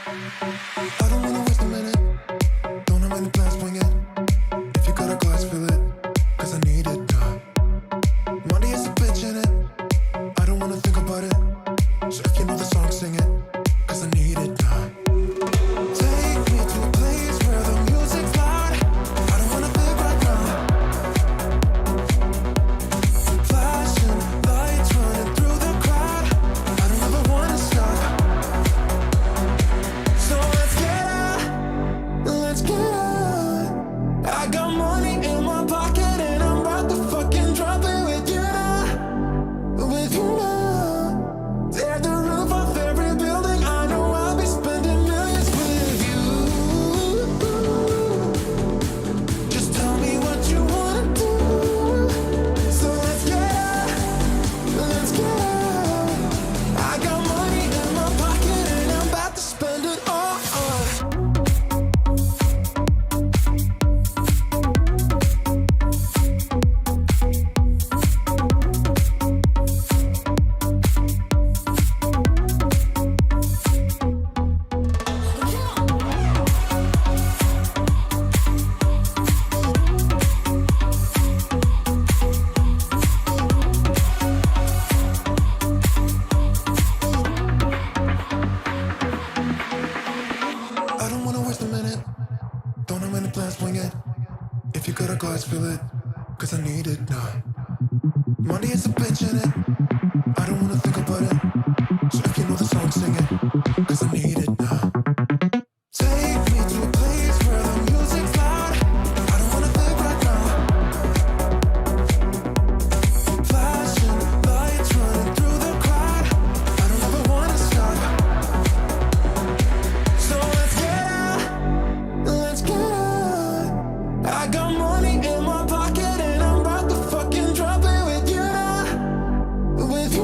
I don't wanna waste a minute. Don't have any plans, swing it. If you got a glass, fill it. Cause I need it, Monday is a bitch in it. I don't wanna think about it. So if you know the song, sing it. Cause I need it, Take me to a place where the music's loud. I don't wanna think right now. Flashing lights running through the crowd. I don't ever wanna stop. So let's get out. Let's get out. I got money in my pocket and I'm about to fucking drop it with you now. With you now. Tear the roof off every building. I know I'll be spending millions with you. Just tell me what you wanna do. So let's get out. Let's get out. I got money in my pocket and I'm about to spend it all. I don't wanna waste a minute. Don't have any plans, swing it. If you got a glass, fill it. Cause I need it now. Monday is a bitch in it. I don't wanna think about it. So if you know the song, sing it. Cause I need it now. Take me to a place where the music's loud. I don't wanna think right now. Flashing lights running through the crowd. I don't ever wanna stop. So let's get out. Let's get out. I got money in my pocket and I'm about to fucking drop it with you now. With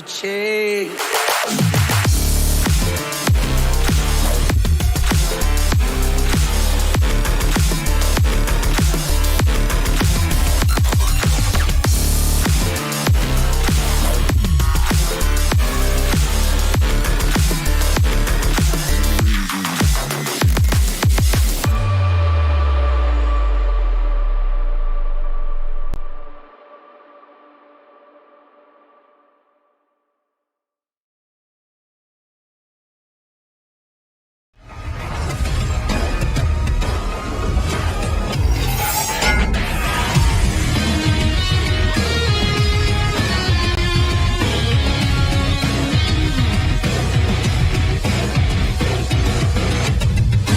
Chase.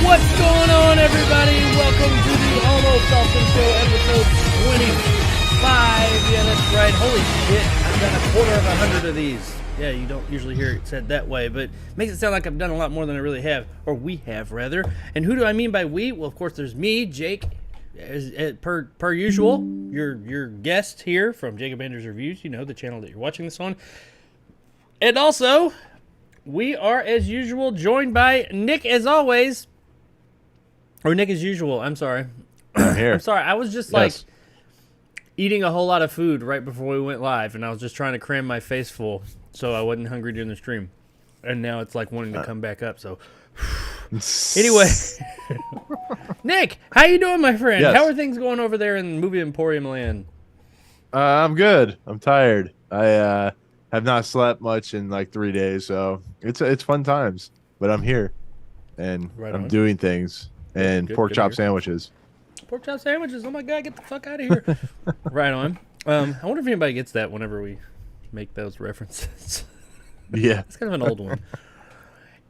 What's going on, everybody? Welcome to the Almost Awesome Show, episode 25. Yeah, that's right. Holy shit, I've done a quarter of 100 of these. Yeah, you don't usually hear it said that way, but it makes it sound like I've done a lot more than I really have, or we have, rather. And who do I mean by we? Well, of course, there's me, Jake, as per usual, your guest here from Jacob Anders Reviews, you know, the channel that you're watching this on. And also, we are, as usual, joined by Nick, as always. Or Nick as usual. I'm sorry. I'm here. I'm sorry. I was just like eating a whole lot of food right before we went live, and I was just trying to cram my face full so I wasn't hungry during the stream. And now it's like wanting to come back up. So anyway, Nick, how you doing, my friend? Yes. How are things going over there in Movie Emporium land? I'm good. I'm tired. I have not slept much in like 3 days, so it's fun times. But I'm here, and Right I'm on. doing things. And Good, pork good to chop hear. sandwiches. Pork chop sandwiches. Oh my god, get the fuck out of here! Right on. I wonder if anybody gets that whenever we make those references. Yeah. It's kind of an old one.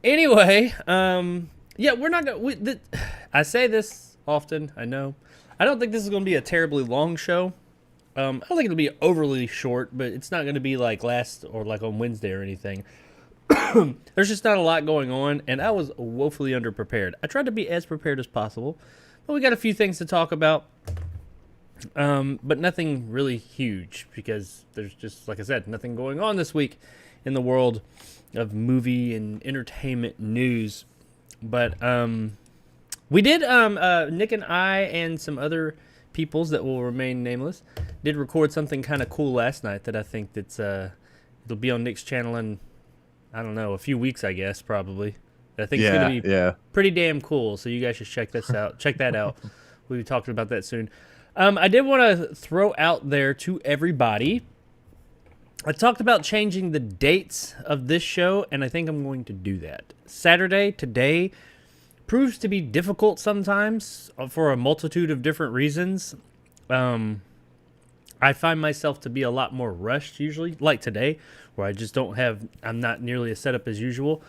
Anyway, yeah, we're not gonna. I say this often. I know. I don't think this is going to be a terribly long show. I don't think it'll be overly short, but it's not going to be like last or like on Wednesday or anything. There's just not a lot going on, and I was woefully underprepared. I tried to be as prepared as possible, but we got a few things to talk about. But nothing really huge because there's just, like I said, nothing going on this week in the world of movie and entertainment news. But we did, Nick and I and some other peoples that will remain nameless did record something kind of cool last night that I think that's it'll be on Nick's channel in, I don't know, a few weeks, I guess, probably. I think it's going to be pretty damn cool, so you guys should check this out. Check that out. We'll be talking about that soon. I did want to throw out there to everybody, I talked about changing the dates of this show, and I think I'm going to do that. Saturday, today, proves to be difficult sometimes for a multitude of different reasons. I find myself to be a lot more rushed usually, like today, where I just I'm not nearly as set up as usual.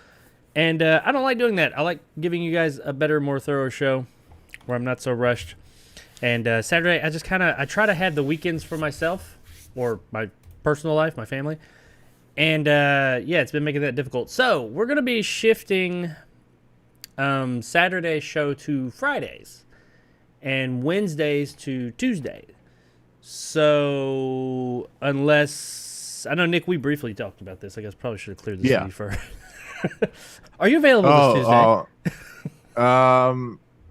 And I don't like doing that. I like giving you guys a better, more thorough show where I'm not so rushed. And Saturday, I try to have the weekends for myself or my personal life, my family. And yeah, it's been making that difficult. So we're going to be shifting Saturday's show to Fridays and Wednesdays to Tuesdays. So unless, I know, Nick, we briefly talked about this. I guess probably should have cleared this with you first. Are you available this Tuesday?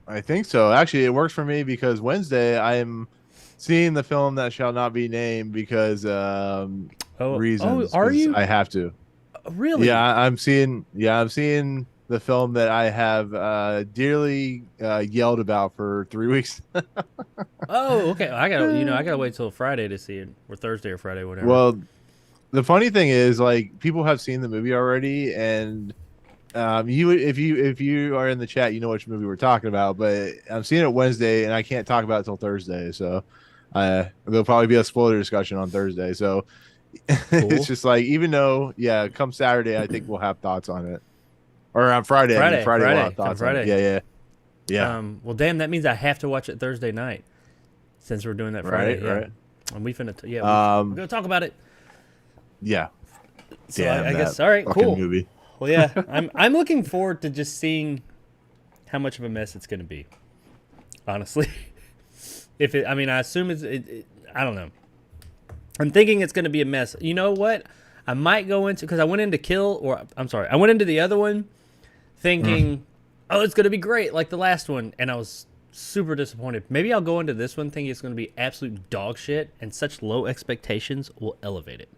I think so. Actually, it works for me because Wednesday I am seeing the film that shall not be named because reasons. Are you? I have to. Really? Yeah, I'm seeing the film that I have dearly yelled about for 3 weeks. Oh, okay. I gotta wait till Friday to see it, or Thursday or Friday, whatever. Well, the funny thing is, like, people have seen the movie already, and if you are in the chat, you know which movie we're talking about. But I'm seeing it Wednesday, and I can't talk about it till Thursday. So there'll probably be a spoiler discussion on Thursday. So cool. It's just like, even though, come Saturday, I think we'll have thoughts on it. Or on Friday. Friday we'll have thoughts on it. Yeah. Well, damn, that means I have to watch it Thursday night since we're doing that Friday. Right. And we finna, we're gonna talk about it. Yeah. So I guess, all right, cool. Movie. Well, yeah, I'm looking forward to just seeing how much of a mess it's gonna be. Honestly, I assume I don't know. I'm thinking it's gonna be a mess. You know what? I might go into, because I went into I went into the other one thinking, oh, it's going to be great like the last one, and I was super disappointed. Maybe I'll go into this one thinking it's going to be absolute dog shit, and such low expectations will elevate it.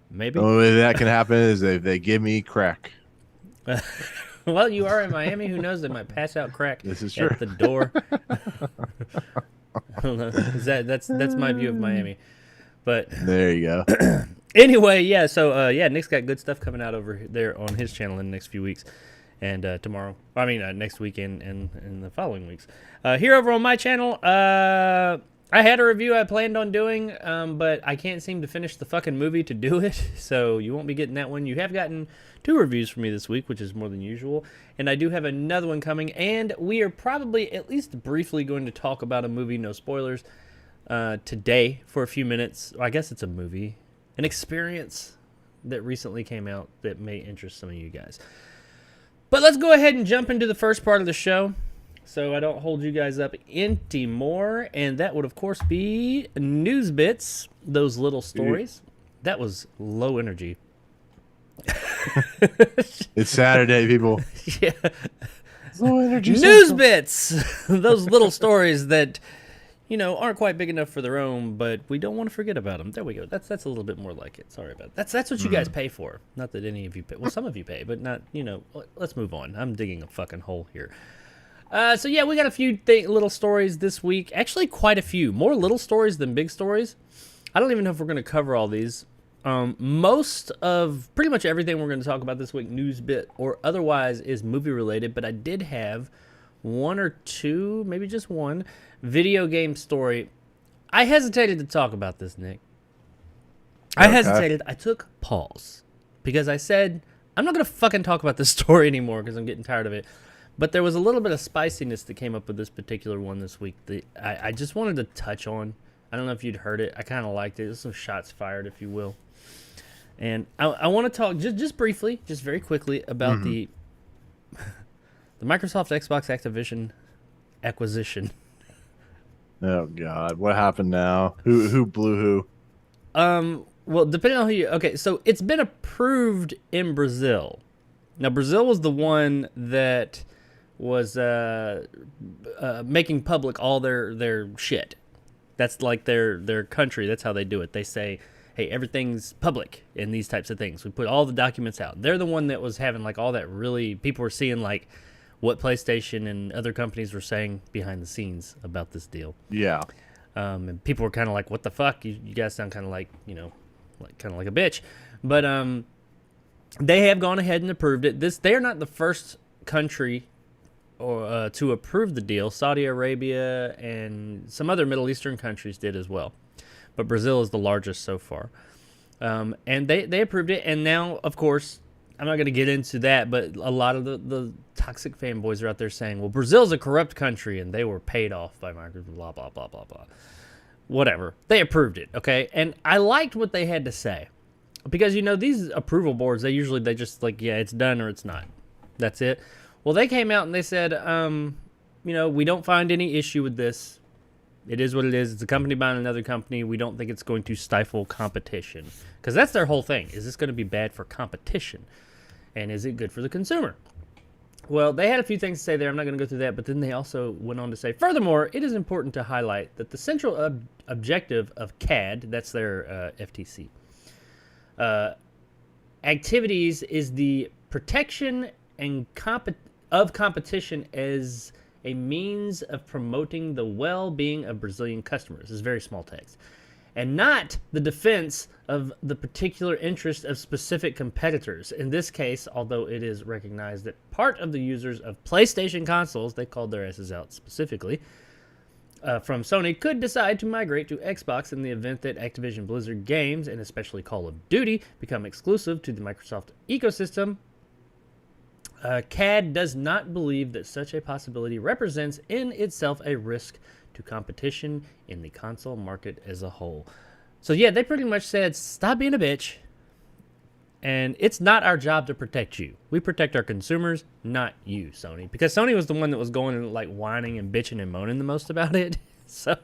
Maybe. The only way that can happen is if they give me crack. Well, you are in Miami. Who knows? They might pass out crack This is true. at the door. I don't know. That's my view of Miami. But There you go. anyway, yeah. So Nick's got good stuff coming out over there on his channel in the next few weeks, and tomorrow. I mean, next weekend and in the following weeks. Here over on my channel, I had a review I planned on doing, but I can't seem to finish the fucking movie to do it, so you won't be getting that one. You have gotten 2 reviews from me this week, which is more than usual, and I do have another one coming, and we are probably at least briefly going to talk about a movie, no spoilers, today for a few minutes. I guess it's a movie, an experience that recently came out that may interest some of you guys. But let's go ahead and jump into the first part of the show, so I don't hold you guys up any more, and that would, of course, be news bits, those little stories. That was low energy. It's Saturday, people. Yeah. Low energy. News bits! Those little stories that, aren't quite big enough for their own, but we don't want to forget about them. There we go. That's a little bit more like it. Sorry about that. That's what you guys pay for. Not that any of you pay. Well, some of you pay, but not, let's move on. I'm digging a fucking hole here. So yeah, we got a few little stories this week. Actually, quite a few. More little stories than big stories. I don't even know if we're going to cover all these. Most of pretty much everything we're going to talk about this week, news bit or otherwise, is movie related. But I did have 1 or 2, maybe just 1, video game story. I hesitated to talk about this, Nick. I hesitated. I took pause because I said, I'm not going to fucking talk about this story anymore because I'm getting tired of it. But there was a little bit of spiciness that came up with this particular one this week that I just wanted to touch on. I don't know if you'd heard it. I kind of liked it. There's some shots fired, if you will. And I want to talk just briefly, just very quickly, about the Microsoft Xbox Activision acquisition. Oh God, what happened now? Who blew who? Well, depending on who you... Okay, so it's been approved in Brazil. Now, Brazil was the one that was making public all their shit. That's like their country. That's how they do it. They say, hey, everything's public in these types of things. We put all the documents out. They're the one that was having like all that really... People were seeing like what PlayStation and other companies were saying behind the scenes about this deal. Yeah. And people were kind of like, what the fuck? You guys sound kind of like, kind of like a bitch. But they have gone ahead and approved it. They are not the first country to approve the deal. Saudi Arabia and some other Middle Eastern countries did as well. But Brazil is the largest so far. And they approved it. And now, of course, I'm not going to get into that, but a lot of the toxic fanboys are out there saying, well, Brazil's a corrupt country and they were paid off by Microsoft, blah, blah, blah, blah, blah. Whatever. They approved it, okay? And I liked what they had to say. Because, these approval boards, they just like, yeah, it's done or it's not. That's it. Well, they came out and they said, we don't find any issue with this. It is what it is. It's a company buying another company. We don't think it's going to stifle competition. Because that's their whole thing. Is this going to be bad for competition? And is it good for the consumer? Well, they had a few things to say there. I'm not going to go through that. But then they also went on to say, furthermore, it is important to highlight that the central objective of CAD, that's their FTC, activities is the protection and of competition as a means of promoting the well-being of Brazilian customers. This is very small text. And not the defense of the particular interest of specific competitors. In this case, although it is recognized that part of the users of PlayStation consoles, they called their asses out specifically, from Sony could decide to migrate to Xbox in the event that Activision Blizzard games, and especially Call of Duty, become exclusive to the Microsoft ecosystem. CAD does not believe that such a possibility represents in itself a risk to competition in the console market as a whole. So yeah, they pretty much said, stop being a bitch, and it's not our job to protect you. We protect our consumers, not you, Sony. Because Sony was the one that was going and like whining and bitching and moaning the most about it. So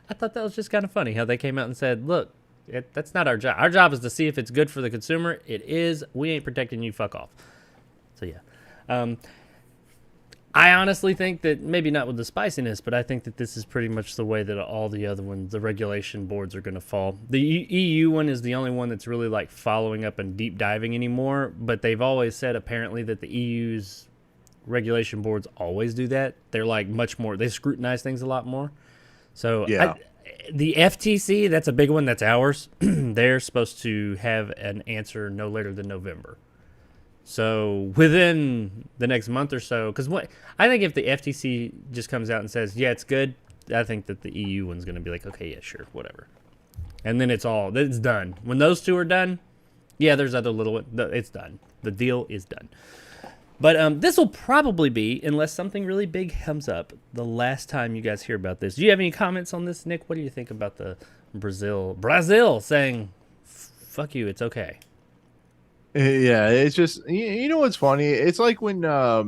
I thought that was just kind of funny how they came out and said, look, That's not our job. Our job is to see if it's good for the consumer. It is. We ain't protecting you. Fuck off. So yeah. I honestly think that maybe not with the spiciness, but I think that this is pretty much the way that all the other ones, the regulation boards, are going to fall. The EU one is the only one that's really like following up and deep diving anymore. But they've always said apparently that the EU's regulation boards always do that. They're like much more. They scrutinize things a lot more. So Yeah. the FTC, that's a big one. That's ours. They're supposed to have an answer no later than November. So within the next month or so, because I think if the FTC just comes out and says, yeah, it's good, I think that the EU one's going to be like, okay, yeah, sure, whatever. And then it's done. When those two are done, yeah, there's other little ones. It's done. The deal is done. But this will probably be, unless something really big comes up, the last time you guys hear about this. Do you have any comments on this, Nick? What do you think about the Brazil saying, fuck you, it's okay? Yeah, it's just you know what's funny? It's like when a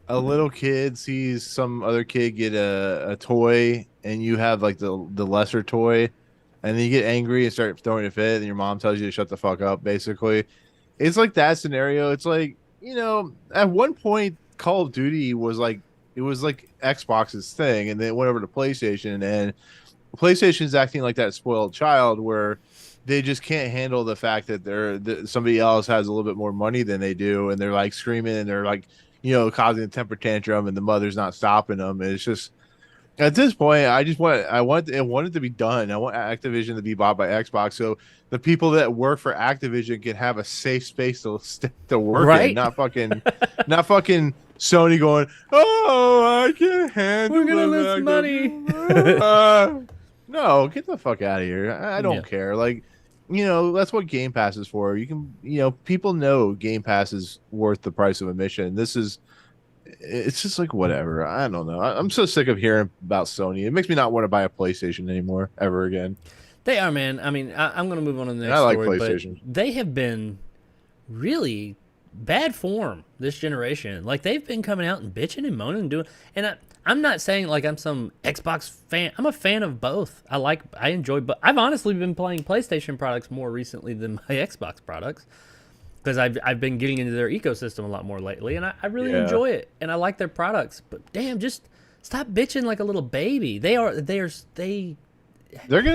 little kid sees some other kid get a toy, and you have like the lesser toy, and then you get angry and start throwing a fit, and your mom tells you to shut the fuck up. Basically, it's like that scenario. It's like, at one point, Call of Duty was like Xbox's thing, and then it went over to PlayStation, and PlayStation's acting like that spoiled child where they just can't handle the fact that somebody else has a little bit more money than they do, and they're like screaming and they're like, causing a temper tantrum, and the mother's not stopping them. And it's just at this point, I want it to be done. I want Activision to be bought by Xbox, so the people that work for Activision can have a safe space to work in, not fucking Sony going, oh, I can't handle. We're gonna lose money. No, get the fuck out of here. I don't care. Like, that's what Game Pass is for. You can, people know Game Pass is worth the price of admission. It's just like, whatever. I don't know. I'm so sick of hearing about Sony. It makes me not want to buy a PlayStation anymore ever again. They are, man. I mean, I'm going to move on to the next I like story, PlayStation. But they have been really bad form this generation. Like, they've been coming out and bitching and moaning and doing, and I'm not saying like I'm some Xbox fan. I'm a fan of both. I enjoy, but I've honestly been playing PlayStation products more recently than my Xbox products because I've been getting into their ecosystem a lot more lately, and I really enjoy it, and I like their products. But damn, just stop bitching like a little baby. They're gonna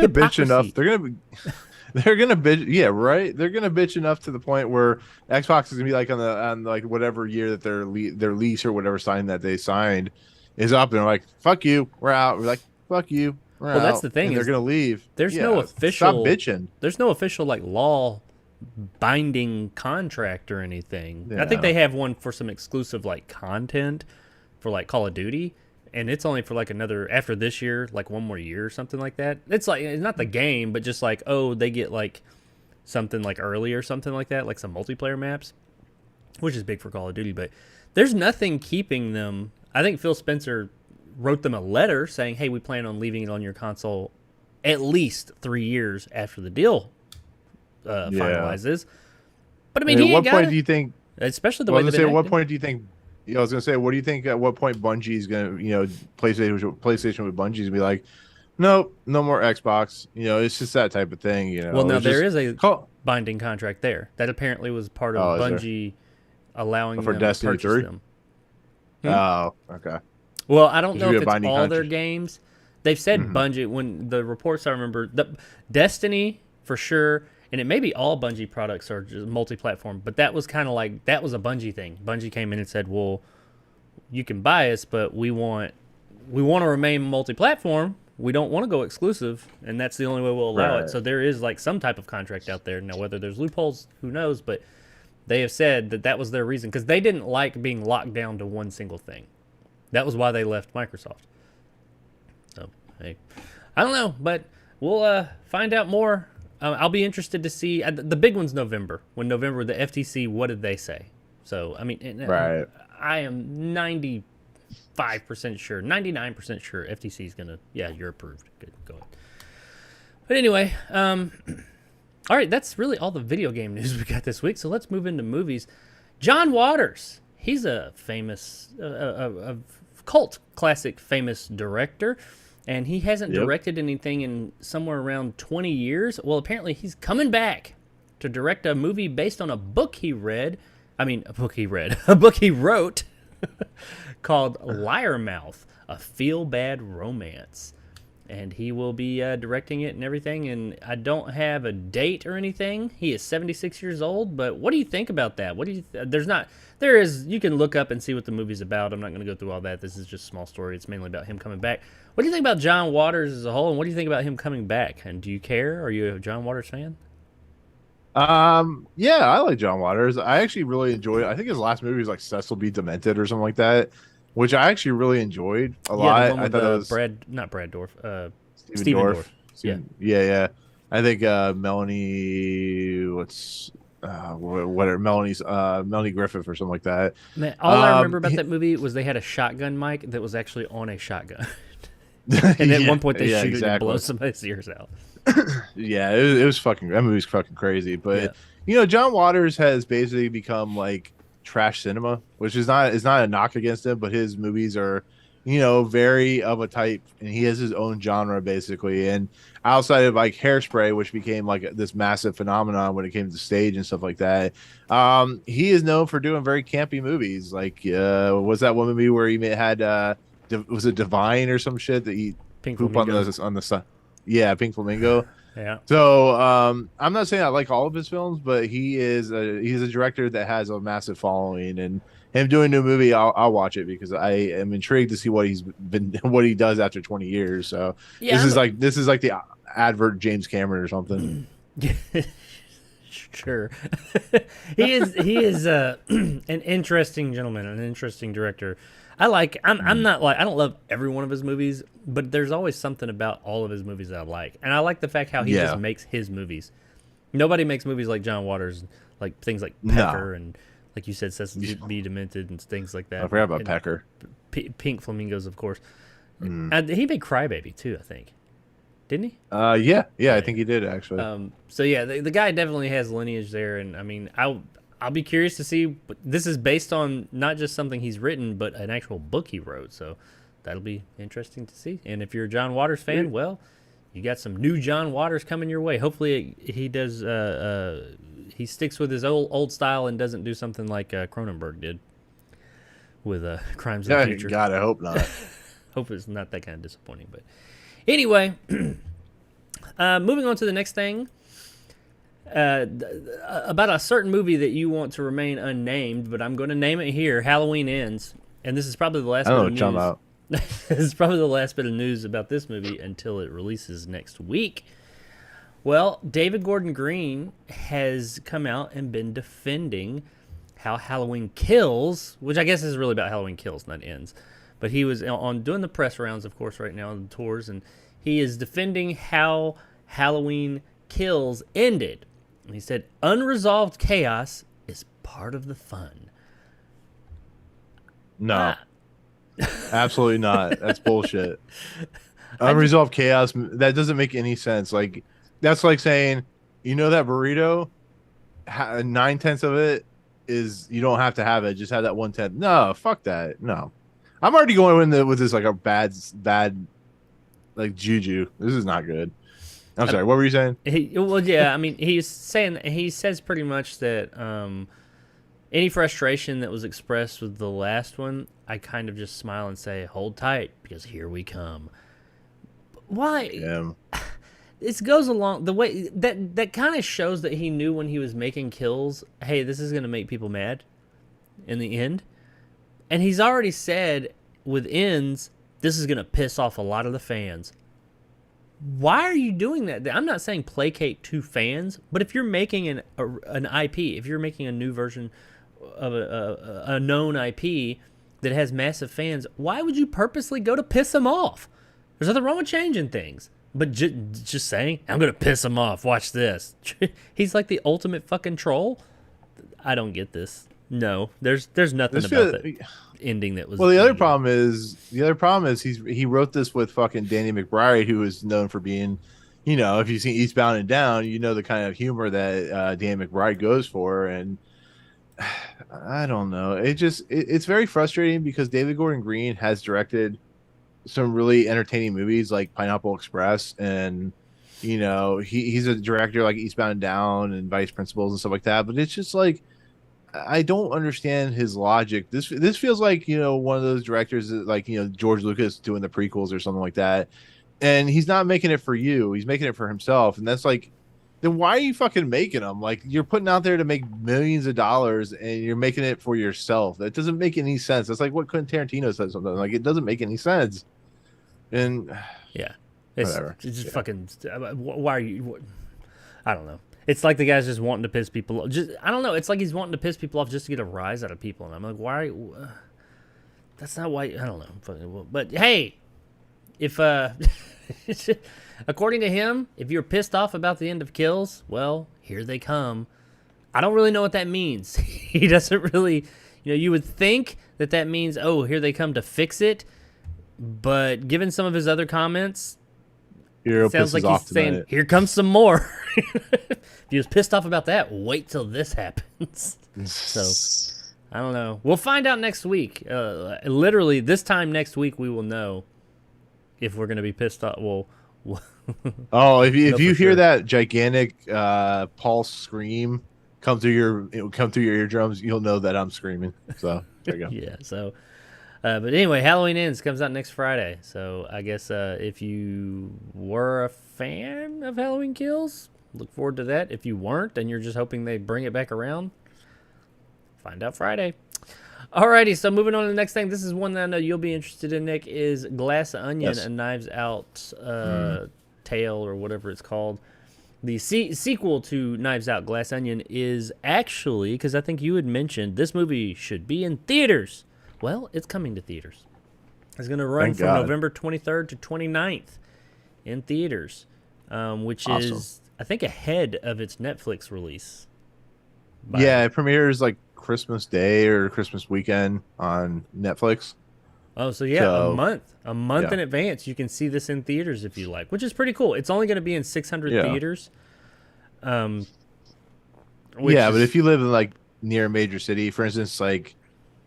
bitch enough. They're gonna bitch. Yeah, right. They're gonna bitch enough to the point where Xbox is gonna be like on like whatever year that their lease or whatever sign that they signed is up, and they're like, fuck you, we're out. We're like, fuck you, we're out. Well, that's the thing. And they're gonna leave. There's no official. Stop bitching. There's no official like law binding contract or anything. Yeah. I think they have one for some exclusive like content for like Call of Duty, and it's only for like another after this year, like one more year or something like that. It's like it's not the game, but just like they get like something like early or something like that, like some multiplayer maps, which is big for Call of Duty. But there's nothing keeping them. I think Phil Spencer wrote them a letter saying, hey, we plan on leaving it on your console at least 3 years after the deal finalizes. But I mean, at what point do you think? Especially the way that at what point do you think? I was gonna say, what do you think? At what point Bungie's gonna, PlayStation with Bungie's be like, nope, no more Xbox. It's just that type of thing. Well, now there is a binding contract there that apparently was part of Bungie allowing for them Destiny to purchase 3? them. Oh, okay. Well, I don't know if it's all contract. their games. They've said Bungie, when the reports I remember, Destiny for sure, and it may be all Bungie products are just multi-platform, but that was kind of like, that was a Bungie thing. Bungie came in and said, well, you can buy us, but we want to remain multi-platform. We don't want to go exclusive, and that's the only way we'll allow it. So there is like some type of contract out there. Now, whether there's loopholes, who knows, but they have said that was their reason, because they didn't like being locked down to one single thing. That was why they left Microsoft. So, hey, I don't know, but we'll find out more. I'll be interested to see. The big one's November. When November, the FTC, what did they say? So, I mean, I am 95% sure, 99% sure FTC is going to, you're approved. Good, go ahead. But anyway, all right, that's really all the video game news we got this week. So let's move into movies. John Waters, he's a famous, a cult classic famous director. and he hasn't Yep. directed anything in somewhere around 20 years. Well, apparently he's coming back to direct a movie based on a book he read. I mean, a book he read, a book he wrote called Liar Mouth, a feel-bad romance. And he will be directing it and everything. And I don't have a date or anything. He is 76 years old. But what do you think about that? What do you? There is. You can look up and see what the movie's about. I'm not going to go through all that. This is just a small story. It's mainly about him coming back. What do you think about John Waters as a whole? And what do you think about him coming back? And do you care? Are you a John Waters fan? Yeah, I like John Waters. I actually really enjoy. I think his last movie was like Cecil B. Demented or something like that, which I actually really enjoyed a lot. Yeah, the one I with thought it was not Brad Dorff, Stephen Dorff. Yeah. Yeah. I think Melanie, Melanie Griffith or something like that. Man, all I remember about that movie was they had a shotgun mic that was actually on a shotgun. And at one point they shoot it and blow somebody's ears out. Yeah, it was fucking. That movie's fucking crazy. But John Waters has basically become like trash cinema, which is not a knock against him, but his movies are, very of a type, and he has his own genre basically. And outside of like Hairspray, which became like this massive phenomenon when it came to stage and stuff like that, he is known for doing very campy movies. Like, was that one movie where he had was it Divine or some shit that he Pink poop Flamingos. on the sun? Yeah, Pink Flamingo. Yeah. So I'm not saying I like all of his films, but he's a director that has a massive following, and him doing a new movie, I'll watch it because I am intrigued to see what he does after 20 years. So Yeah, this is like the advert James Cameron or something. Sure. He is an interesting gentleman, an interesting director. I'm not like, I don't love every one of his movies, but there's always something about all of his movies that I like. And I like the fact how he just makes his movies. Nobody makes movies like John Waters, like things like Pecker and, like you said, Cecil B. Demented and things like that. I forgot about Pecker. Pink Flamingos, of course. And he made Crybaby too, I think. Didn't he? Yeah, I think he did actually. So yeah, the guy definitely has lineage there, and I mean, I'll be curious to see. But this is based on not just something he's written, but an actual book he wrote. So that'll be interesting to see. And if you're a John Waters fan, well, you got some new John Waters coming your way. Hopefully, he does. He sticks with his old style and doesn't do something like Cronenberg did with Crimes of the Future. God, I hope not. Hope it's not that kind of disappointing. But anyway, moving on to the next thing. About a certain movie that you want to remain unnamed, but I'm going to name it here. Halloween Ends, and this is probably the last bit of news. This is probably the last bit of news about this movie until it releases next week. Well, David Gordon Green has come out and been defending how Halloween Kills, which I guess is really about Halloween Kills, not Ends. But he was on doing the press rounds, of course, right now on the tours, and he is defending how Halloween Kills ended. And he said, unresolved chaos is part of the fun. No. Absolutely not. That's bullshit. Unresolved chaos, that doesn't make any sense. Like, that's like saying, that burrito, 9/10 of it is, you don't have to have it, just have that 1/10. No, fuck that. No. I'm already going in with this like a bad like juju. This is not good. I'm sorry, what were you saying? I mean, he says pretty much that any frustration that was expressed with the last one, I kind of just smile and say, hold tight, because here we come. Why? Yeah. This goes along the way that kind of shows that he knew when he was making Kills, hey, this is going to make people mad in the end. And he's already said with Ends, this is going to piss off a lot of the fans. Why are you doing that? I'm not saying placate to fans, but if you're making an IP, if you're making a new version of a known IP that has massive fans, why would you purposely go to piss them off? There's nothing wrong with changing things, but just saying, I'm going to piss them off, watch this. He's like the ultimate fucking troll. I don't get this. No, there's nothing about that ending that was. Well, the other problem is he wrote this with fucking Danny McBride, who is known for being, if you've seen Eastbound and Down, the kind of humor that Danny McBride goes for, and I don't know. It's very frustrating because David Gordon Green has directed some really entertaining movies like Pineapple Express, and he's a director like Eastbound and Down and Vice Principals and stuff like that. But it's just like I don't understand his logic. This feels like one of those directors that, like George Lucas doing the prequels or something like that, and he's not making it for you. He's making it for himself, and that's like, then why are you fucking making them? Like, you're putting out there to make millions of dollars, and you're making it for yourself. That doesn't make any sense. That's like what Quentin Tarantino said something like, it doesn't make any sense. And Yeah, whatever. It's just fucking. Why are you? I don't know. It's like the guy's just wanting to piss people off. I don't know. It's like he's wanting to piss people off just to get a rise out of people. And I'm like, why? That's not why. I don't know. But hey, if according to him, if you're pissed off about the end of Kills, well, here they come. I don't really know what that means. He doesn't really. You would think that means, oh, here they come to fix it. But given some of his other comments, it sounds like he's saying, here comes some more. If he was pissed off about that, wait till this happens. So, I don't know. We'll find out next week. Literally, this time next week, we will know if we're going to be pissed off. Well, if you hear that gigantic pulse scream come through your eardrums, you'll know that I'm screaming. So, there you go. Yeah, so... but anyway, Halloween Ends comes out next Friday. So I guess if you were a fan of Halloween Kills, look forward to that. If you weren't and you're just hoping they bring it back around, find out Friday. Alrighty, so moving on to the next thing. This is one that I know you'll be interested in, Nick, is Glass Onion, Yes. a Knives Out tale or whatever it's called. The sequel to Knives Out, Glass Onion, is actually, because I think you had mentioned, this movie should be in theaters. Well, it's coming to theaters. It's going to run from November 23rd to 29th in theaters, which is, I think, ahead of its Netflix release. Yeah, it premieres like Christmas Day or Christmas weekend on Netflix. Oh, so yeah, a month in advance, you can see this in theaters if you like, which is pretty cool. It's only going to be in 600 theaters. But if you live in like near a major city, for instance, like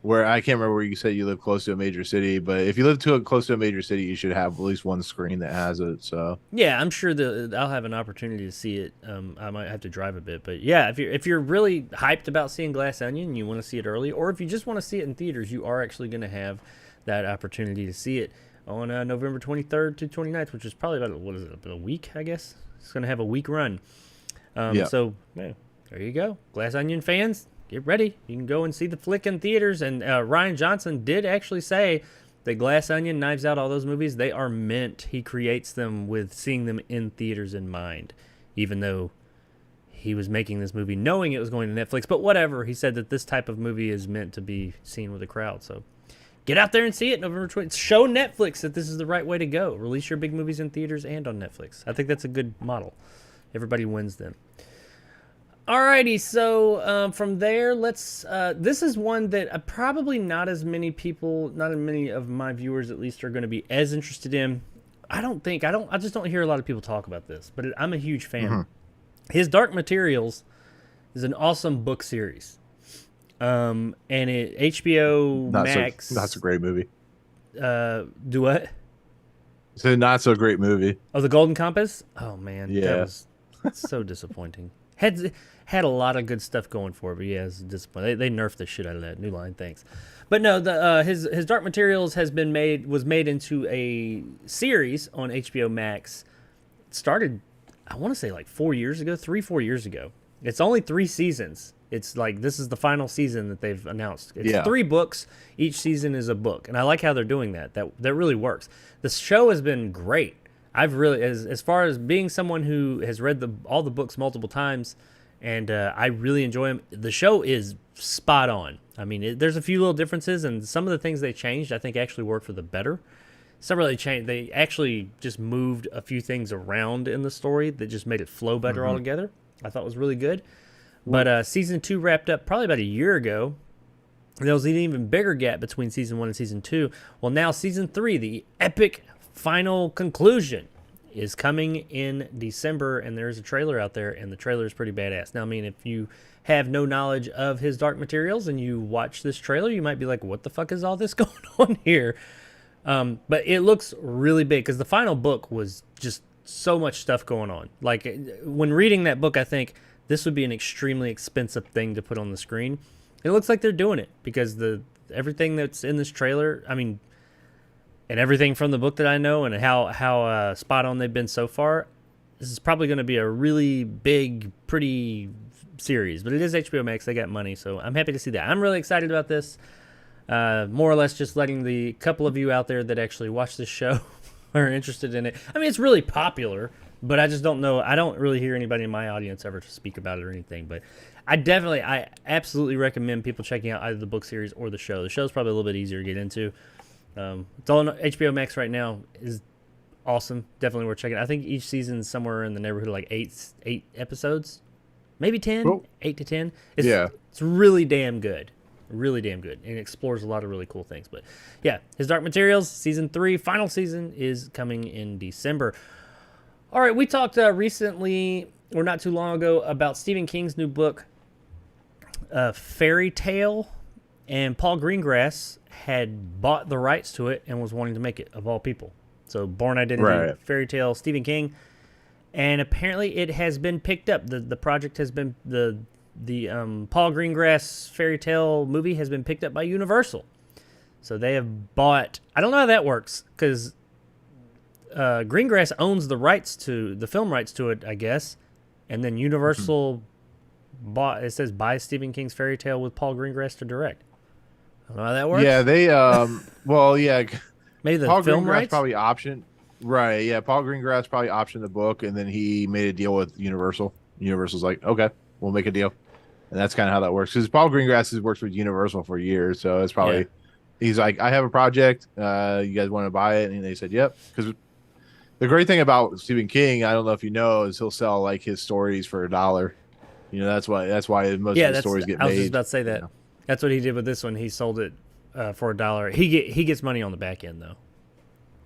where I can't remember where you said you live close to a major city, but if you live close to a major city, you should have at least one screen that has it. So yeah, I'm sure that I'll have an opportunity to see it. I might have to drive a bit, but yeah, if you're really hyped about seeing Glass Onion, and you want to see it early, or if you just want to see it in theaters, you are actually going to have that opportunity to see it on November 23rd to 29th, which is probably about a week, I guess. It's going to have a week run. So yeah, there you go, Glass Onion fans. Get ready. You can go and see the flick in theaters. And Rian Johnson did actually say that Glass Onion, Knives Out, all those movies, they are meant. He creates them with seeing them in theaters in mind, even though he was making this movie knowing it was going to Netflix. But whatever. He said that this type of movie is meant to be seen with a crowd. So get out there and see it November 20th. Show Netflix that this is the right way to go. Release your big movies in theaters and on Netflix. I think that's a good model. Everybody wins then. Alrighty, so from there, let's. This is one that probably not as many people, not as many of my viewers at least, are going to be as interested in. I just don't hear a lot of people talk about this, but I'm a huge fan. Mm-hmm. His Dark Materials is an awesome book series, and HBO Max. That's a great movie. Do what? It's a not so great movie. Oh, The Golden Compass. Oh man, yeah, that was so disappointing. Had a lot of good stuff going for it, but yeah, it's disappointing. They nerfed the shit out of that. New Line, thanks. But no, his Dark Materials was made into a series on HBO Max. It started, I want to say like 4 years ago, 3-4 years ago. It's only 3 seasons. It's like this is the final season that they've announced. It's 3 books. Each season is a book, and I like how they're doing that. That really works. The show has been great. I've really, as far as being someone who has read all the books multiple times, and I really enjoy them. The show is spot on. I mean, there's a few little differences, and some of the things they changed, I think, actually worked for the better. Some really changed. They actually just moved a few things around in the story that just made it flow better altogether. I thought it was really good. But season 2 wrapped up probably about a year ago. There was an even bigger gap between season 1 and season 2. Well, now season 3, the epic final conclusion, is coming in December, and there's a trailer out there, and the trailer is pretty badass. Now, I mean, if you have no knowledge of his Dark Materials and you watch this trailer, you might be like, what the fuck is all this going on here? But it looks really big because the final book was just so much stuff going on. Like when reading that book, I think this would be an extremely expensive thing to put on the screen. It looks like they're doing it because everything that's in this trailer, I mean, and everything from the book that I know and how spot on they've been so far, this is probably going to be a really big, pretty series. But it is HBO Max. They got money, so I'm happy to see that. I'm really excited about this. More or less just letting the couple of you out there that actually watch this show are interested in it. I mean, it's really popular, but I just don't know. I don't really hear anybody in my audience ever speak about it or anything. But I absolutely recommend people checking out either the book series or the show. The show's probably a little bit easier to get into. It's all on HBO Max right now. Is awesome. Definitely worth checking. I think each season's somewhere in the neighborhood of like eight episodes, maybe 10, Cool. 8 to 10. It's really damn good. Really damn good, and explores a lot of really cool things. But yeah, His Dark Materials season 3, final season, is coming in December. All right, we talked recently, or not too long ago, about Stephen King's new book, Fairy Tale, and Paul Greengrass had bought the rights to it and was wanting to make it, of all people. So Born Identity, Right. Fairy Tale, Stephen King, and apparently it has been picked up. The project has been the Paul Greengrass Fairy Tale movie has been picked up by Universal. So they have bought. I don't know how that works because Greengrass owns the film rights to it, I guess, and then Universal bought. It says buy Stephen King's Fairy Tale with Paul Greengrass to direct. I don't know how that works. Yeah, they well, yeah. Maybe the Paul film Greengrass rights. probably optioned. Right, yeah. Paul Greengrass probably optioned the book, and then he made a deal with Universal. Universal's like, okay, we'll make a deal. And that's kind of how that works. Because Paul Greengrass has worked with Universal for years, so it's probably he's like, I have a project. You guys want to buy it? And they said, yep. Because the great thing about Stephen King, I don't know if you know, is he'll sell like his stories for $1. You know, that's why most of his stories get made. I was just about to say that. Yeah. That's what he did with this one. He sold it for $1. He gets money on the back end though,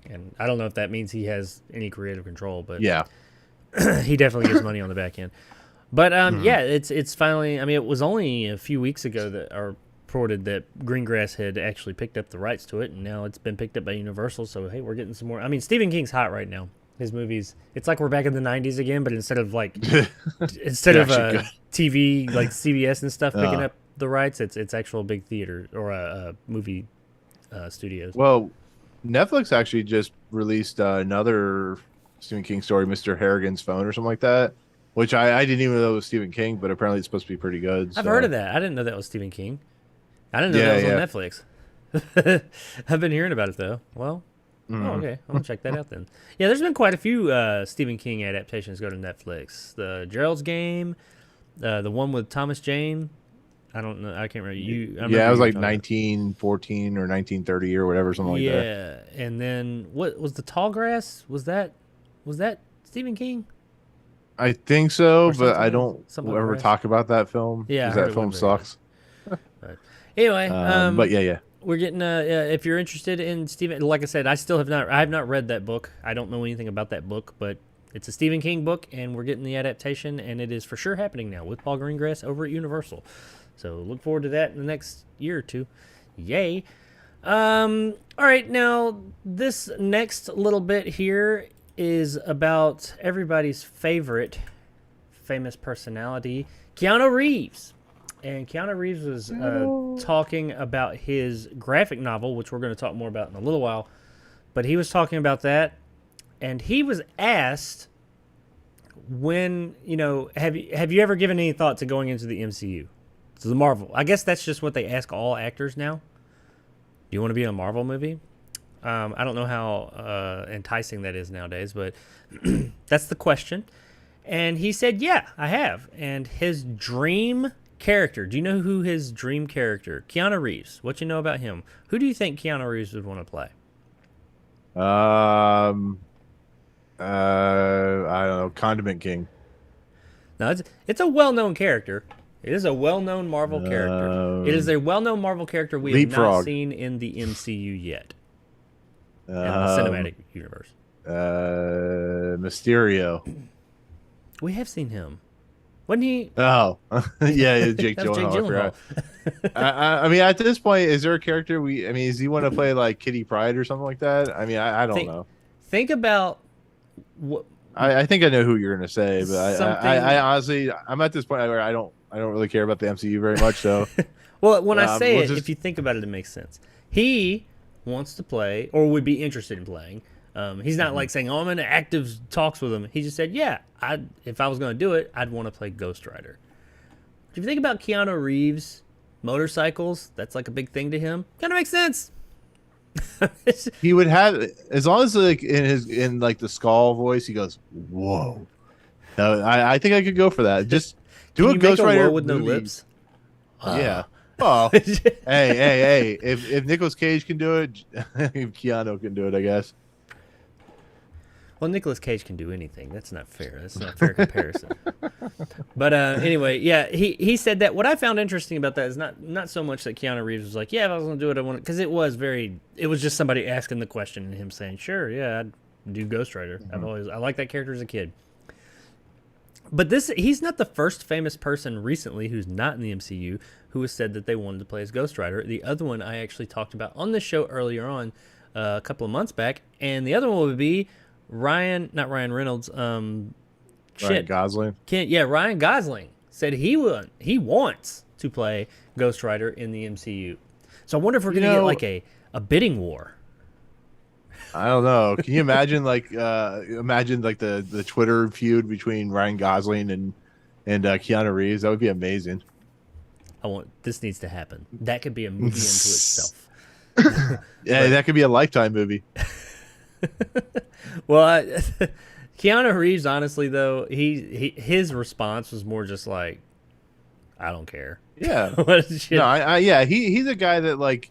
and I don't know if that means he has any creative control, but Yeah. he definitely gets money on the back end. But yeah, it's finally. I mean, it was only a few weeks ago that are reported that Greengrass had actually picked up the rights to it, and now it's been picked up by Universal. So hey, we're getting some more. I mean, Stephen King's hot right now. His movies, it's like we're back in the '90s again, but instead of like TV like CBS and stuff picking up the rights, it's actual big theater or movie studios. Well, Netflix actually just released another Stephen King story, Mr. Harrigan's Phone or something like that, which I didn't even know it was Stephen King, but apparently it's supposed to be pretty good. I've heard of that. I didn't know that was Stephen King. I didn't know that was on Netflix. I've been hearing about it though. Well, okay, I'm gonna check that out then. Yeah, there's been quite a few Stephen King adaptations go to Netflix. The Gerald's Game, the one with Thomas Jane. I don't know. I can't remember. It was like 1914 or 1930 or whatever, something like that. Yeah, and then what was the Tallgrass? Was that Stephen King? I think so, Or but I something- don't something ever like talk about that film. Yeah, I 'cause heard that it film wasn't very sucks. But anyway, But yeah. we're getting if you're interested in Stephen, like I said, I have not read that book. I don't know anything about that book, but it's a Stephen King book, and we're getting the adaptation, and it is for sure happening now with Paul Greengrass over at Universal. So look forward to that in the next year or two. Yay. All right, now this next little bit here is about everybody's favorite famous personality, Keanu Reeves. And Keanu Reeves was talking about his graphic novel, which we're going to talk more about in a little while. But he was talking about that, and he was asked when, have you ever given any thought to going into the MCU? So the Marvel. I guess that's just what they ask all actors now. Do you want to be in a Marvel movie? I don't know how enticing that is nowadays, but that's the question. And he said, yeah, I have. And his dream character, do you know who his dream character? Keanu Reeves. What you know about him? Who do you think Keanu Reeves would want to play? I don't know, Condiment King. No, it's a well-known character. It is a well-known Marvel character. It is a well-known Marvel character we have not Leapfrog. seen in the MCU yet. In the cinematic universe. Mysterio. We have seen him. Wasn't he? Oh, yeah, Jake That was Jake Gyllenhaal. I forgot. Gyllenhaal. I mean, at this point, is there a character I mean, does he want to play like Kitty Pryde or something like that? I mean, I don't think know. think about what I think I know who you're gonna say, but I something. honestly, I'm at this point where I don't really care about the MCU very much. So Well, when I say we'll it, just if you think about it, it makes sense. He wants to play, or would be interested in playing. He's not like saying, "Oh, I'm in active talks with him." He just said, "Yeah, if I was going to do it, I'd want to play Ghost Rider." If you think about Keanu Reeves, motorcycles, that's like a big thing to him. Kind of makes sense. he would have, as long as like in like the skull voice, he goes, "Whoa." No, I think I could go for that. Just do Can a you Ghost make a Rider whoa with no movie. lips? Yeah. Oh, hey! If Nicolas Cage can do it, Keanu can do it, I guess. Well, Nicolas Cage can do anything. That's not fair. That's not a fair comparison. But anyway, yeah, he said that. What I found interesting about that is not so much that Keanu Reeves was like, yeah, if I was going to do it, I want to, because it was just somebody asking the question and him saying, sure, yeah, I'd do Ghost Rider. I like that character as a kid. But he's not the first famous person recently who's not in the MCU who has said that they wanted to play as Ghost Rider. The other one I actually talked about on this show earlier on, a couple of months back, and the other one would be not Ryan Reynolds. Ryan Gosling. Ryan Gosling said he wants to play Ghost Rider in the MCU. So I wonder if we're going to get like a bidding war. I don't know. Can you imagine the Twitter feud between Ryan Gosling and Keanu Reeves? That would be amazing. This needs to happen. That could be a movie unto itself. Yeah, that could be a Lifetime movie. Well, Keanu Reeves, honestly though, his response was more just like, I don't care. Yeah. Shit. No, he's a guy that like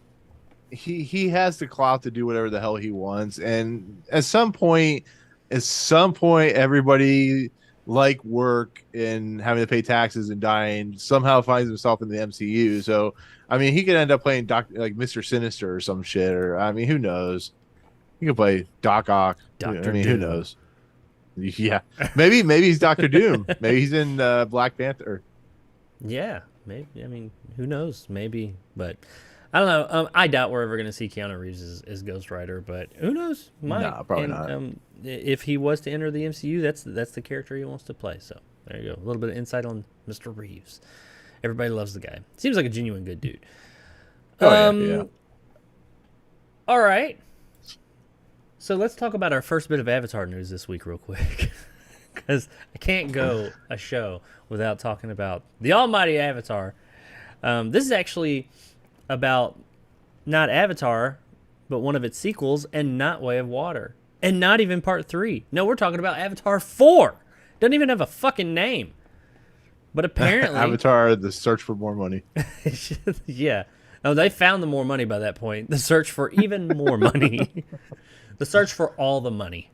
he has the clout to do whatever the hell he wants, and at some point everybody like work and having to pay taxes and dying somehow finds himself in the MCU. So I mean, he could end up playing like Mr. Sinister or some shit, or I mean, who knows? He could play Doc Ock. Dr. I mean, Doom. Who knows? Yeah, maybe he's Doctor Doom. Maybe he's in Black Panther. Yeah, maybe. I mean, who knows? Maybe, but I don't know. I doubt we're ever going to see Keanu Reeves as Ghost Rider, but who knows? No, probably not. If he was to enter the MCU, that's the character he wants to play. So there you go. A little bit of insight on Mr. Reeves. Everybody loves the guy. Seems like a genuine good dude. Yeah. All right. So let's talk about our first bit of Avatar news this week real quick. Because I can't go a show without talking about the almighty Avatar. This is actually about not Avatar, but one of its sequels, and not Way of Water. And not even part 3. No, we're talking about Avatar 4. Doesn't even have a fucking name. But apparently... Avatar, the search for more money. Yeah. No, they found the more money by that point. The search for even more money. The search for all the money.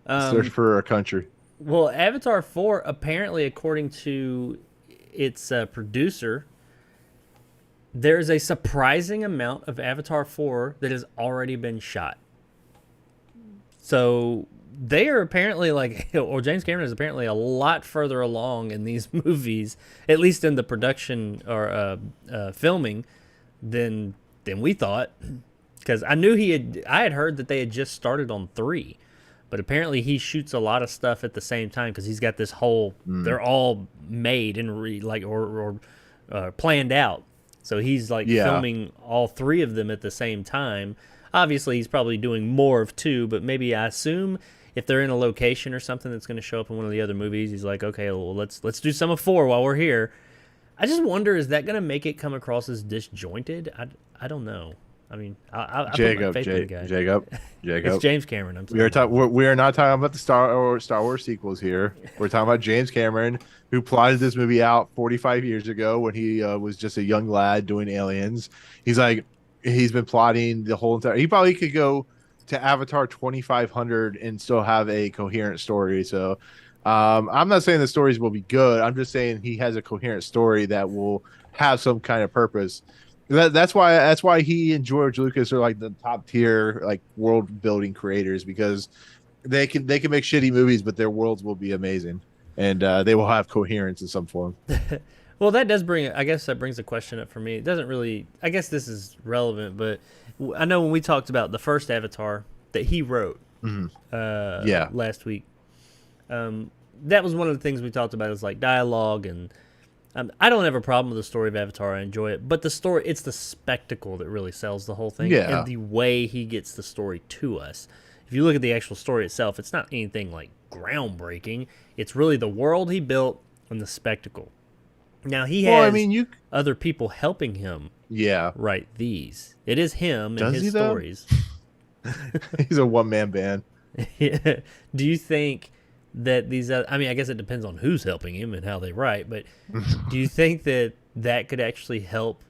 Search for a country. Well, Avatar 4, apparently, according to its producer, there's a surprising amount of Avatar 4 that has already been shot. So they are apparently or James Cameron is apparently a lot further along in these movies, at least in the production or filming, than we thought. Because I knew I had heard that they had just started on 3. But apparently he shoots a lot of stuff at the same time because he's got this whole. They're all made and planned out. So he's filming all 3 of them at the same time. Obviously, he's probably doing more of 2, but maybe I assume if they're in a location or something that's going to show up in one of the other movies, he's like, okay, well, let's do some of 4 while we're here. I just wonder, is that going to make it come across as disjointed? I don't know. I mean, I put my faith in the guy. Jacob. It's James Cameron. I'm sorry. We are not talking about the Star Wars sequels here. We're talking about James Cameron, who plotted this movie out 45 years ago when he was just a young lad doing Aliens. He's been plotting the whole entire. He probably could go to Avatar 2500 and still have a coherent story. So, I'm not saying the stories will be good. I'm just saying he has a coherent story that will have some kind of purpose. That's why he and George Lucas are like the top tier like world building creators, because they can make shitty movies, but their worlds will be amazing. and they will have coherence in some form. Well, that does bring. I guess that brings a question up for me. It doesn't really. I guess this is relevant, but I know when we talked about the first Avatar that he wrote Yeah. last week, that was one of the things we talked about. Is like dialogue, and I don't have a problem with the story of Avatar. I enjoy it, but the story, it's the spectacle that really sells the whole thing, Yeah. and the way he gets the story to us. If you look at the actual story itself, it's not anything like groundbreaking. It's really the world he built and the spectacle. Now he Well, has I mean, you. other people helping him Yeah. write these. It is him Does and he, his though? stories. He's a one-man band. Do you think that these? I mean, I guess it depends on who's helping him and how they write. But do you think that that could actually help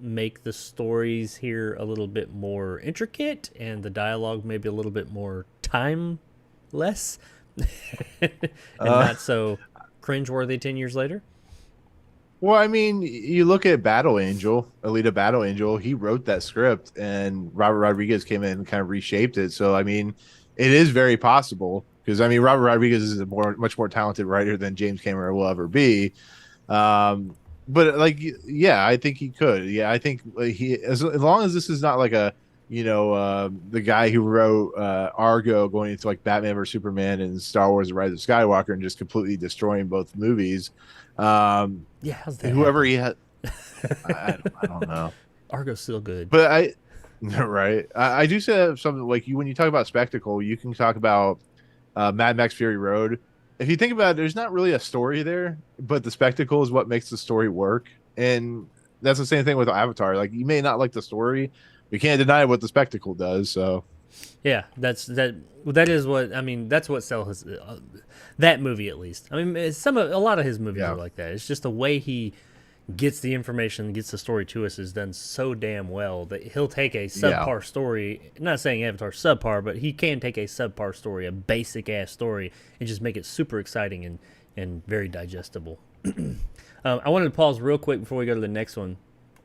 make the stories here a little bit more intricate and the dialogue maybe a little bit more timeless and not so cringeworthy 10 years later? Well, I mean, you look at Battle Angel, Alita Battle Angel. He wrote that script, and Robert Rodriguez came in and kind of reshaped it. So, I mean, it is very possible because I mean, Robert Rodriguez is a much more talented writer than James Cameron will ever be. But like, yeah, I think he could. Yeah, I think as long as this is not like a, the guy who wrote Argo going into like Batman vs Superman and Star Wars: The Rise of Skywalker and just completely destroying both movies. Yeah, how's that? Whoever happen? he had, I don't know, Argo's still good. but right. I do say something like when you talk about spectacle, you can talk about Mad Max Fury Road. If you think about it, there's not really a story there, but the spectacle is what makes the story work. And that's the same thing with Avatar. Like you may not like the story, you can't deny what the spectacle does. So Yeah, that is what I mean. That's what sells that movie at least. I mean, a lot of his movies Yeah. are like that. It's just the way he gets the information, gets the story to us is done so damn well that he'll take a subpar story. Not saying Avatar's subpar, but he can take a subpar story, a basic ass story, and just make it super exciting and very digestible. I wanted to pause real quick before we go to the next one,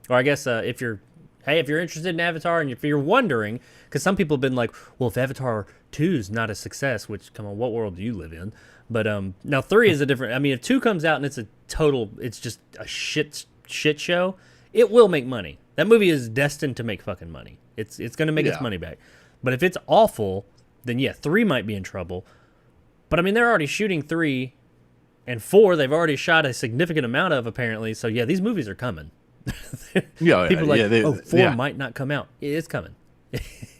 or I guess if you're interested in Avatar and if you're wondering, because some people have been like, well, if Avatar 2 is not a success, which, come on, what world do you live in? But now 3 is a different. I mean, if 2 comes out and it's just a shit show, it will make money. That movie is destined to make fucking money. It's going to make its money back. But if it's awful, then yeah, 3 might be in trouble. But I mean, they're already shooting 3 and 4. They've already shot a significant amount of, apparently. So yeah, these movies are coming. People are like, 4 might not come out. It's coming.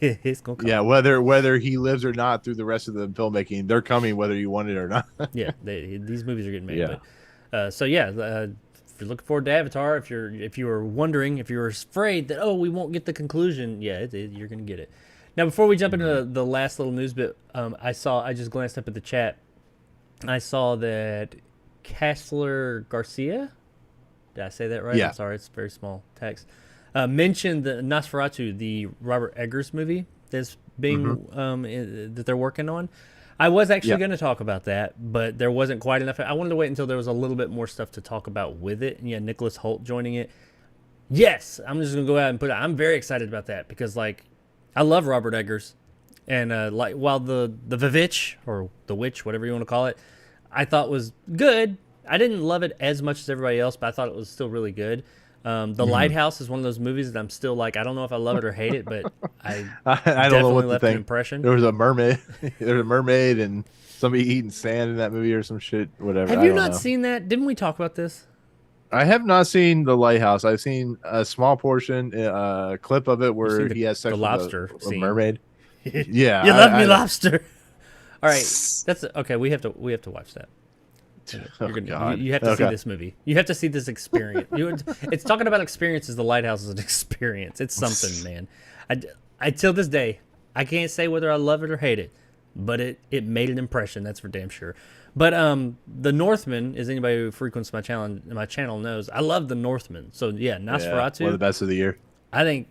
It's gonna come. Yeah, whether he lives or not through the rest of the filmmaking, they're coming whether you want it or not. Yeah, these movies are getting made. Yeah. But, so yeah, if you're looking forward to Avatar, if you were wondering, if you were afraid that we won't get the conclusion, yeah, you're gonna get it. Now, before we jump into the last little news bit, I just glanced up at the chat. I saw that Kessler Garcia. Did I say that right? Yeah. I'm sorry, it's very small text. Mentioned the Nosferatu, the Robert Eggers movie that's being that they're working on. I was actually going to talk about that, but there wasn't quite enough. I wanted to wait until there was a little bit more stuff to talk about with it. And yeah, Nicholas Hoult joining it. Yes, I'm just going to go out and put it. I'm very excited about that because like I love Robert Eggers, and like while the Vivitch or the Witch, whatever you want to call it, I thought was good. I didn't love it as much as everybody else, but I thought it was still really good. The Lighthouse is one of those movies that I'm still like, I don't know if I love it or hate it, but I don't know what to left an think. impression. There was a mermaid. There's a mermaid and somebody eating sand in that movie or some shit. Whatever. Have I you don't not know. seen that? Didn't we talk about this? I have not seen The Lighthouse. I've seen a small portion, a clip of it where he has sex the lobster with a scene. mermaid. Yeah, You love me, lobster. All right, that's okay. We have to watch that. God. You have to see this movie. You have to see this experience. It's talking about experiences. The Lighthouse is an experience. It's something, man. I till this day, I can't say whether I love it or hate it, but it made an impression. That's for damn sure. But The Northman, as anybody who frequents my channel knows, I love The Northman. So yeah, Nosferatu. One of the best of the year. I think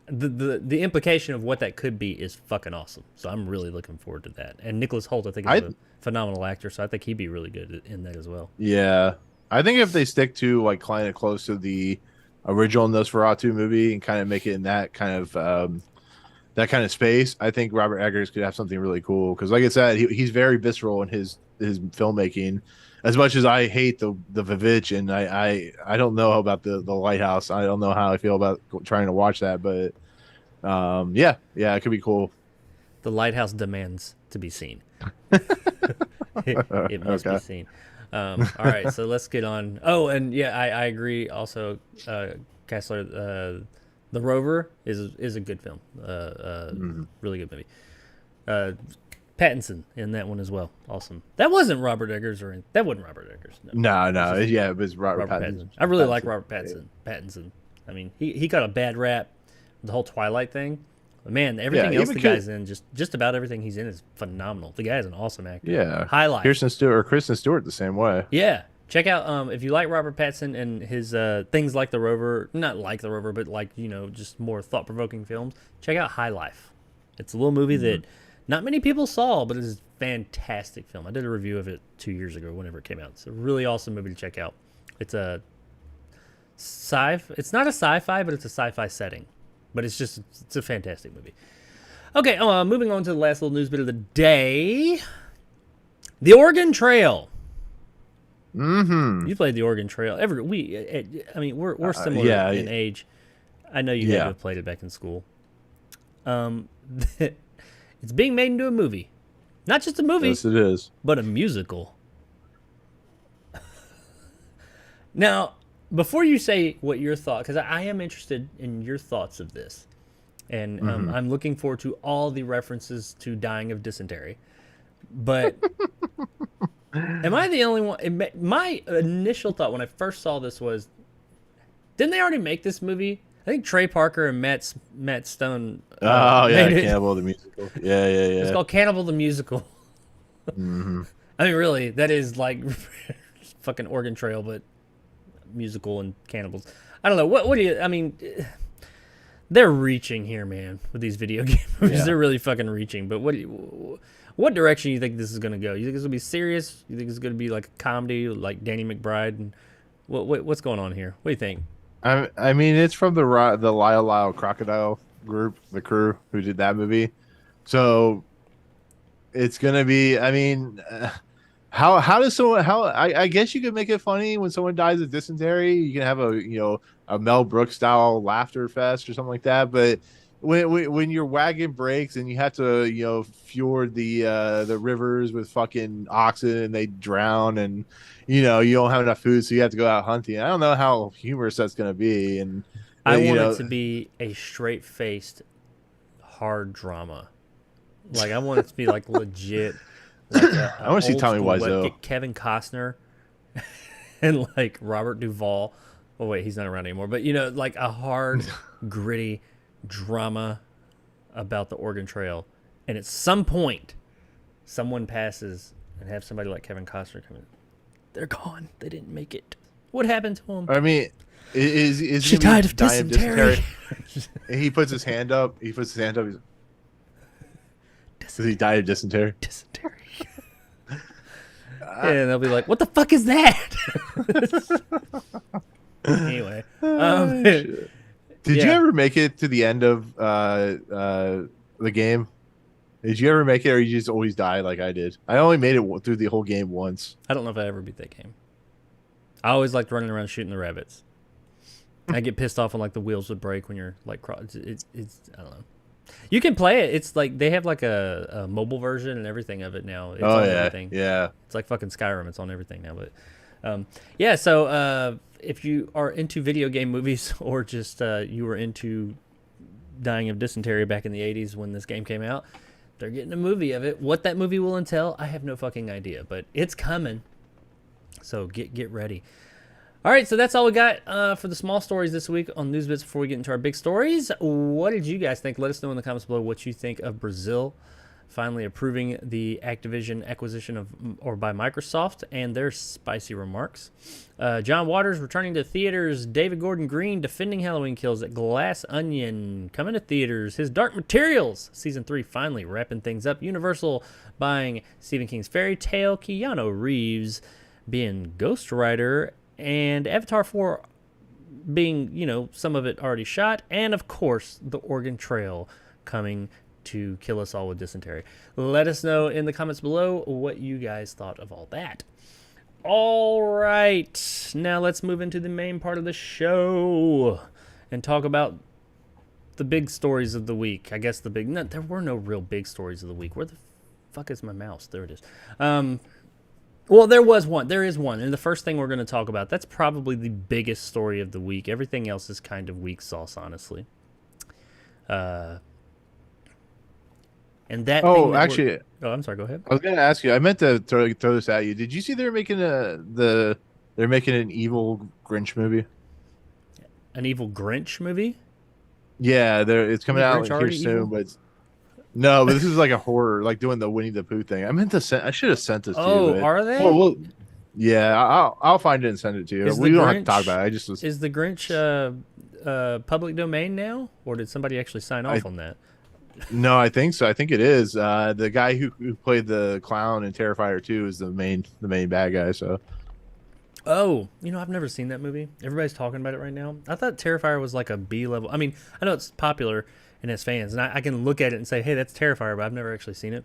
the implication of what that could be is fucking awesome. So I'm really looking forward to that. And Nicholas Hoult, I think, is a phenomenal actor, so I think he'd be really good in that as well. Yeah, I think if they stick to like kind of close to the original Nosferatu movie and kind of make it in that kind of space, I think Robert Eggers could have something really cool. Because like I said, he's very visceral in his his filmmaking. As much as I hate the Vivitch, and I don't know about the Lighthouse. I don't know how I feel about trying to watch that, but yeah, it could be cool. The Lighthouse demands to be seen. It must be seen. All right, so let's get on. Oh, and yeah, I agree. Also, Kessler, The Rover is a good film. Really good movie. Pattinson in that one as well. Awesome. That wasn't Robert Eggers that wasn't Robert Eggers. No, yeah, it was Robert Pattinson. I really like Robert Pattinson. I mean, he got a bad rap, the whole Twilight thing. But man, everything else the guy's in, just about everything he's in is phenomenal. The guy is an awesome actor. Yeah. Highlight. Kristen Stewart the same way. Yeah. Check out if you like Robert Pattinson and his things like The Rover, not like The Rover, but like, just more thought-provoking films, check out High Life. It's a little movie that not many people saw, but it's a fantastic film. I did a review of it 2 years ago, whenever it came out. It's a really awesome movie to check out. It's a it's not a sci-fi, but it's a sci-fi setting. But it's a fantastic movie. Okay, moving on to the last little news bit of the day. The Oregon Trail. Mm-hmm. You played the Oregon Trail. We're similar in age. I know you had to have played it back in school. It's being made into a movie. Not just a movie. Yes, it is. But a musical. Now, before you say what your thought, because I am interested in your thoughts of this, and I'm looking forward to all the references to dying of dysentery. But am I the only one? My initial thought when I first saw this was, didn't they already make this movie? I think Trey Parker and Matt Stone. Cannibal the Musical. Yeah. It's called Cannibal the Musical. Mm-hmm. I mean, really, that is like fucking Oregon Trail, but musical and cannibals. I don't know. What do you? I mean, they're reaching here, man, with these video game movies. Yeah. They're really fucking reaching. But what direction do you think this is gonna go? You think it's gonna be serious? You think it's gonna be like a comedy, like Danny McBride? And what's going on here? What do you think? I mean, it's from the Lyle Lyle Crocodile group, the crew who did that movie. So it's gonna be. I mean. How does someone I guess you could make it funny when someone dies of dysentery. You can have a Mel Brooks style laughter fest or something like that. But when your wagon breaks and you have to fjord the rivers with fucking oxen and they drown and you don't have enough food, so you have to go out hunting. I don't know how humorous that's gonna be. And I want it to be a straight faced hard drama. Like I want it to be like legit. Like I want to see Tommy Wiseau. Get Kevin Costner and like Robert Duvall. Oh wait, he's not around anymore. But like a hard, gritty drama about the Oregon Trail, and at some point, someone passes and have somebody like Kevin Costner come in. They're gone. They didn't make it. What happened to him? I mean, is she died of dysentery? He puts his hand up. He's Does he die of dysentery? Dysentery. And they'll be like, "What the fuck is that?" Anyway, did you ever make it to the end of the game? Did you ever make it, or you just always die like I did? I only made it through the whole game once. I don't know if I ever beat that game. I always liked running around shooting the rabbits. I get pissed off when like the wheels would break when you're like it's I don't know. You can play it. It's like they have like a mobile version and everything of it now. It's on everything. Yeah. It's like fucking Skyrim. It's on everything now. But so if you are into video game movies or just you were into dying of dysentery back in the 80s when this game came out, they're getting a movie of it. What that movie will entail, I have no fucking idea, but it's coming. So get ready. All right, so that's all we got for the small stories this week on News Bits before we get into our big stories. What did you guys think? Let us know in the comments below what you think of Brazil finally approving the Activision acquisition by Microsoft and their spicy remarks. John Waters returning to theaters. David Gordon Green defending Halloween Kills at Glass Onion coming to theaters. His Dark Materials Season 3 finally wrapping things up. Universal buying Stephen King's Fairy Tale. Keanu Reeves being Ghost Rider. And Avatar 4 being, some of it already shot. And, of course, the Oregon Trail coming to kill us all with dysentery. Let us know in the comments below what you guys thought of all that. All right, now let's move into the main part of the show and talk about the big stories of the week. I guess there were no real big stories of the week. Where the fuck is my mouse? There it is. Well, there was one. There is one. And the first thing we're going to talk about, that's probably the biggest story of the week. Everything else is kind of weak sauce, honestly. And that. Oh, actually. Oh, I'm sorry. Go ahead. I was going to ask you. I meant to throw this at you. Did you see they're making they're making an evil Grinch movie? An evil Grinch movie? Yeah, it's coming out here already soon, evil? but no, but this is like a horror, like doing the Winnie the Pooh thing. I should have sent this to you. Oh, but- are they? Well, yeah, I'll find it and send it to you. Is We the don't have to Grinch- talk about it. I just was. Is the Grinch public domain now, or did somebody actually sign off on that? No, I think so. I think it is. The guy who played the clown in Terrifier 2 is the main bad guy. So Oh, I've never seen that movie. Everybody's talking about it right now. I thought Terrifier was like a B level. I mean, I know it's popular and has fans, and I can look at it and say, hey, that's Terrifier, but I've never actually seen it.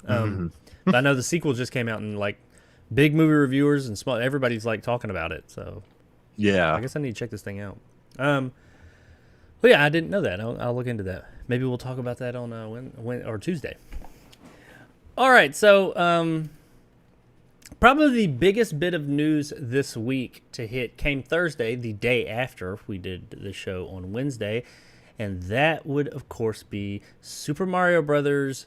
But I know the sequel just came out, and like big movie reviewers and small, everybody's like talking about it. So yeah, I guess I need to check this thing out. Well, yeah, I didn't know that. I'll look into that. Maybe we'll talk about that on when or Tuesday. All right, so probably the biggest bit of news this week to hit came Thursday, the day after we did the show on Wednesday, and that would, of course, be Super Mario Brothers,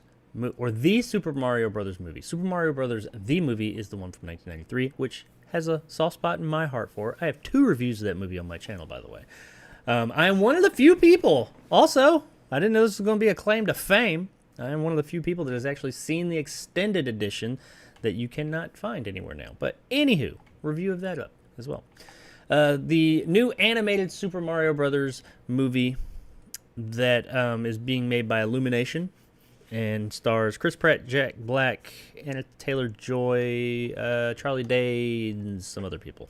or the Super Mario Brothers movie. Super Mario Brothers, the movie, is the one from 1993, which has a soft spot in my heart for it. I have 2 reviews of that movie on my channel, by the way. I am one of the few people, also, I didn't know this was going to be a claim to fame. I am one of the few people that has actually seen the extended edition that you cannot find anywhere now. But anywho, review of that up as well. The new animated Super Mario Brothers movie that is being made by Illumination and stars Chris Pratt, Jack Black, Anna Taylor-Joy, Charlie Day, and some other people.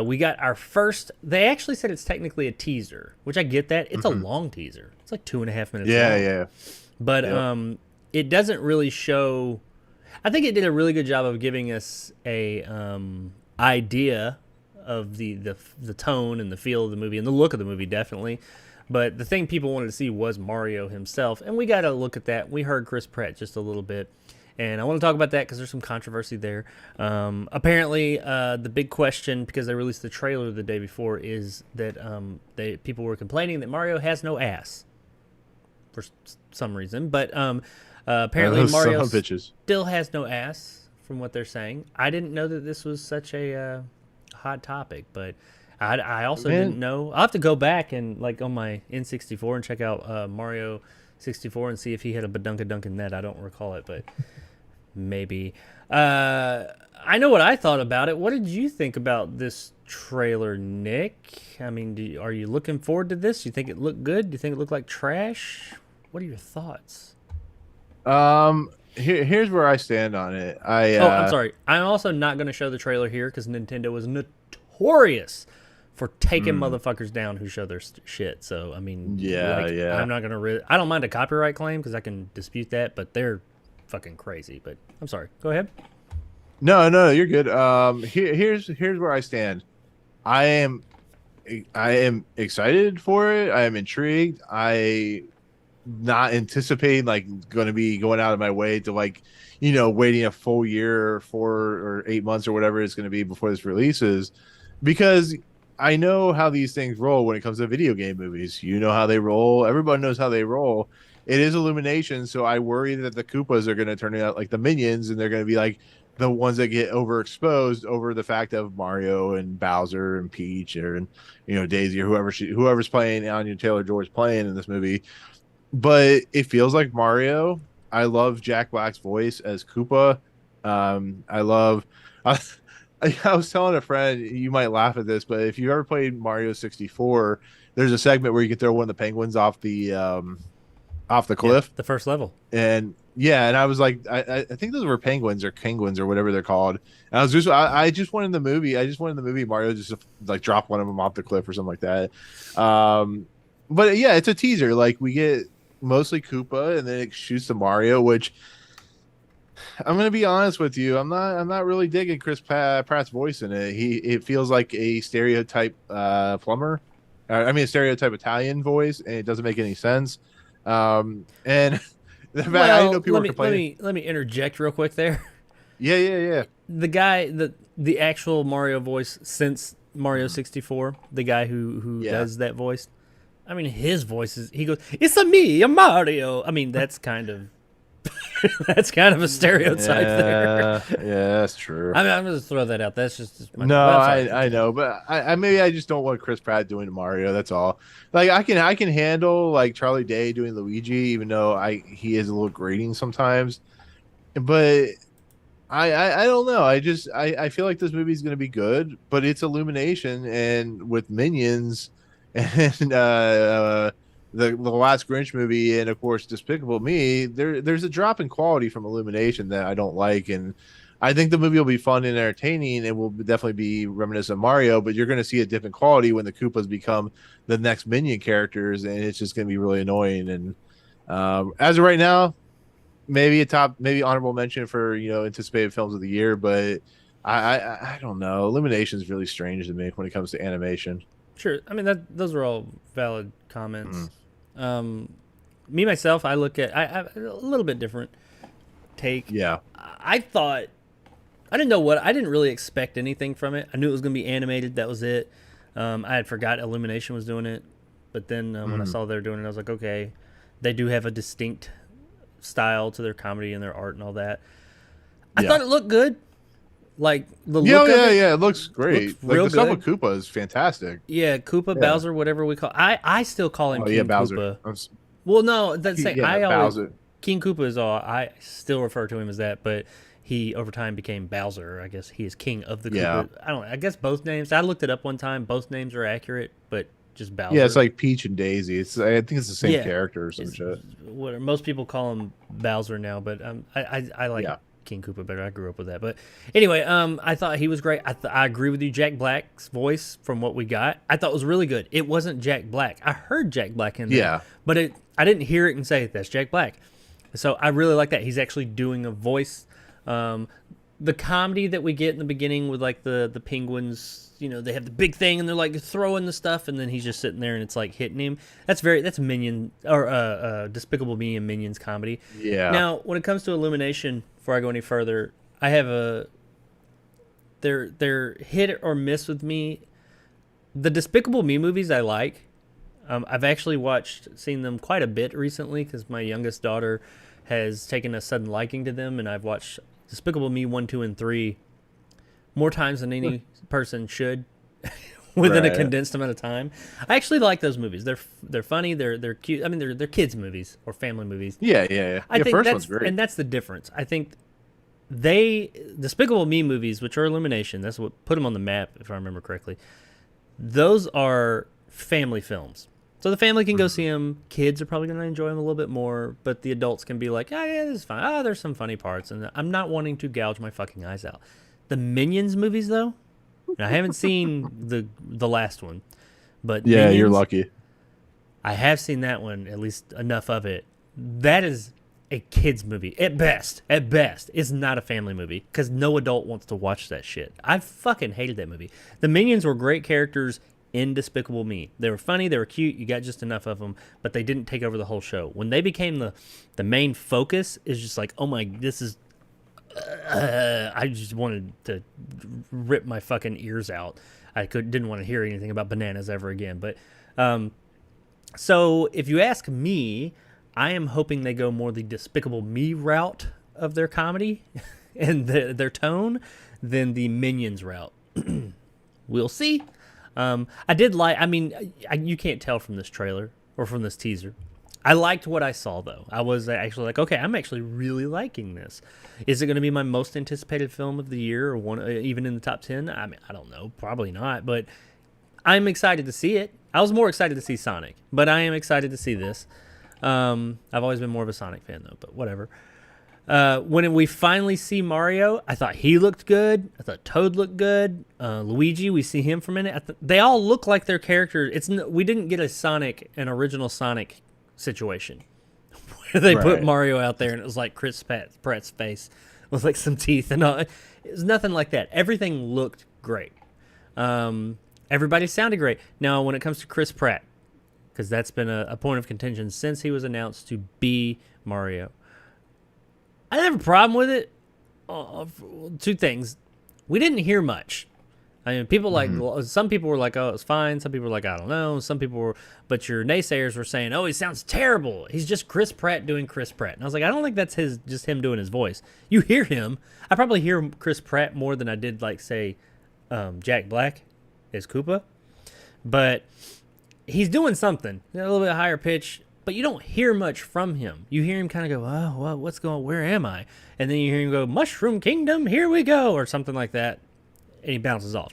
We got our first. They actually said it's technically a teaser, which I get that. It's a long teaser. It's like 2.5 minutes long. yeah. But it doesn't really show. I think it did a really good job of giving us a idea of the tone and the feel of the movie and the look of the movie, definitely. But the thing people wanted to see was Mario himself, and we got to look at that. We heard Chris Pratt just a little bit. And I want to talk about that because there's some controversy there. Apparently, the big question, because they released the trailer the day before, is that people were complaining that Mario has no ass for some reason. But apparently, Mario still has no ass, from what they're saying. I didn't know that this was such a hot topic, but I also didn't know. I'll have to go back and like on my N64 and check out Mario 64 and see if he had a badunka-dunk in that. I don't recall it, but maybe. I know what I thought about it. What did you think about this trailer, Nick? I mean, are you looking forward to this? Do you think it looked good? Do you think it looked like trash? What are your thoughts? Here's where I stand on it. I'm sorry. I'm also not going to show the trailer here because Nintendo is notorious for taking motherfuckers down who show their shit. So, I mean, I'm not going to I don't mind a copyright claim because I can dispute that, but they're fucking crazy. But I'm sorry. Go ahead. No, you're good. Here's where I stand. I am excited for it. I am intrigued. I not anticipating like going to be going out of my way to like, waiting a full year, 4 or 8 months or whatever it's going to be before this releases, because I know how these things roll when it comes to video game movies. You know how they roll. Everybody knows how they roll. It is Illumination, so I worry that the Koopas are going to turn out like the Minions, and they're going to be like the ones that get overexposed over the fact of Mario and Bowser and Peach and Daisy or whoever's playing, Anya Taylor-Joy's playing in this movie. But it feels like Mario. I love Jack Black's voice as Koopa. I was telling a friend, you might laugh at this, but if you ever played Mario 64, there's a segment where you can throw one of the penguins off the cliff, the first level. And I was like, I think those were penguins or penguins or whatever they're called. And I just wanted the movie Mario just to, like drop one of them off the cliff or something like that. But yeah, it's a teaser. Like we get mostly Koopa, and then it shoots to Mario, which I'm gonna be honest with you. I'm not really digging Pratt's voice in it. It feels like a stereotype plumber. I mean, a stereotype Italian voice, and it doesn't make any sense. And the fact I know Well, people are complaining. let me interject real quick there. Yeah, yeah, yeah. The guy, the actual Mario voice since Mario 64, the guy who Yeah. does that voice. I mean, his voice is, he goes, "It's a me, a Mario." I mean, that's kind of that's kind of a stereotype there. Yeah, that's true. I mean, I'm gonna throw that out. That's just my, No, well, sorry. I know, but I maybe I just don't want Chris Pratt doing Mario. That's all. Like I can handle like Charlie Day doing Luigi, even though he is a little grating sometimes. But I don't know. I feel like this movie is going to be good, but it's Illumination and with Minions and the last Grinch movie and of course Despicable Me. There's a drop in quality from Illumination that I don't like, and I think the movie will be fun and entertaining. It will definitely be reminiscent of Mario, but you're going to see a different quality when the Koopas become the next Minion characters, and it's just going to be really annoying. And as of right now, maybe honorable mention for anticipated films of the year, but I don't know. Illumination is really strange to me when it comes to animation. Sure. I mean, those are all valid comments. Me myself, I look at I a little bit different take. Yeah, I thought I didn't know what I didn't really expect anything from it. I knew it was going to be animated. That was it. I had forgot Illumination was doing it, but then when I saw they were doing it, I was like, okay, they do have a distinct style to their comedy and their art and all that. I thought it looked good. Like the look of it, yeah. It looks great. looks Like real the stuff good. with Koopa is fantastic. Yeah, Koopa, Bowser, whatever we call. I still call him Oh King yeah, Bowser. Koopa. Well, no, that's saying Yeah, I always Bowser. King Koopa is all. I still refer to him as that, but he over time became Bowser. I guess he is king of the Koopa. Yeah. I don't. I guess both names. I looked it up one time. Both names are accurate, but just Bowser. Yeah, it's like Peach and Daisy. I think it's the same Yeah. character or some It's shit. what most people call him Bowser now, but I like Yeah. King Koopa better. I grew up with that, but anyway, I thought he was great. I agree with you. Jack Black's voice from what we got, I thought was really good. It wasn't Jack Black. I heard Jack Black in there, Yeah. but I didn't hear it and say that's Jack Black. So I really like that he's actually doing a voice. The comedy that we get in the beginning with like the penguins, they have the big thing and they're like throwing the stuff, and then he's just sitting there and it's like hitting him. That's Minion or Despicable Me and Minions comedy. Yeah. Now, when it comes to Illumination, before I go any further, I have they're hit or miss with me. The Despicable Me movies I like. I've actually seen them quite a bit recently because my youngest daughter has taken a sudden liking to them, and I've watched Despicable Me 1, 2, and 3 more times than any person should within a Right. condensed amount of time. I actually like those movies. They're funny. They're cute. I mean, they're kids movies or family movies. Yeah, yeah, yeah. I think First that's one's great. and that's the difference. I think Despicable Me movies, which are Illumination, that's what put them on the map, if I remember correctly. Those are family films. So the family can go see them. Kids are probably going to enjoy them a little bit more, but the adults can be like, oh, yeah, this is fine. Oh, there's some funny parts. And I'm not wanting to gouge my fucking eyes out. The Minions movies, though, and I haven't seen the last one, but Yeah, you're Minions, lucky. I have seen that one, at least enough of it. That is a kid's movie. At best, it's not a family movie because no adult wants to watch that shit. I fucking hated that movie. The Minions were great characters in Despicable Me. They were funny, they were cute, you got just enough of them, but they didn't take over the whole show. When they became the main focus, is just like, oh my, this is... I just wanted to rip my fucking ears out. Didn't want to hear anything about bananas ever again. But so if you ask me, I am hoping they go more the Despicable Me route of their comedy and their tone than the Minions route. We'll see. I did like. I mean, you can't tell from this trailer or from this teaser. I liked what I saw, though. I was actually like, okay, I'm actually really liking this. Is it going to be my most anticipated film of the year, or one even in the top 10? I mean, I don't know, probably not, but I'm excited to see it. I was more excited to see Sonic, but I am excited to see this. I've always been more of a Sonic fan, though, but whatever. When we finally see Mario, I thought he looked good. I thought Toad looked good. Luigi, we see him for a minute. They all look like their characters. We didn't get an original Sonic situation. where they put Right. Mario out there and it was like Pratt's face with like some teeth and all. It was nothing like that. Everything looked great. Everybody sounded great. Now, when it comes to Chris Pratt, because that's been a point of contention since he was announced to be Mario, I didn't have a problem with it. Two things. We didn't hear much. I mean, people some people were like, "Oh, it's fine." Some people were like, "I don't know." Some people were, but your naysayers were saying, "Oh, he sounds terrible. He's just Chris Pratt doing Chris Pratt." And I was like, I don't think that's just him doing his voice. You hear him. I probably hear Chris Pratt more than I did, like, say, Jack Black as Koopa, but he's doing something a little bit higher pitch. But you don't hear much from him. You hear him kind of go, "Oh, well, what's going on? Where am I?" And then you hear him go, "Mushroom Kingdom, here we go," or something like that. And he bounces off.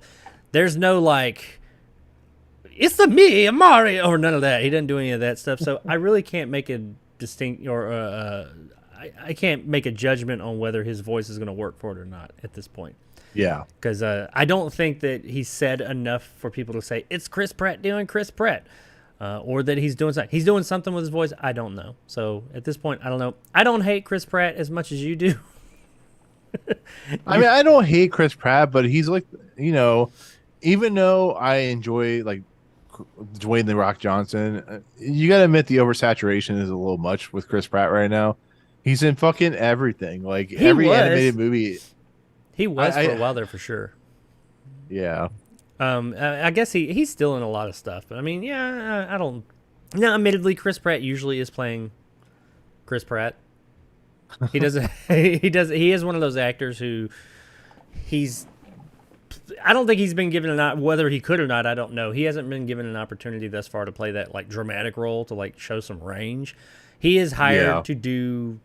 There's no like, "It's a me, a Mario," or none of that. He doesn't do any of that stuff. So I really can't make a distinct or I can't make a judgment on whether his voice is going to work for it or not at this point. Yeah. Because I don't think that he said enough for people to say it's Chris Pratt doing Chris Pratt. Or that he's doing something. He's doing something with his voice. I don't know. So at this point, I don't know. I don't hate Chris Pratt as much as you do. I mean, I don't hate Chris Pratt, but he's like, even though I enjoy like Dwayne the Rock Johnson, you got to admit the oversaturation is a little much with Chris Pratt right now. He's in fucking everything, like every animated movie. He was for a while there for sure. Yeah. I guess he's still in a lot of stuff, but I mean, yeah, I don't. Now, admittedly, Chris Pratt usually is playing Chris Pratt. He doesn't. He is one of those actors who he's. I don't think he's been given whether he could or not. I don't know. He hasn't been given an opportunity thus far to play that like dramatic role to like show some range. He is hired to do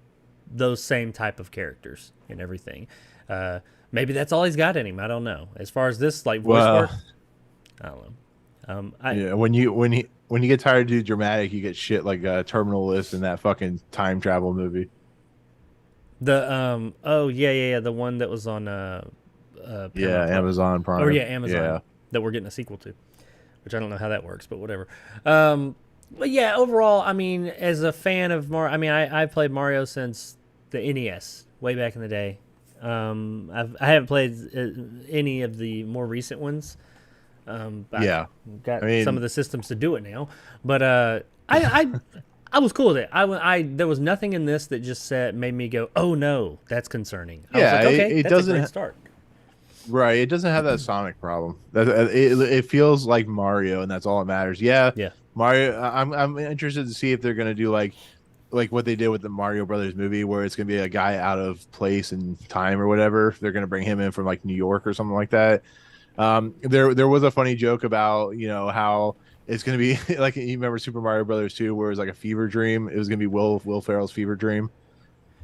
those same type of characters and everything. Maybe that's all he's got in him. I don't know. As far as this like voice work, I don't know. When you get tired of doing dramatic, you get shit like Terminal List in that fucking time travel movie. The the one that was on Amazon Prime. Amazon that we're getting a sequel to, which I don't know how that works, but whatever. But yeah, overall, I mean, as a fan of Mario, I mean, I played Mario since the NES way back in the day. I haven't played any of the more recent ones. I've got some of the systems to do it now, but I was cool with it. There was nothing in this that just made me go, "Oh no, that's concerning." I was like, okay, that's a great start. Right, it doesn't have that Sonic problem. It feels like Mario, and that's all that matters. Yeah. Mario. I'm interested to see if they're gonna do like what they did with the Mario Brothers movie, where it's gonna be a guy out of place in time or whatever. They're gonna bring him in from like New York or something like that. There was a funny joke about how it's gonna be like, you remember Super Mario Brothers 2, where it was like a fever dream. It was gonna be Will Ferrell's fever dream.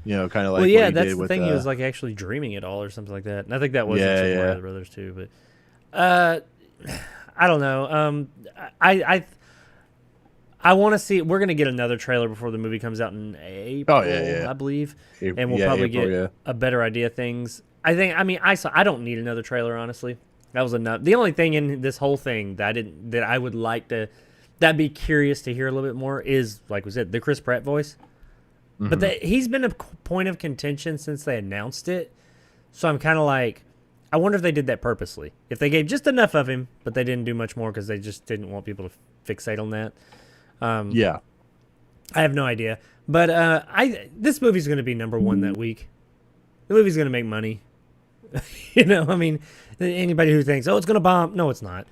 Kind of like, well, yeah, that's the thing. He was like actually dreaming it all or something like that. And I think that was in Super Mario Brothers 2, but I don't know. I want to see. We're gonna get another trailer before the movie comes out in April, I believe, and we'll probably get a better idea of things. I don't need another trailer, honestly. That was enough. The only thing in this whole thing that I would like to, that'd be curious to hear a little bit more is, like we said, the Chris Pratt voice. Mm-hmm. But he's been a point of contention since they announced it. So I'm kind of like, I wonder if they did that purposely. If they gave just enough of him, but they didn't do much more because they just didn't want people to fixate on that. I have no idea. But this movie's going to be number one that week. The movie's going to make money. I mean, anybody who thinks, oh, it's going to bomb. No, it's not.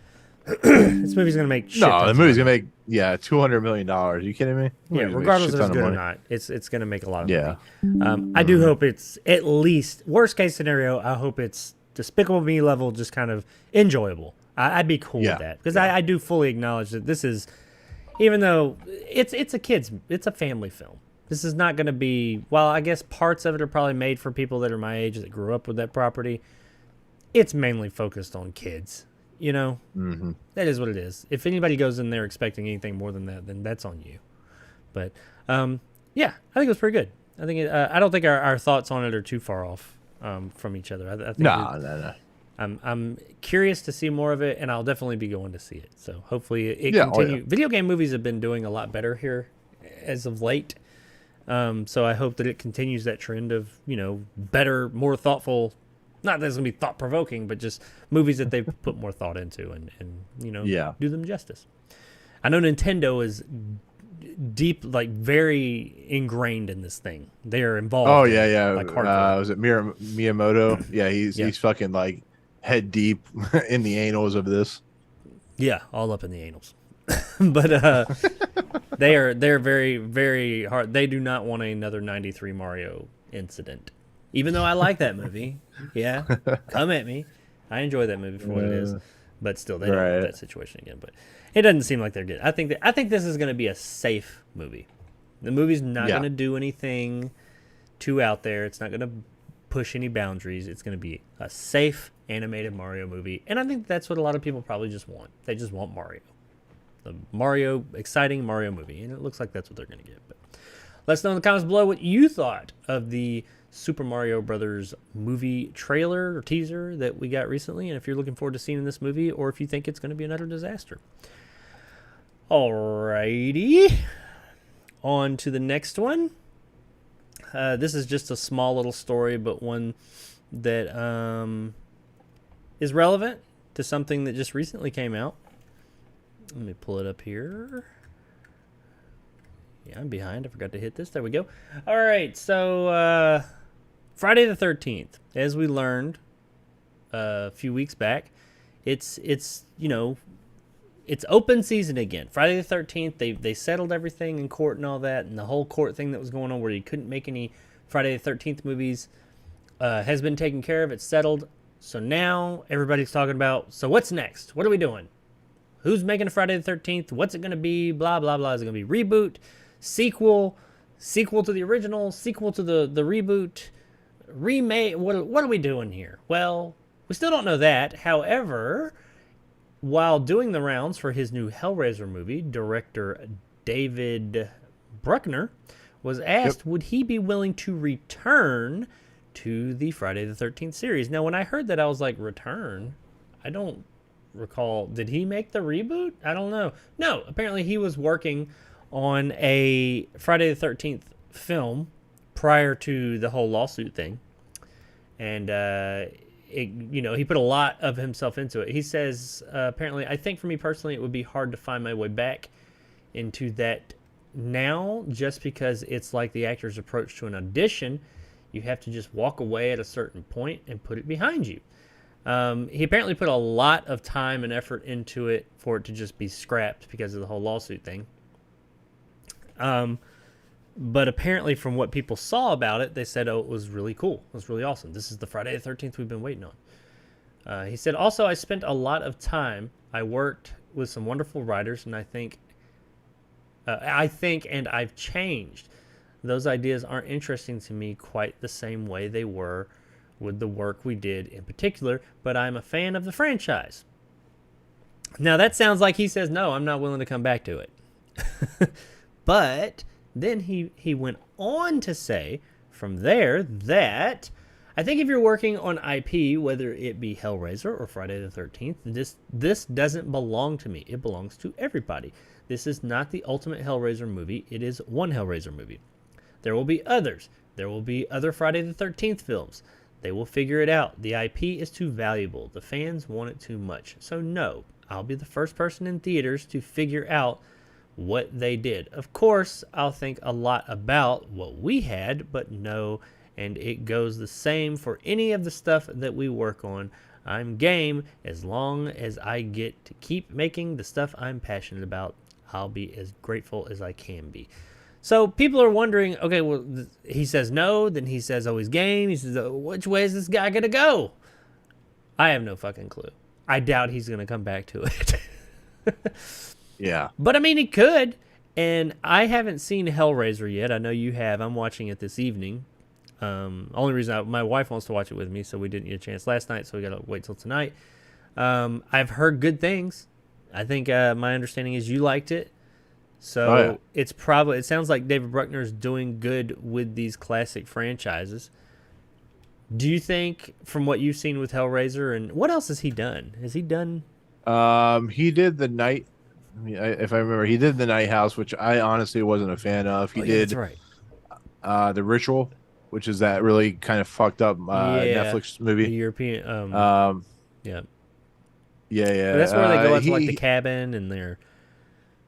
This movie's going to make shit. No, the movie's going to make, $200 million. Are you kidding me? Yeah, regardless if it's good or not, it's going to make a lot of money. I do hope it's at least, worst case scenario, I hope it's Despicable Me level, just kind of enjoyable. I'd be cool with that. Because I do fully acknowledge that this is, even though it's a family film. This is not going to be, well, I guess parts of it are probably made for people that are my age that grew up with that property. It's mainly focused on kids, Mm-hmm. That is what it is. If anybody goes in there expecting anything more than that, then that's on you. But, I think it was pretty good. I think I don't think our thoughts on it are too far off from each other. I think no. I'm curious to see more of it, and I'll definitely be going to see it. So hopefully it continue. Video game movies have been doing a lot better here as of late. So I hope that it continues that trend of, better, more thoughtful, not that it's going to be thought provoking, but just movies that they've put more thought into and Yeah. do them justice. I know Nintendo is deep, like very ingrained in this thing. They are involved. Oh in yeah, it, yeah. like hardcore. Was it Miyamoto? Yeah, he's fucking like head deep in the annals of this. Yeah, all up in the anals. But they're very, very hard. They do not want another 93 Mario incident. Even though I like that movie. Yeah. Come at me. I enjoy that movie for what it is. But still, they don't want that situation again. But it doesn't seem like they're good. I think this is going to be a safe movie. The movie's not going to do anything too out there. It's not going to push any boundaries. It's going to be a safe animated Mario movie. And I think that's what a lot of people probably just want. They just want Mario. The exciting Mario movie. And it looks like that's what they're going to get. But let us know in the comments below what you thought of the Super Mario Brothers movie trailer or teaser that we got recently. And if you're looking forward to seeing this movie or if you think it's going to be another disaster. Alrighty. On to the next one. This is just a small little story, but one that is relevant to something that just recently came out. Let me pull it up here. Yeah, I'm behind. I forgot to hit this. There we go. All right, so Friday the 13th, as we learned a few weeks back, it's open season again. Friday the 13th, they settled everything in court and all that, and the whole court thing that was going on where you couldn't make any Friday the 13th movies has been taken care of. It's settled. So now everybody's talking about, so what's next? What are we doing? Who's making a Friday the 13th? What's it going to be? Blah, blah, blah. Is it going to be reboot, sequel to the original, sequel to the reboot, remake? What are we doing here? Well, we still don't know that. However, while doing the rounds for his new Hellraiser movie, director David Bruckner was asked would he be willing to return to the Friday the 13th series. Now, when I heard that, I was like, return? I don't recall. Did he make the reboot? I don't know. No, apparently he was working on a Friday the 13th film prior to the whole lawsuit thing. And, he put a lot of himself into it. He says, apparently, I think for me personally, it would be hard to find my way back into that now, just because it's like the actor's approach to an audition. You have to just walk away at a certain point and put it behind you. He apparently put a lot of time and effort into it for it to just be scrapped because of the whole lawsuit thing. But apparently from what people saw about it, they said, it was really cool. It was really awesome. This is the Friday the 13th we've been waiting on. He said, also, I spent a lot of time. I worked with some wonderful writers, and I think and I've changed. Those ideas aren't interesting to me quite the same way they were with the work we did in particular, but I'm a fan of the franchise. Now, that sounds like he says, no, I'm not willing to come back to it. But then he went on to say from there that I think if you're working on IP, whether it be Hellraiser or Friday the 13th, this doesn't belong to me. It belongs to everybody. This is not the ultimate Hellraiser movie. It is one Hellraiser movie. There will be others. There will be other Friday the 13th films. They will figure it out. The IP is too valuable. The fans want it too much. So no, I'll be the first person in theaters to figure out what they did. Of course, I'll think a lot about what we had, but no, and it goes the same for any of the stuff that we work on. I'm game as long as I get to keep making the stuff I'm passionate about. I'll be as grateful as I can be. So people are wondering, okay, well, he says no, then he says, oh, he's game. He says, which way is this guy going to go? I have no fucking clue. I doubt he's going to come back to it. Yeah. But, I mean, he could. And I haven't seen Hellraiser yet. I know you have. I'm watching it this evening. Only reason my wife wants to watch it with me, so we didn't get a chance last night, so we got to wait till tonight. I've heard good things. I think my understanding is you liked it. So it sounds like David Bruckner is doing good with these classic franchises. Do you think, from what you've seen with Hellraiser, and what else has he done? Has he done? He did the night. I mean, if I remember, he did the Night House, which I honestly wasn't a fan of. He did. That's right. The Ritual, which is that really kind of fucked up Yeah, Netflix the movie. European. Um, Yeah, yeah, but that's where they yeah. go out to like the cabin and they're.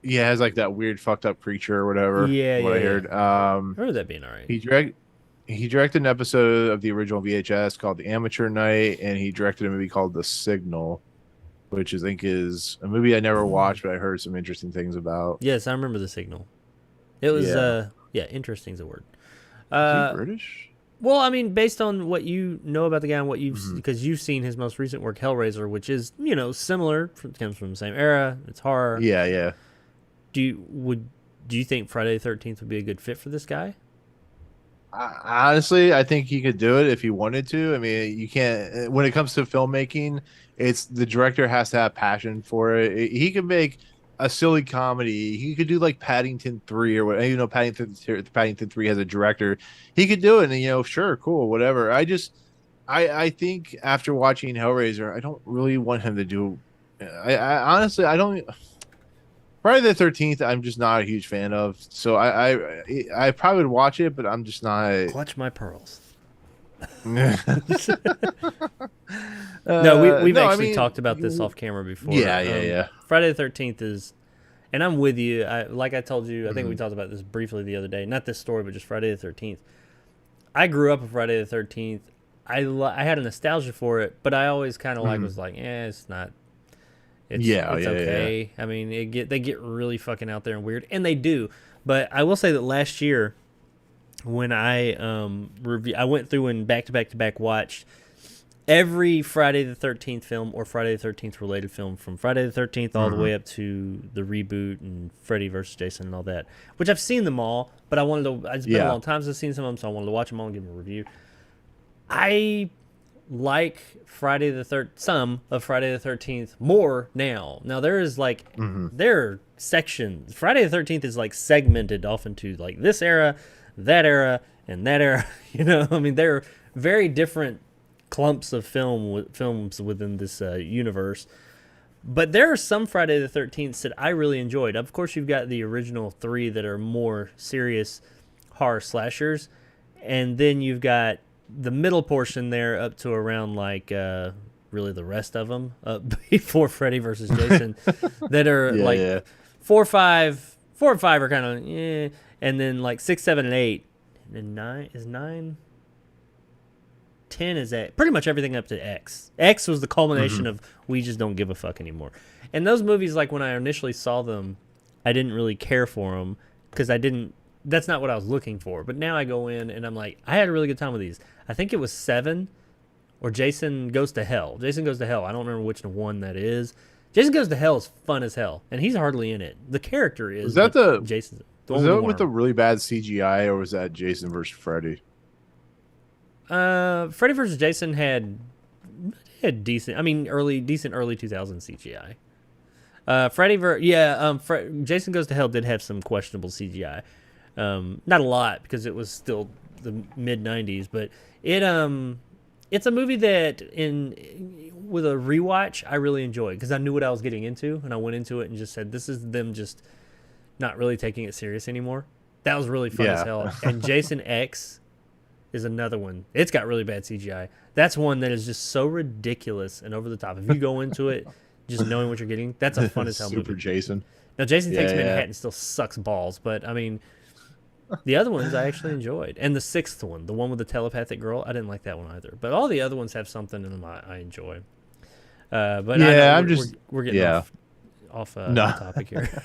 He has like that weird fucked up creature or whatever. Yeah, From what yeah, I yeah. heard. I remember that being all right. He direct he directed an episode of the original VHS called The Amateur Night, and he directed a movie called The Signal, which I think is a movie I never watched, but I heard some interesting things about. Yes, I remember the signal. It was Yeah. yeah, interesting is a word. Is he Uh British? well, I mean, based on what you know about the guy and what you've Mhm. because you've seen his most recent work, Hellraiser, which is similar, comes from the same era. It's horror. Yeah, yeah. Do you think Friday the 13th would be a good fit for this guy? Honestly, I think he could do it if he wanted to. I mean, you can't. When it comes to filmmaking, it's the director has to have passion for it. He could make a silly comedy. He could do like Paddington 3 or what. You know, Paddington 3 has a director. He could do it, and sure, cool, whatever. I think after watching Hellraiser, I don't really want him to do. I honestly, I don't. Friday the 13th, I'm just not a huge fan of. So I probably would watch it, but I'm just not. Clutch my pearls. No, No, we've no, I actually mean, talked about this off camera before. Yeah, yeah, yeah. Friday the 13th is, and I'm with you. Like I told you, I think we Mhm. talked about this briefly the other day. Not this story, but just Friday the 13th. I grew up with Friday the 13th. I had a nostalgia for it, but I always kind of Mhm. was like, it's not. It's Yeah, it's yeah, okay. I mean, they get really fucking out there and weird, and they do. But I will say that last year, when I I went through and back to back to back watched every Friday the 13th film or Friday the 13th related film from Friday the 13th all the Mhm. way up to the reboot and Freddy versus Jason and all that. Which I've seen them all, but I wanted to. It's been a Yeah. long time since I've seen some of them, so I wanted to watch them all and give them a review. I like some of Friday the 13th more now. Now there is like Mhm. there are sections. Friday the 13th is like segmented off into like this era, that era, and that era. I mean they're very different clumps of films within this universe. But there are some Friday the 13th that I really enjoyed. Of course, you've got the original 3 that are more serious horror slashers, and then you've got the middle portion there up to around like really the rest of them before Freddy versus Jason that are Yeah, like yeah. 4 and 5 are kind of and then like 6, 7, and 8, and then 9. 10 is at pretty much everything up to X. X was the culmination of we just don't give a fuck anymore. And those movies, like when I initially saw them, I didn't really care for them because that's not what I was looking for. But now I go in and I'm like, I had a really good time with these. I think it was 7 or Jason Goes to Hell. Jason Goes to Hell. I don't remember which one that is. Jason Goes to Hell is fun as hell, and he's hardly in it. The character is. Was that but Jason? Was that with the really bad CGI, or was that Jason versus Freddy? Freddy vs. Jason had decent. I mean, early 2000 CGI. Jason Goes to Hell did have some questionable CGI. Not a lot because it was still the mid 90s, but it's a movie that with a rewatch I really enjoyed because I knew what I was getting into, and I went into it and just said, this is them just not really taking it serious anymore. That was really fun as hell. And Jason X is another one. It's got really bad CGI. That's one that is just so ridiculous and over the top. If you go into it just knowing what you're getting, that's a fun as hell Super movie. Jason. Now, Jason Takes Yeah. Manhattan still sucks balls, but I mean, the other ones I actually enjoyed. And the 6th one, the one with the telepathic girl, I didn't like that one either. But all the other ones have something in them I enjoy. But Yeah, we're getting off topic here.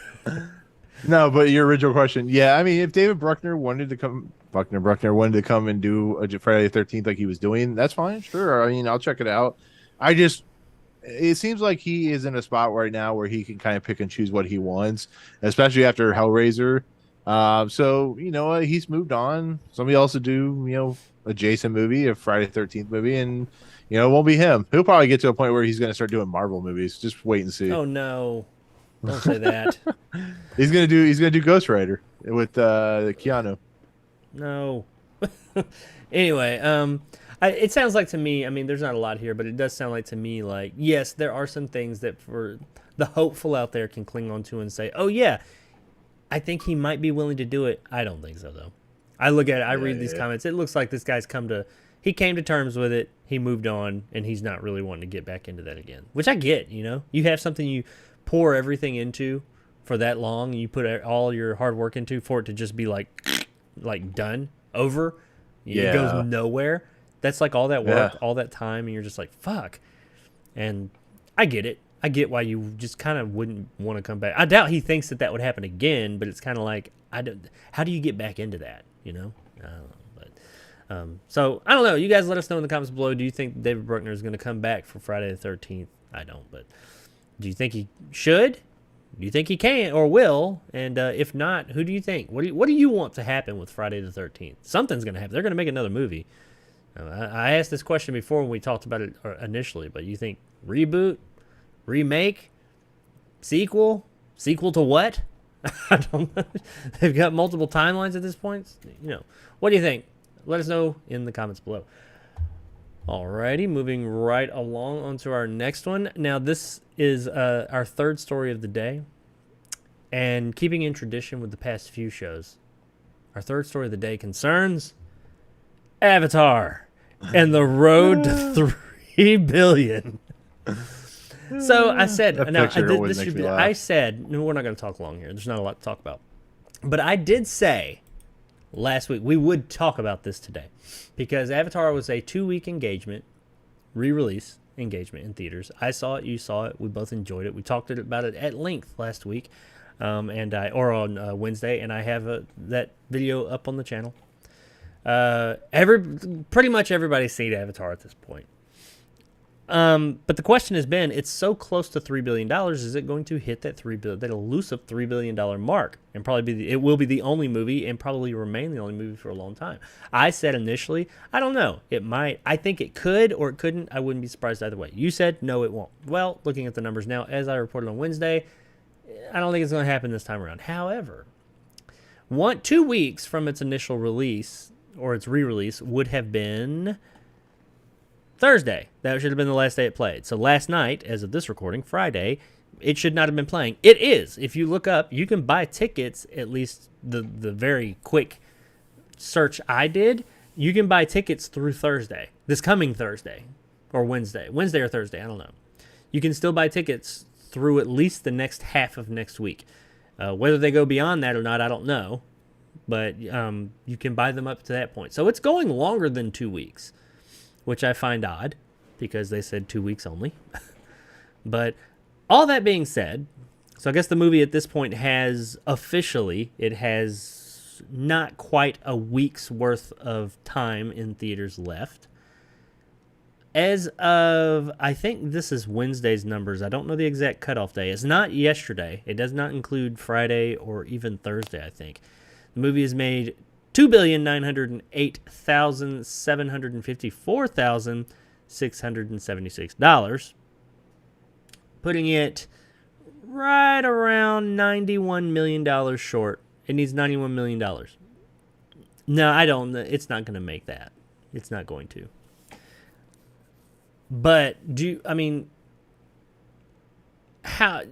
No, but your original question, yeah, I mean, if David Bruckner wanted to come, Bruckner wanted to come and do a Friday the 13th like he was doing, that's fine, sure. I mean, I'll check it out. It seems like he is in a spot right now where he can kind of pick and choose what he wants, especially after Hellraiser. So you know what, he's moved on. Somebody else to do, a Jason movie, a Friday the 13th movie, and it won't be him. He'll probably get to a point where he's going to start doing Marvel movies. Just wait and see. Oh no. Don't say that. He's gonna do Ghost Rider with Keanu. No. Anyway, it sounds like to me, I mean, there's not a lot here, but it does sound like to me like, yes, there are some things that for the hopeful out there can cling on to and say, oh yeah, I think he might be willing to do it. I don't think so though. I look at it, I read Yeah, these yeah. comments. It looks like this guy's he came to terms with it. He moved on, and he's not really wanting to get back into that again. Which I get. You have something you pour everything into for that long, and you put all your hard work into for it to just be like done over. It goes Yeah. nowhere. That's like all that work, Yeah. all that time, and you're just like, fuck. And I get it. I get why you just kind of wouldn't want to come back. I doubt he thinks that would happen again, but it's kind of like, how do you get back into that, I don't know. But so I don't know. You guys let us know in the comments below. Do you think David Bruckner is going to come back for Friday the 13th? I don't, but do you think he should? Do you think he can or will? And if not, who do you think? What do you want to happen with Friday the 13th? Something's going to happen. They're going to make another movie. I asked this question before when we talked about it initially, but you think reboot, remake, sequel to what? I don't know. They've got multiple timelines at this point. What do you think? Let us know in the comments below. Alrighty, moving right along onto our next one. Now, this is our third story of the day. And keeping in tradition with the past few shows, our third story of the day concerns Avatar and the road to 3 billion. So I said, That no, picture always this makes should me be, laugh. I said, no, we're not going to talk long here. There's not a lot to talk about. But I did say last week we would talk about this today because Avatar was a 2-week engagement, re-release engagement in theaters. I saw it, you saw it, we both enjoyed it. We talked about it at length last week, on Wednesday, and I have that video up on the channel. Pretty much everybody's seen Avatar at this point. But the question has been, it's so close to $3 billion. Is it going to hit that that elusive $3 billion mark? And probably it will be the only movie and probably remain the only movie for a long time. I said initially, I don't know. It might. I think it could or it couldn't. I wouldn't be surprised either way. You said, no, it won't. Well, looking at the numbers now, as I reported on Wednesday, I don't think it's going to happen this time around. However, 2 weeks from its initial release or its re-release would have been Thursday. That should have been the last day it played. So last night, as of this recording, Friday, it should not have been playing. It is. If you look up, you can buy tickets, at least the very quick search I did, you can buy tickets through Thursday, this coming Thursday, or Wednesday or Thursday, I don't know. You can still buy tickets through at least the next half of next week. Whether they go beyond that or not, I don't know. But you can buy them up to that point. So it's going longer than 2 weeks, which I find odd because they said 2 weeks only. But all that being said, so I guess the movie at this point has not quite a week's worth of time in theaters left. As of, I think this is Wednesday's numbers. I don't know the exact cutoff day. It's not yesterday. It does not include Friday or even Thursday, I think. The movie has made $2,908,754,676, putting it right around $91 million short. It needs $91 million. No, I don't. It's not going to make that. It's not going to. But how?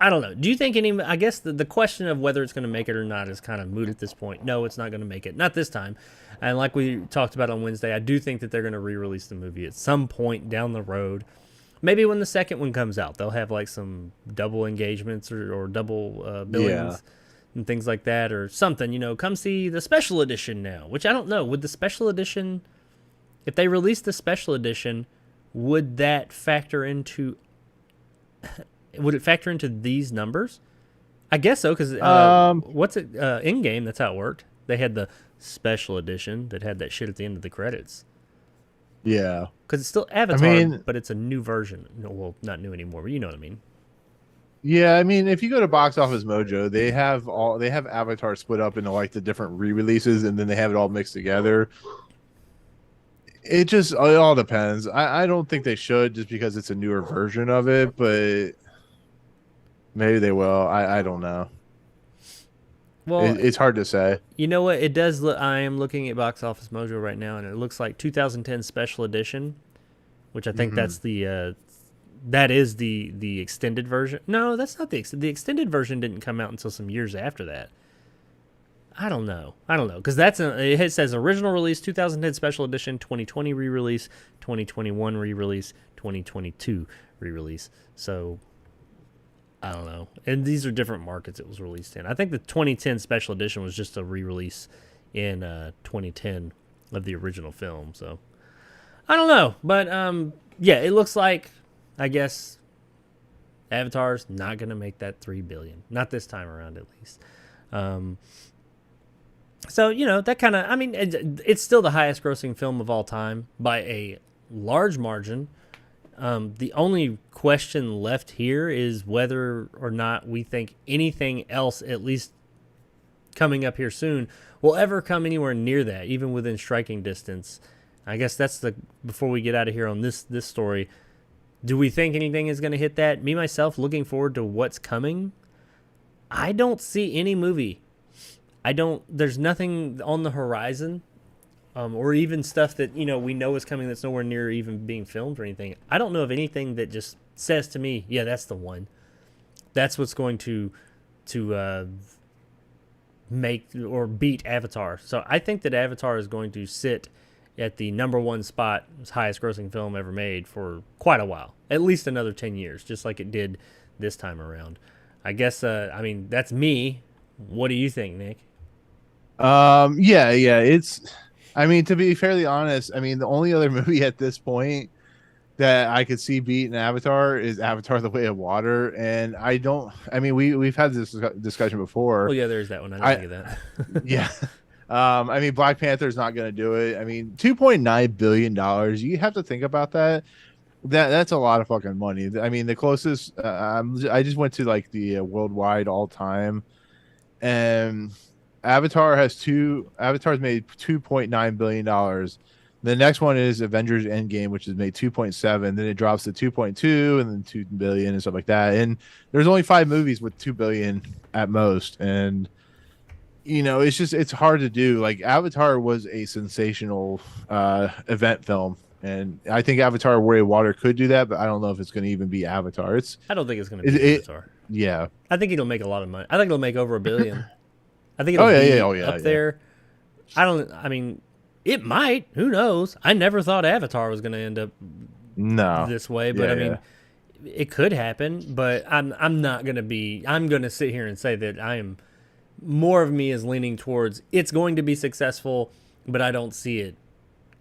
I don't know. Do you think I guess the question of whether it's going to make it or not is kind of moot at this point. No, it's not going to make it. Not this time. And like we talked about on Wednesday, I do think that they're going to re-release the movie at some point down the road. Maybe when the second one comes out, they'll have like some double engagements or double billings and things like that or something. Come see the special edition now, which I don't know. Would the special edition, if they release the special edition, would that factor into... Would it factor into these numbers? I guess so, because what's it? In-game, that's how it worked. They had the special edition that had that shit at the end of the credits. Yeah. Because it's still Avatar, but it's a new version. No, well, not new anymore, but you know what I mean. Yeah, if you go to Box Office Mojo, they have Avatar split up into like the different re-releases, and then they have it all mixed together. It all depends. I don't think they should just because it's a newer version of it, but maybe they will. I don't know. Well, it's hard to say. You know what? It does look. I am looking at Box Office Mojo right now, and it looks like 2010 Special Edition, which I think that's that is the extended version. No, that's not the extended version. Didn't come out until some years after that. I don't know. Because it says original release, 2010 special edition, 2020 re-release, 2021 re-release, 2022 re-release. So I don't know. And these are different markets it was released in. I think the 2010 special edition was just a re-release in 2010 of the original film. So I don't know. But yeah, it looks like, I guess, Avatar's not going to make that $3 billion. Not this time around, at least. So, that kind of, it's still the highest grossing film of all time by a large margin. The only question left here is whether or not we think anything else, at least coming up here soon, will ever come anywhere near that, even within striking distance. I guess that's before we get out of here on this story. Do we think anything is going to hit that? Me, myself, looking forward to what's coming. I don't see any movie. There's nothing on the horizon, or even stuff that, we know is coming that's nowhere near even being filmed or anything. I don't know of anything that just says to me, yeah, that's the one. That's what's going to make or beat Avatar. So I think that Avatar is going to sit at the number one spot, highest grossing film ever made, for quite a while. At least another 10 years, just like it did this time around. I guess, that's me. What do you think, Nick? Yeah. To be fairly honest, the only other movie at this point that I could see beating Avatar is Avatar: The Way of Water, and we've had this discussion before. Oh yeah, there's that one. I didn't think of that. Yeah. Black Panther's not going to do it. $2.9 billion. You have to think about that. That's a lot of fucking money. The closest, I just went to like the worldwide all time, and Avatar's made $2.9 billion. The next one is Avengers Endgame, which has made 2.7. Then it drops to 2.2 and then 2 billion and stuff like that. And there's only 5 movies with 2 billion at most. And, it's hard to do. Like, Avatar was a sensational event film. And I think Avatar: Way of Water could do that, but I don't know if it's going to even be Avatar. I don't think it's going to be Avatar. Yeah. I think it'll make a lot of money. I think it'll make over $1 billion. I think it'll be up there. It might. Who knows? I never thought Avatar was going to end up this way, but it could happen. But I'm not going to be. I'm going to sit here and say that more of me is leaning towards it's going to be successful, but I don't see it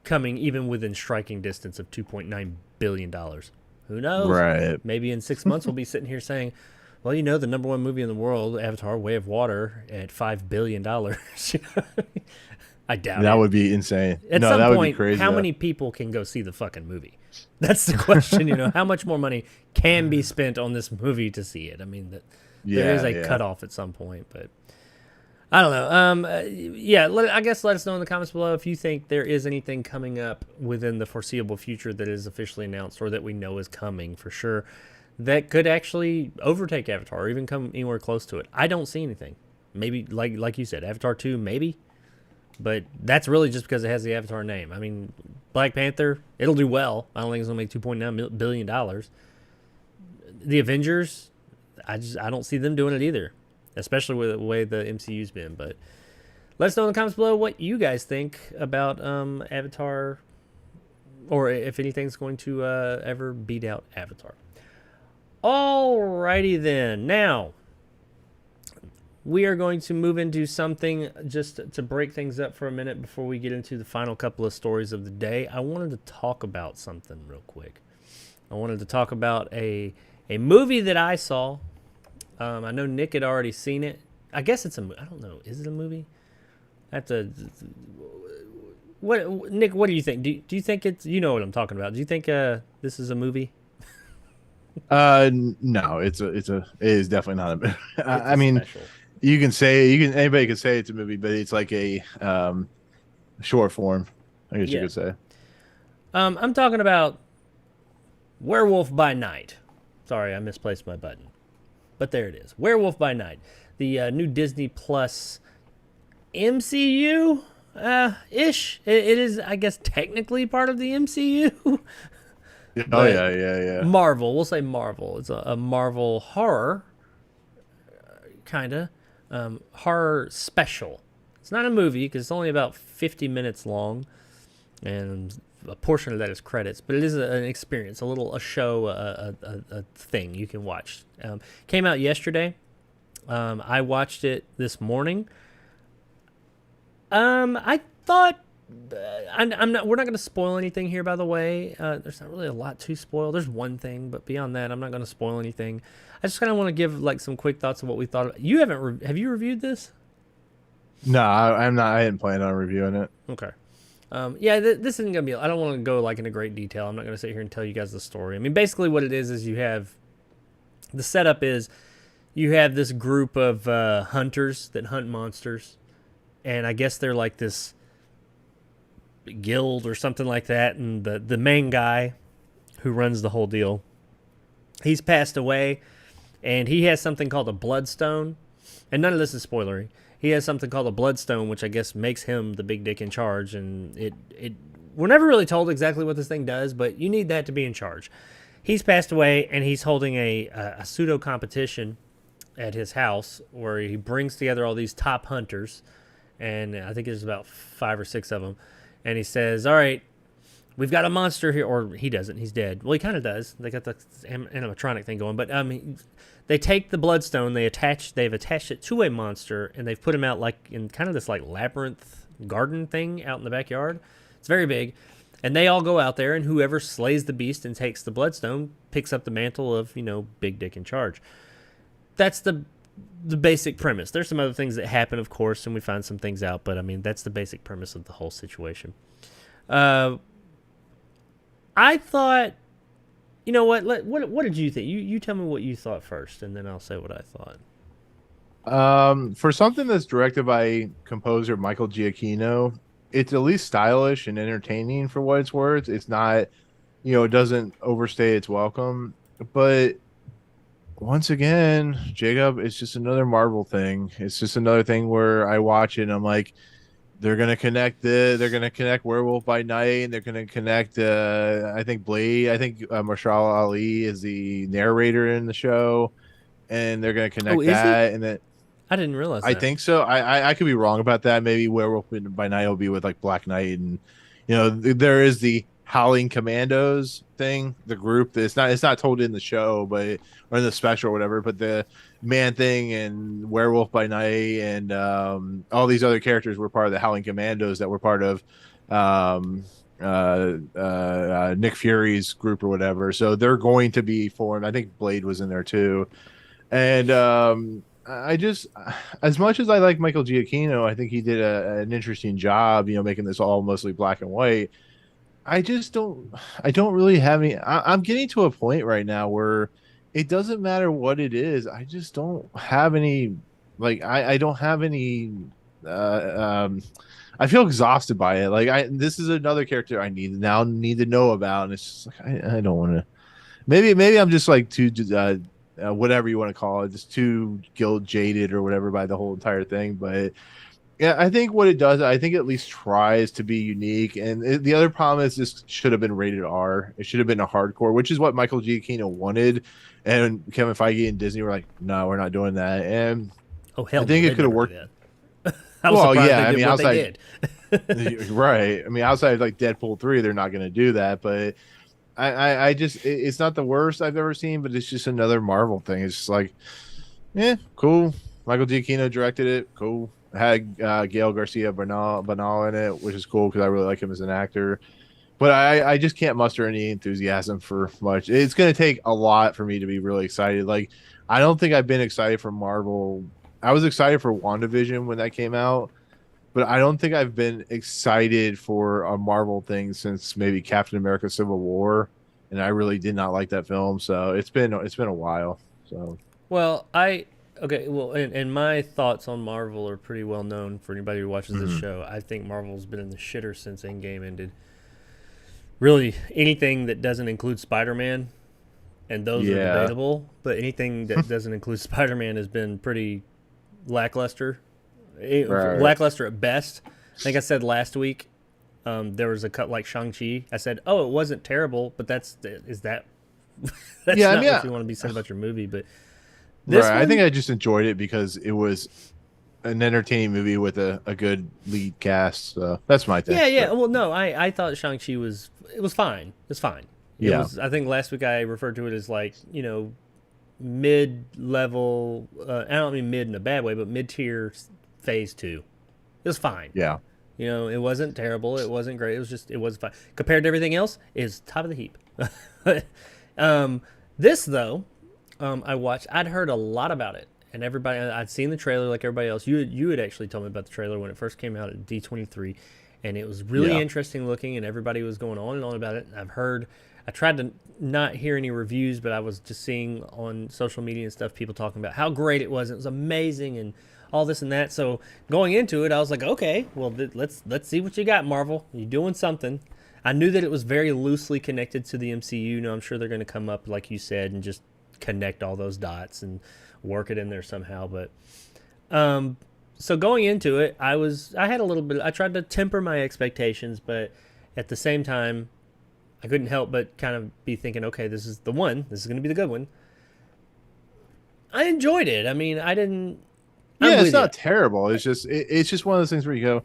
coming even within striking distance of $2.9 billion. Who knows? Right. Maybe in 6 months we'll be sitting here saying, well, the number one movie in the world, Avatar: Way of Water, at $5 billion. I doubt that it. would be insane. At no, some that point, would be crazy. How many people can go see the fucking movie? That's the question. How much more money can be spent on this movie to see it? There is a cutoff at some point, but I don't know. I guess let us know in the comments below if you think there is anything coming up within the foreseeable future that is officially announced or that we know is coming for sure that could actually overtake Avatar or even come anywhere close to it. I don't see anything. Maybe, like you said, Avatar 2, maybe. But that's really just because it has the Avatar name. Black Panther, it'll do well. I don't think it's going to make $2.9 billion. The Avengers, I don't see them doing it either, especially with the way the MCU's been. But let us know in the comments below what you guys think about Avatar, or if anything's going to ever beat out Avatar. Alrighty then. Now, we are going to move into something just to break things up for a minute before we get into the final couple of stories of the day. I wanted to talk about something real quick. I wanted to talk about a movie that I saw. I know Nick had already seen it. I guess it's I don't know. Is it a movie? Nick, what do you think? Do you think it's, what I'm talking about? Do you think this is a movie? No, it is definitely not a movie. Special. Anybody can say it's a movie, but it's like a short form, I guess you could say. I'm talking about Werewolf by Night. Sorry, I misplaced my button. But there it is. Werewolf by Night. The new Disney Plus MCU ish. It is, I guess, technically part of the MCU. Oh, yeah. Marvel. We'll say Marvel. It's a Marvel horror, kind of. Horror special. It's not a movie because it's only about 50 minutes long, and a portion of that is credits. But it is an experience, a show, a thing you can watch. Came out yesterday. I watched it this morning. I thought I'm not. We're not going to spoil anything here, by the way. There's not really a lot to spoil. There's one thing, but beyond that, I'm not going to spoil anything. I just kind of want to give like some quick thoughts of what we thought. You haven't? Have you reviewed this? No, I'm not. I didn't plan on reviewing it. Okay. Yeah, this isn't gonna be. I don't want to go like into great detail. I'm not gonna sit here and tell you guys the story. I mean, basically, what it is you have the setup is you have this group of hunters that hunt monsters, and I guess they're like this guild or something like that. And the main guy who runs the whole deal, he's passed away, and he has something called a bloodstone. And none of this is spoilery. He has something called a bloodstone, which I guess makes him the big dick in charge. And we're never really told exactly what this thing does, but you need that to be in charge. He's passed away, and he's holding a pseudo competition at his house where he brings together all these top hunters, and I think there's about 5 or 6 of them. And he says, "All right, we've got a monster here," or he doesn't. He's dead. Well, he kind of does. They got the animatronic thing going, but they take the bloodstone, they've attached it to a monster, and they've put him out like in kind of this like labyrinth garden thing out in the backyard. It's very big, and they all go out there, and whoever slays the beast and takes the bloodstone picks up the mantle of big dick in charge. That's the basic premise. There's some other things that happen, of course, and we find some things out, but I mean that's the basic premise of the whole situation. I thought. You know what? What did you think? You tell me what you thought first, and then I'll say what I thought. For something that's directed by composer Michael Giacchino, it's at least stylish and entertaining for what it's worth. It's not, it doesn't overstay its welcome. But once again, Jacob, it's just another Marvel thing. It's just another thing where I watch it and I'm like, they're gonna connect Werewolf by Night, and they're gonna connect. I think Blade. I think Marshall Ali is the narrator in the show, and they're gonna connect that. And then I didn't realize. I think so. I could be wrong about that. Maybe Werewolf by Night will be with like Black Knight, and there is the Howling Commandos thing. The group. It's not told in the show, or in the special or whatever. But the Man Thing and Werewolf by Night and all these other characters were part of the Howling Commandos that were part of Nick Fury's group or whatever. So they're going to be formed. I think Blade was in there too. And I just, as much as I like Michael Giacchino, I think he did an interesting job, making this all mostly black and white. I don't really have any. I'm getting to a point right now where it doesn't matter what it is. I just don't have any, I don't have any, I feel exhausted by it. This is another character I need to know about. And it's just like, I don't want to, maybe I'm just like too, whatever you want to call it, just too guilt jaded or whatever by the whole entire thing. But yeah, I think what it does, I think it at least tries to be unique. And the other problem is this should have been rated R. It should have been a hardcore, which is what Michael Giacchino wanted. And Kevin Feige and Disney were like, no, we're not doing that. And oh, hell, I think it could have worked. Well, yeah, I mean, outside, right. I mean, outside like Deadpool 3, they're not going to do that. But I just, it's not the worst I've ever seen, but it's just another Marvel thing. It's just like, yeah, cool. Michael Giacchino directed it. Cool. Had Gael Garcia Bernal in it, which is cool because I really like him as an actor. But I just can't muster any enthusiasm for much. It's going to take a lot for me to be really excited. Like, I don't think I've been excited for Marvel. I was excited for WandaVision when that came out, but I don't think I've been excited for a Marvel thing since maybe Captain America: Civil War, and I really did not like that film. So it's been a while. So okay, well, and my thoughts on Marvel are pretty well known for anybody who watches this show. I think Marvel's been in the shitter since Endgame ended. Really, anything that doesn't include Spider-Man, and those are debatable, but anything that doesn't include Spider-Man has been pretty lackluster. Right. Lackluster at best. I think I said last week there was a cut like Shang-Chi. I said, oh, it wasn't terrible, but that's not what you want to be said about your movie, but this one, I think I just enjoyed it because it was an entertaining movie with a good lead cast. So that's my thing. Yeah. But, Well, no, I thought Shang-Chi was fine. It's fine. It yeah. was. I think last week I referred to it as like mid-level. I don't mean mid in a bad way, but mid-tier phase 2. It was fine. Yeah. It wasn't terrible. It wasn't great. It was fine compared to everything else. Is top of the heap. This though, I watched. I'd heard a lot about it, and everybody. I'd seen the trailer like everybody else. You had actually told me about the trailer when it first came out at D23, and it was really interesting looking, and everybody was going on and on about it. And I've heard. I tried to not hear any reviews, but I was just seeing on social media and stuff people talking about how great it was. It was amazing and all this and that. So going into it, I was like, okay, well, let's see what you got, Marvel. You're doing something. I knew that it was very loosely connected to the MCU. I'm sure they're going to come up, like you said, and just connect all those dots and work it in there somehow. But so going into it, I had a little bit. I tried to temper my expectations, but at the same time, I couldn't help but kind of be thinking, okay, this is the one. This is going to be the good one. I enjoyed it. I mean, I didn't. Yeah, it's not terrible. It's just one of those things where you go,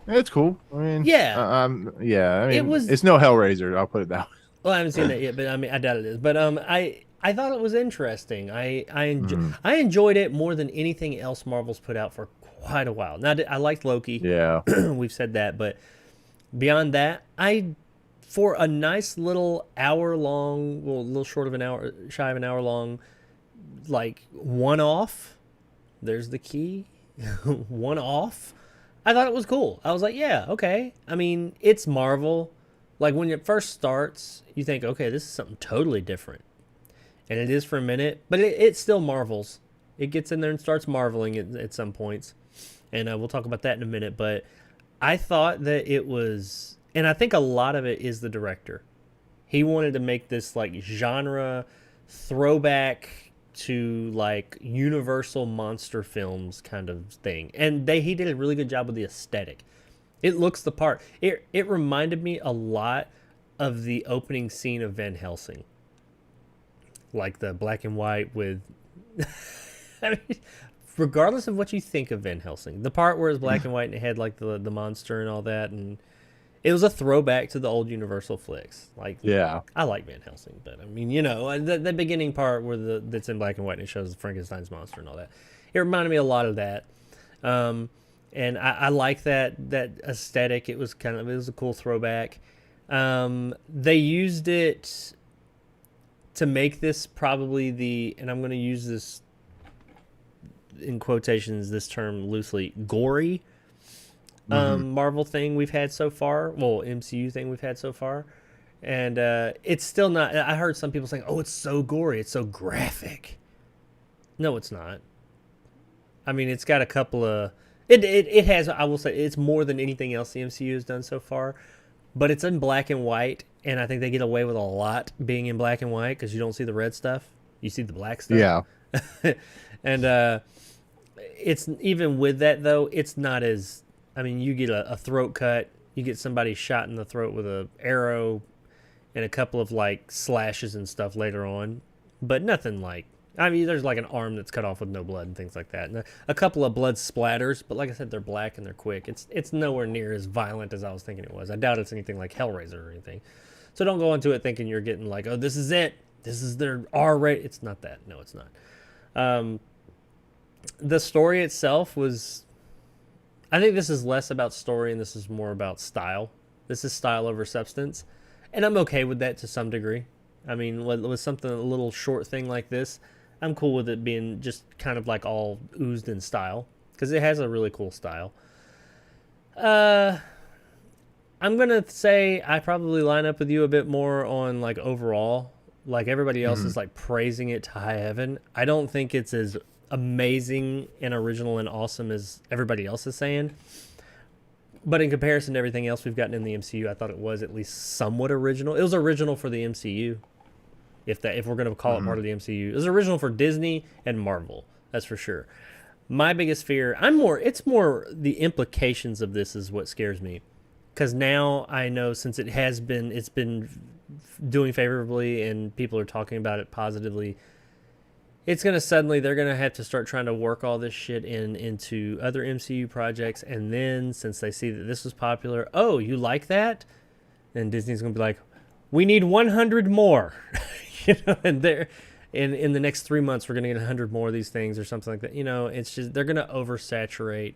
it's cool. I mean, yeah, yeah. I mean, it's no Hellraiser. I'll put it that way. Well, I haven't seen that yet, but I mean, I doubt it is. But I thought it was interesting. I enjoyed it more than anything else Marvel's put out for quite a while. Now, I liked Loki. Yeah, we've said that, but beyond that, for a nice little hour long, well, a little short of an hour, shy of an hour long, like one off. There's the key. One off. I thought it was cool. I was like, yeah, okay. I mean, it's Marvel. Like when it first starts, you think, okay, this is something totally different. And it is for a minute, but it still marvels. It gets in there and starts marveling at some points. And we'll talk about that in a minute. But I thought that it was, and I think a lot of it is the director. He wanted to make this like genre throwback to like Universal monster films kind of thing, and he did a really good job with the aesthetic. It looks the part. It reminded me a lot of the opening scene of Van Helsing, like the black and white with. I mean, regardless of what you think of Van Helsing, the part where it's black and white and it had like the monster and all that, and it was a throwback to the old Universal flicks. Like, yeah, I like Van Helsing, but I mean, the beginning part where that's in black and white and it shows Frankenstein's monster and all that. It reminded me a lot of that, and I like that aesthetic. It was a cool throwback. They used it to make this probably and I'm going to use this in quotations, this term loosely, gory. Marvel thing we've had so far, well, MCU thing we've had so far, and it's still not. I heard some people saying, "Oh, it's so gory, it's so graphic." No, it's not. I mean, it's got a couple of. It has. I will say it's more than anything else the MCU has done so far, but it's in black and white, and I think they get away with a lot being in black and white because you don't see the red stuff, you see the black stuff. Yeah, and it's even with that though, it's not as. I mean, you get a throat cut, you get somebody shot in the throat with an arrow, and a couple of like slashes and stuff later on, but nothing like. I mean, there's like an arm that's cut off with no blood and things like that, and a couple of blood splatters. But like I said, they're black and they're quick. It's nowhere near as violent as I was thinking it was. I doubt it's anything like Hellraiser or anything. So don't go into it thinking you're getting like, oh, this is it. This is their R rate. It's not that. No, it's not. The story itself was. I think this is less about story and this is more about style. This is style over substance. And I'm okay with that to some degree. I mean, with something, a little short thing like this, I'm cool with it being just kind of like all oozed in style. Because it has a really cool style. I'm going to say I probably line up with you a bit more on like overall. Like everybody else is like praising it to high heaven. I don't think it's as amazing and original and awesome as everybody else is saying, but in comparison to everything else we've gotten in the MCU, I thought it was at least somewhat original. It was original for the MCU, if we're going to call it part of the MCU. It was original for Disney and Marvel, that's for sure. My biggest fear, it's more the implications of this is what scares me, because now I know since it's been doing favorably and people are talking about it positively. it's gonna suddenly they're gonna have to start trying to work all this shit into other MCU projects, and then since they see that this was popular, oh, you like that? And Disney's gonna be like, we need 100 more, and they're in the next 3 months we're gonna get 100 more of these things or something like that. It's just they're gonna oversaturate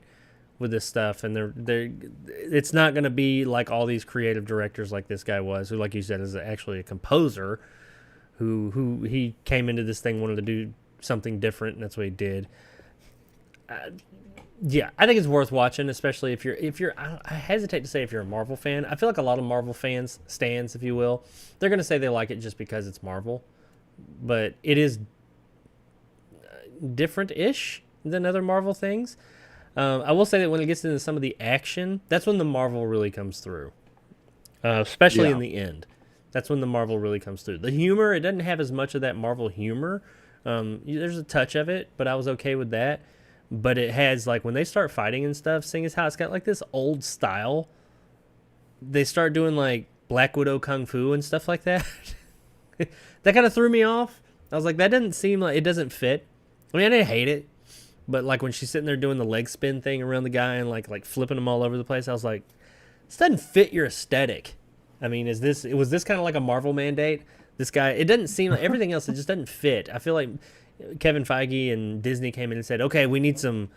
with this stuff, and it's not gonna be like all these creative directors like this guy was, who, like you said, is actually a composer. Who he came into this thing wanted to do something different, and that's what he did. Yeah, I think it's worth watching, especially if you're. I hesitate to say if you're a Marvel fan. I feel like a lot of Marvel fans, stans, if you will, they're gonna say they like it just because it's Marvel, but it is different-ish than other Marvel things. I will say that when it gets into some of the action, that's when the Marvel really comes through, especially in the end. That's when the Marvel really comes through. The humor, it doesn't have as much of that Marvel humor. There's a touch of it, but I was okay with that. But it has, like, when they start fighting and stuff, seeing as how it's got, like, this old style, they start doing, like, Black Widow Kung Fu and stuff like that. That kind of threw me off. I was like, that doesn't seem like, it doesn't fit. I mean, I didn't hate it. But, like, when she's sitting there doing the leg spin thing around the guy and, like flipping him all over the place, I was like, this doesn't fit your aesthetic. I mean, was this kind of like a Marvel mandate? This guy, it doesn't seem like everything else, it just doesn't fit. I feel like Kevin Feige and Disney came in and said, okay, we need some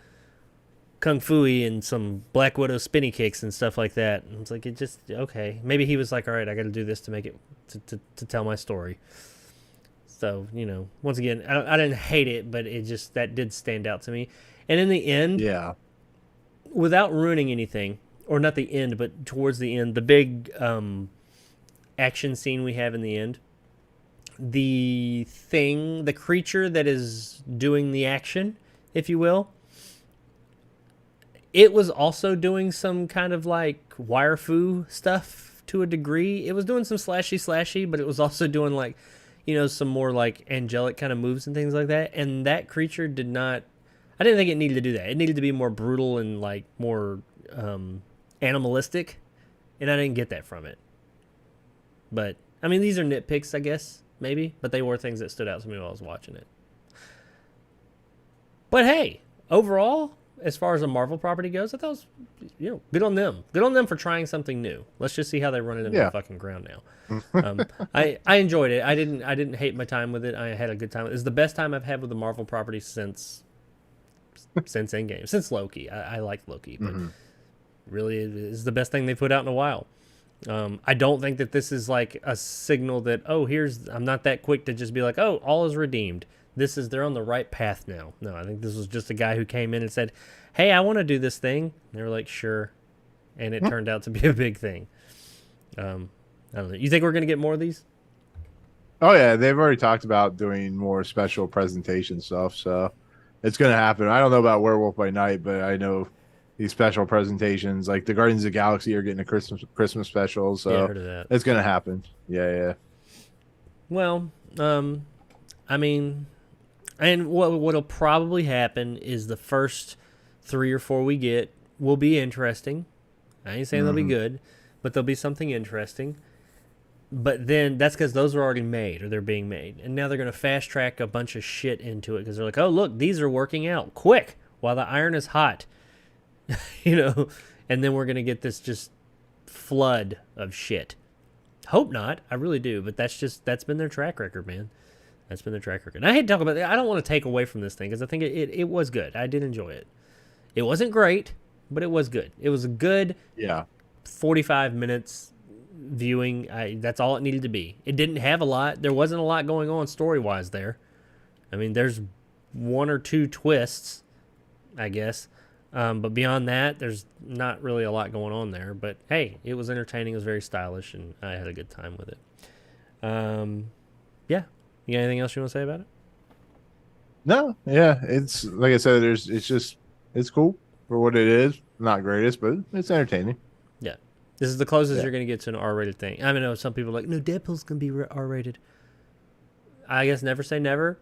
Kung Fu-y and some Black Widow spinny kicks and stuff like that. And it's like, it just, okay. Maybe he was like, all right, I got to do this to make it, to tell my story. So, once again, I didn't hate it, but it just, that did stand out to me. And in the end, without ruining anything, or not the end, but towards the end, the big action scene we have in the end, the creature that is doing the action, if you will, it was also doing some kind of like wire fu stuff to a degree. It was doing some slashy, but it was also doing like, some more like angelic kind of moves and things like that. And that creature did not, I didn't think it needed to do that. It needed to be more brutal and like more animalistic, and I didn't get that from it. But I mean, these are nitpicks, I guess, maybe, but they were things that stood out to me while I was watching it. But hey, overall, as far as a Marvel property goes, I thought it was, good on them. Good on them for trying something new. Let's just see how they run it into the fucking ground now. I enjoyed it. I didn't hate my time with it. I had a good time. It's the best time I've had with the Marvel property since Endgame, since Loki. I like Loki, but really is the best thing they put out in a while. I don't think that this is like a signal that, I'm not that quick to just be like, all is redeemed. They're on the right path now. No, I think this was just a guy who came in and said, hey, I want to do this thing. And they were like, sure. And it turned out to be a big thing. I don't know. You think we're going to get more of these? Oh yeah, they've already talked about doing more special presentation stuff, so it's going to happen. I don't know about Werewolf by Night, but I know these special presentations, like the Guardians of the Galaxy, are getting a Christmas special, so yeah, I heard of that. It's going to happen. Yeah. Well, I mean, and what'll probably happen is the first 3 or 4 we get will be interesting. I ain't saying they'll be good, but they'll be something interesting. But then that's because those are already made, or they're being made. And now they're going to fast track a bunch of shit into it because they're like, oh, look, these are working out quick while the iron is hot. And then we're going to get this just flood of shit. Hope not. I really do. But that's been their track record, man. That's been their track record. And I hate to talk about that. I don't want to take away from this thing because I think it was good. I did enjoy it. It wasn't great, but it was good. It was a good 45 minutes viewing. That's all it needed to be. It didn't have a lot. There wasn't a lot going on story-wise there. I mean, there's 1 or 2 twists, I guess. But beyond that, there's not really a lot going on there. But hey, it was entertaining. It was very stylish, and I had a good time with it. Yeah. You got anything else you want to say about it? No, yeah, it's like I said. It's cool for what it is. Not greatest, but it's entertaining. Yeah, this is the closest you're gonna get to an R-rated thing. I know some people are like, no, Deadpool's gonna be R-rated. I guess never say never.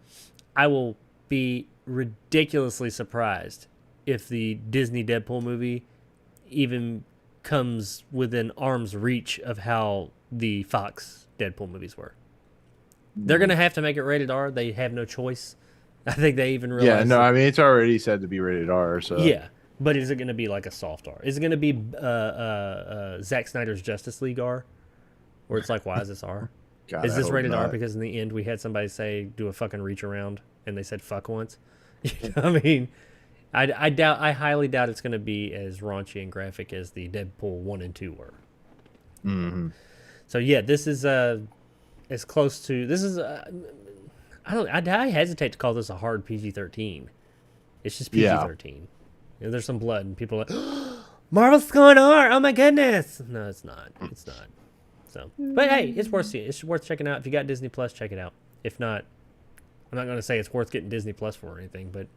I will be ridiculously surprised if the Disney Deadpool movie even comes within arm's reach of how the Fox Deadpool movies were. They're going to have to make it rated R. They have no choice. I think they even Yeah, realized. no, I mean it's already said to be rated R. So Yeah, but is it going to be like a soft R? Is it going to be Zack Snyder's Justice League R, where it's like, why is this R? God, Is I this hope rated R not. because in the end we had somebody say do a fucking reach around and they said fuck once? You know what I mean, I highly doubt it's going to be as raunchy and graphic as the Deadpool 1 and 2 were. Mm-hmm. So yeah, this is as close to this is. I hesitate to call this a hard PG-13. It's just Yeah. PG-13. You know, there's some blood and people are like, Marvel's going R. Oh my goodness. No, it's not. It's not. So, but hey, it's worth seeing. It's worth checking out. If you got Disney Plus, check it out. If not, I'm not going to say it's worth getting Disney Plus for or anything, but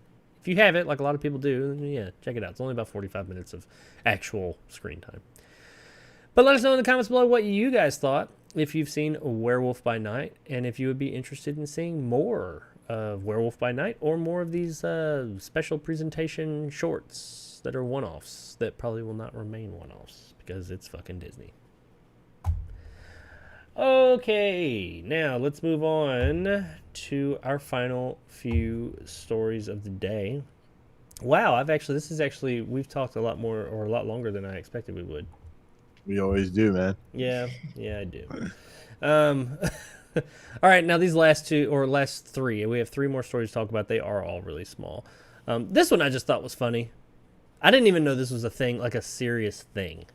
if you have it, like a lot of people do, then yeah, check it out. It's only about 45 minutes of actual screen time. But let us know in the comments below what you guys thought, if you've seen Werewolf by Night, and if you would be interested in seeing more of Werewolf by Night or more of these special presentation shorts that are one-offs that probably will not remain one-offs because it's fucking Disney. Okay, now let's move on to our final few stories of the day. Wow, we've talked a lot more or a lot longer than I expected we would. We always do, man. Yeah, I do. All right, now these last three, we have three more stories to talk about. They are all really small. This one I just thought was funny. I didn't even know this was a thing, like a serious thing.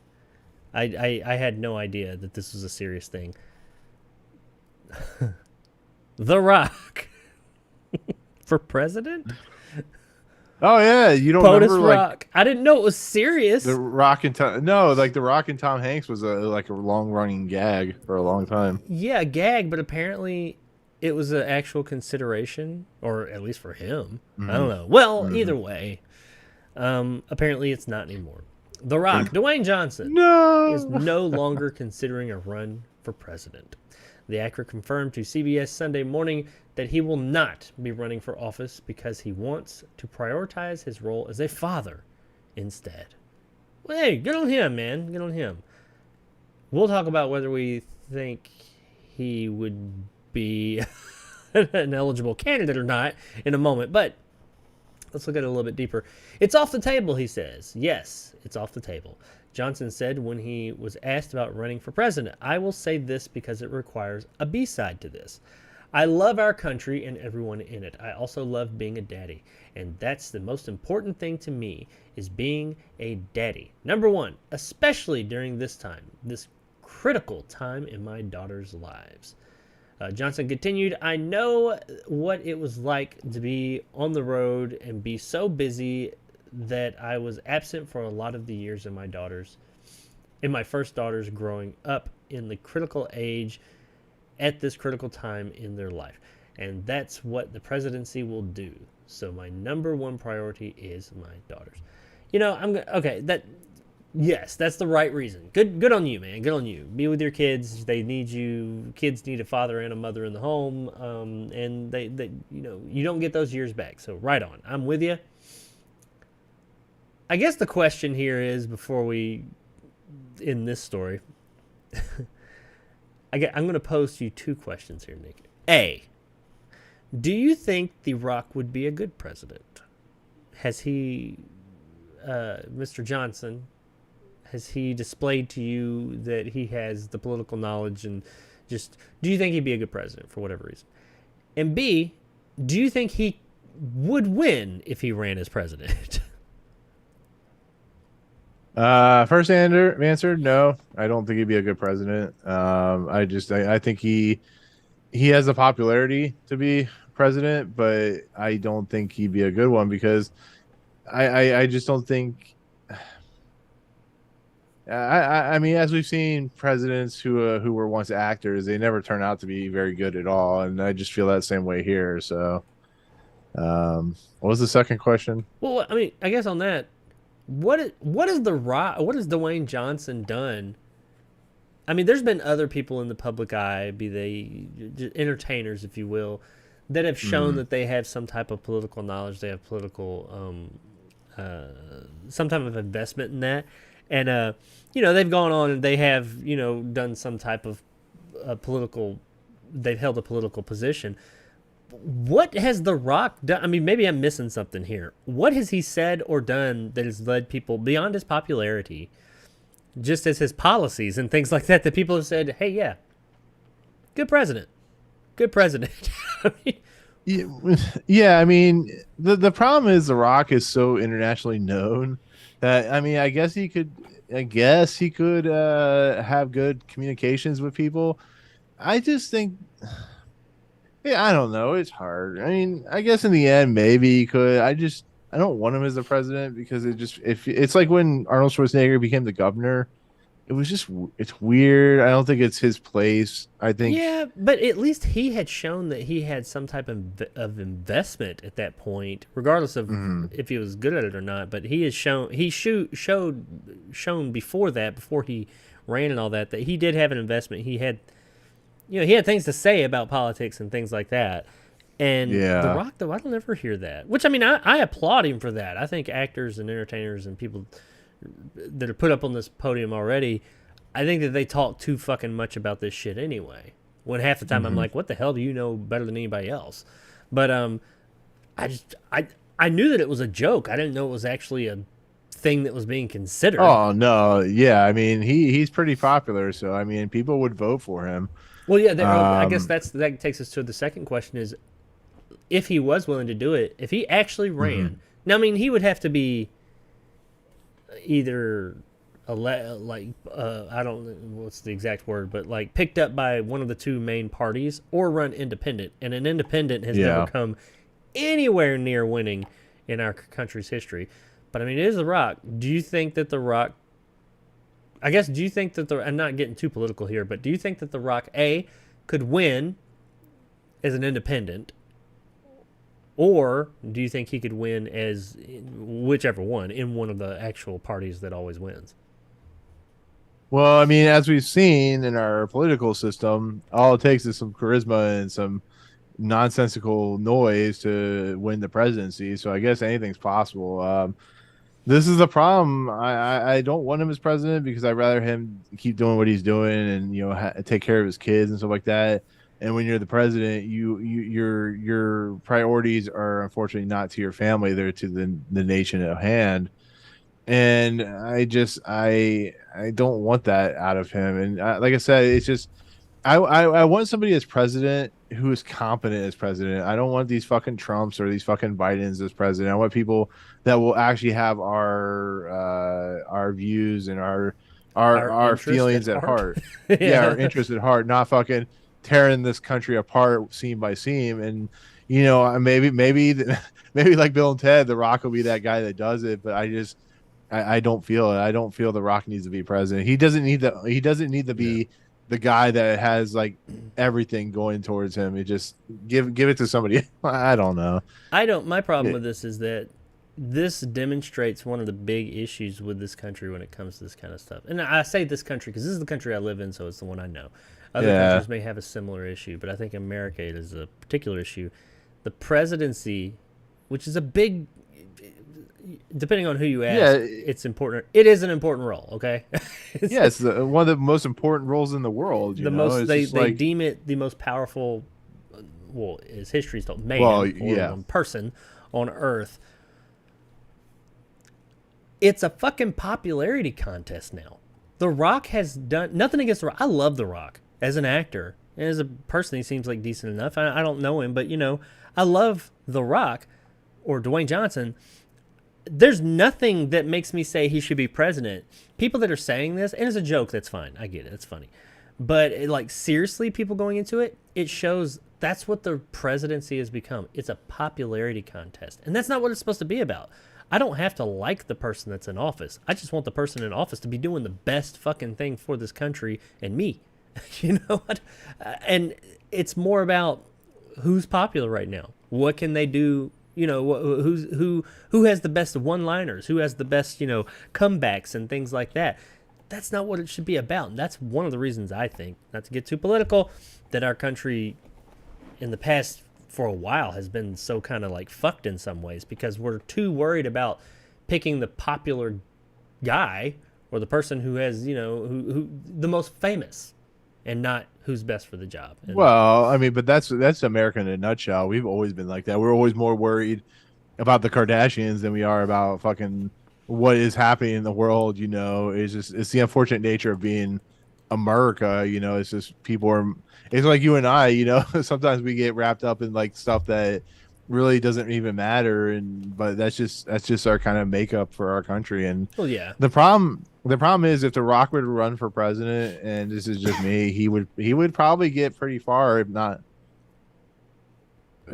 I had no idea that this was a serious thing. The Rock for president? Oh yeah, you don't POTUS remember Rock. like I didn't know it was serious. the Rock and Tom? No, like the Rock and Tom Hanks was a long running gag for a long time. Yeah, a gag, but apparently it was an actual consideration, or at least for him. I don't know. Well, either way, apparently it's not anymore. The Rock, Dwayne Johnson, is no longer considering a run for president. The actor confirmed to CBS Sunday Morning that he will not be running for office because he wants to prioritize his role as a father instead. Well, hey, good on him, man. Good on him. We'll talk about whether we think he would be an eligible candidate or not in a moment, but let's look at it a little bit deeper. It's off the table, he says. Yes, it's off the table. Johnson said when he was asked about running for president, I will say this because it requires a B-side to this. I love our country and everyone in it. I also love being a daddy. And that's the most important thing to me, is being a daddy. Number one, especially during this time, this critical time in my daughter's lives. Johnson continued, I know what it was like to be on the road and be so busy that I was absent for a lot of the years in my first daughters growing up in the critical age at this critical time in their life. And that's what the presidency will do. So my number one priority is my daughters. You know, yes, that's the right reason. Good on you, man. Good on you. Be with your kids. They need you. Kids need a father and a mother in the home. And they you don't get those years back. So right on. I'm with you. I guess the question here is, before we end this story, I'm going to pose to you two questions here, Nick. A, do you think The Rock would be a good president? Has he, Mr. Johnson, has he displayed to you that he has the political knowledge, and just, do you think he'd be a good president for whatever reason? And B, do you think he would win if he ran as president? First answer, no. I don't think he'd be a good president. I think he has the popularity to be president, but I don't think he'd be a good one because I just don't think. I mean, as we've seen presidents who were once actors, they never turn out to be very good at all, and I just feel that same way here. So, what was the second question? Well, I mean, I guess on that, what is The Rock? What has Dwayne Johnson done? I mean, there's been other people in the public eye, be they entertainers, if you will, that have shown that they have some type of political knowledge. They have political, some type of investment in that, and they've gone on and they have done some type of political. They've held a political position. what has The Rock done? I mean, maybe I'm missing something here. What has he said or done that has led people beyond his popularity, just as his policies and things like that, that people have said, hey, yeah, good president. Good president. I mean, Yeah, I mean, the problem is The Rock is so internationally known that I mean, I guess he could have good communications with people. I just think, yeah, I don't know. It's hard. I mean, I guess in the end, maybe he could. I don't want him as the president because it just if it's like when Arnold Schwarzenegger became the governor. It was just it's weird. I don't think it's his place. I think yeah, but at least he had shown that he had some type of investment at that point, regardless of if he was good at it or not. But he has shown before that, before he ran and all that, that he did have an investment. He had, he had things to say about politics and things like that. And The Rock, though, I don't ever hear that. Which, I mean, I applaud him for that. I think actors and entertainers and people that are put up on this podium already, I think that they talk too fucking much about this shit anyway. When half the time I'm like, what the hell do you know better than anybody else? But I knew that it was a joke. I didn't know it was actually a thing that was being considered. Oh no, yeah. I mean, he's pretty popular, so I mean, people would vote for him. Well, yeah. I guess that takes us to the second question: is if he was willing to do it, if he actually ran. Now, I mean, he would have to be either I don't know what's the exact word, but like picked up by one of the two main parties or run independent. And an independent has never come anywhere near winning in our country's history. But I mean, it is The Rock. Do you think that The Rock, do you think that I'm not getting too political here, but do you think that The Rock, A, could win as an independent? Or do you think he could win as whichever one in one of the actual parties that always wins? Well, I mean, as we've seen in our political system, all it takes is some charisma and some nonsensical noise to win the presidency. So I guess anything's possible. This is the problem. I don't want him as president because I'd rather him keep doing what he's doing and take care of his kids and stuff like that. And when you're the president, your priorities are unfortunately not to your family; they're to the nation at hand. And I don't want that out of him. And like I said, it's just I want somebody as president who is competent as president. I don't want these fucking Trumps or these fucking Bidens as president. I want people that will actually have our views and our feelings at heart. Yeah, our interests at heart, not fucking tearing this country apart seam by seam. And maybe like Bill and Ted, The Rock will be that guy that does it. But I don't feel it. I don't feel The Rock needs to be president. He doesn't need to be the guy that has like everything going towards him. It just give it to somebody. I don't know. My problem with this is that this demonstrates one of the big issues with this country when it comes to this kind of stuff. And I say this country because this is the country I live in, so it's the one I know. Other countries may have a similar issue, but I think America is a particular issue. The presidency, which is a big, depending on who you ask, it's important. It is an important role, okay? It's one of the most important roles in the world. They deem it the most powerful, as history's told, person on Earth. It's a fucking popularity contest now. The Rock has done nothing against The Rock. I love The Rock as an actor. And as a person, he seems like decent enough. I don't know him, but, I love The Rock or Dwayne Johnson. There's nothing that makes me say he should be president. People that are saying this, and it's a joke, that's fine. I get it. It's funny. But, seriously, people going into it, it shows that's what the presidency has become. It's a popularity contest. And that's not what it's supposed to be about. I don't have to like the person that's in office. I just want the person in office to be doing the best fucking thing for this country and me. You know what? And it's more about who's popular right now. What can they do? Who has the best one-liners? Who has the best, comebacks and things like that? That's not what it should be about. And that's one of the reasons I think, not to get too political, that our country in the past for a while has been so kind of like fucked in some ways because we're too worried about picking the popular guy or the person who has, who the most famous. and not who's best for the job. And, Well, I mean, but that's America in a nutshell. We've always been like that. We're always more worried about the Kardashians than we are about fucking what is happening in the world. It's the unfortunate nature of being America. It's just people are. It's like you and I. Sometimes we get wrapped up in like stuff that really doesn't even matter, but that's just our kind of makeup for our country. And well, yeah. the problem is if The Rock were to run for president, and this is just me, he would probably get pretty far, if not.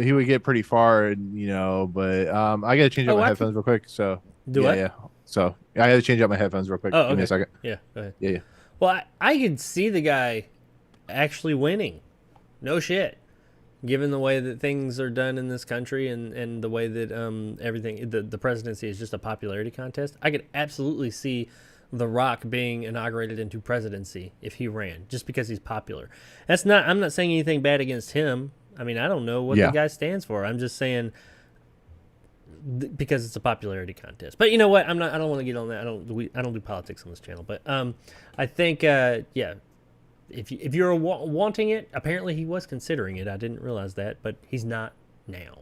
He would get pretty far, but I gotta change up my headphones real quick. So yeah. So I gotta change up my headphones real quick. Oh, okay. Give me a second. Yeah, go ahead. Yeah. Well, I could see the guy actually winning. No shit. Given the way that things are done in this country and the way that everything, the presidency is just a popularity contest, I could absolutely see The Rock being inaugurated into presidency if he ran, just because he's popular. I'm not saying anything bad against him. I mean, I don't know what the guy stands for. I'm just saying because it's a popularity contest. But you know what? I don't want to get on that. I don't do politics on this channel. But I think if you're wanting it, apparently he was considering it. I didn't realize that, but he's not now.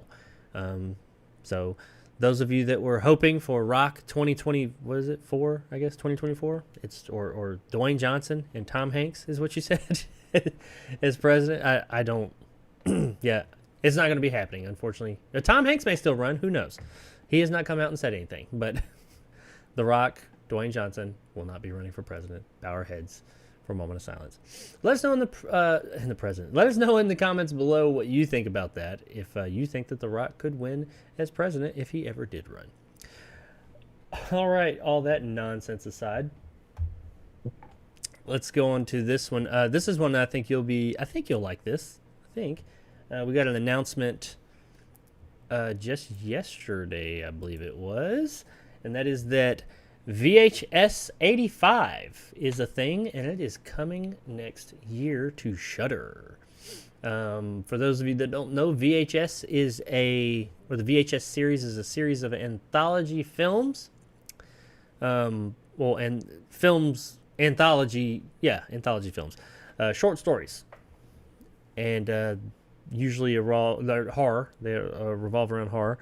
So those of you that were hoping for Rock 2020, what is it, 2024? Or Dwayne Johnson and Tom Hanks is what you said as president. I don't. Yeah, it's not going to be happening, unfortunately. Tom Hanks may still run. Who knows? He has not come out and said anything. But The Rock, Dwayne Johnson, will not be running for president. Bow our heads for a moment of silence. Let us know in the president. Let us know in the comments below what you think about that. If you think that The Rock could win as president if he ever did run. All right, all that nonsense aside, let's go on to this one. This is one that I think you'll like this. We got an announcement just yesterday, I believe it was, and that is that VHS 85 is a thing, and it is coming next year to Shudder. For those of you that don't know, the VHS series is a series of anthology films. Anthology films, short stories. And usually they're horror. They revolve around horror.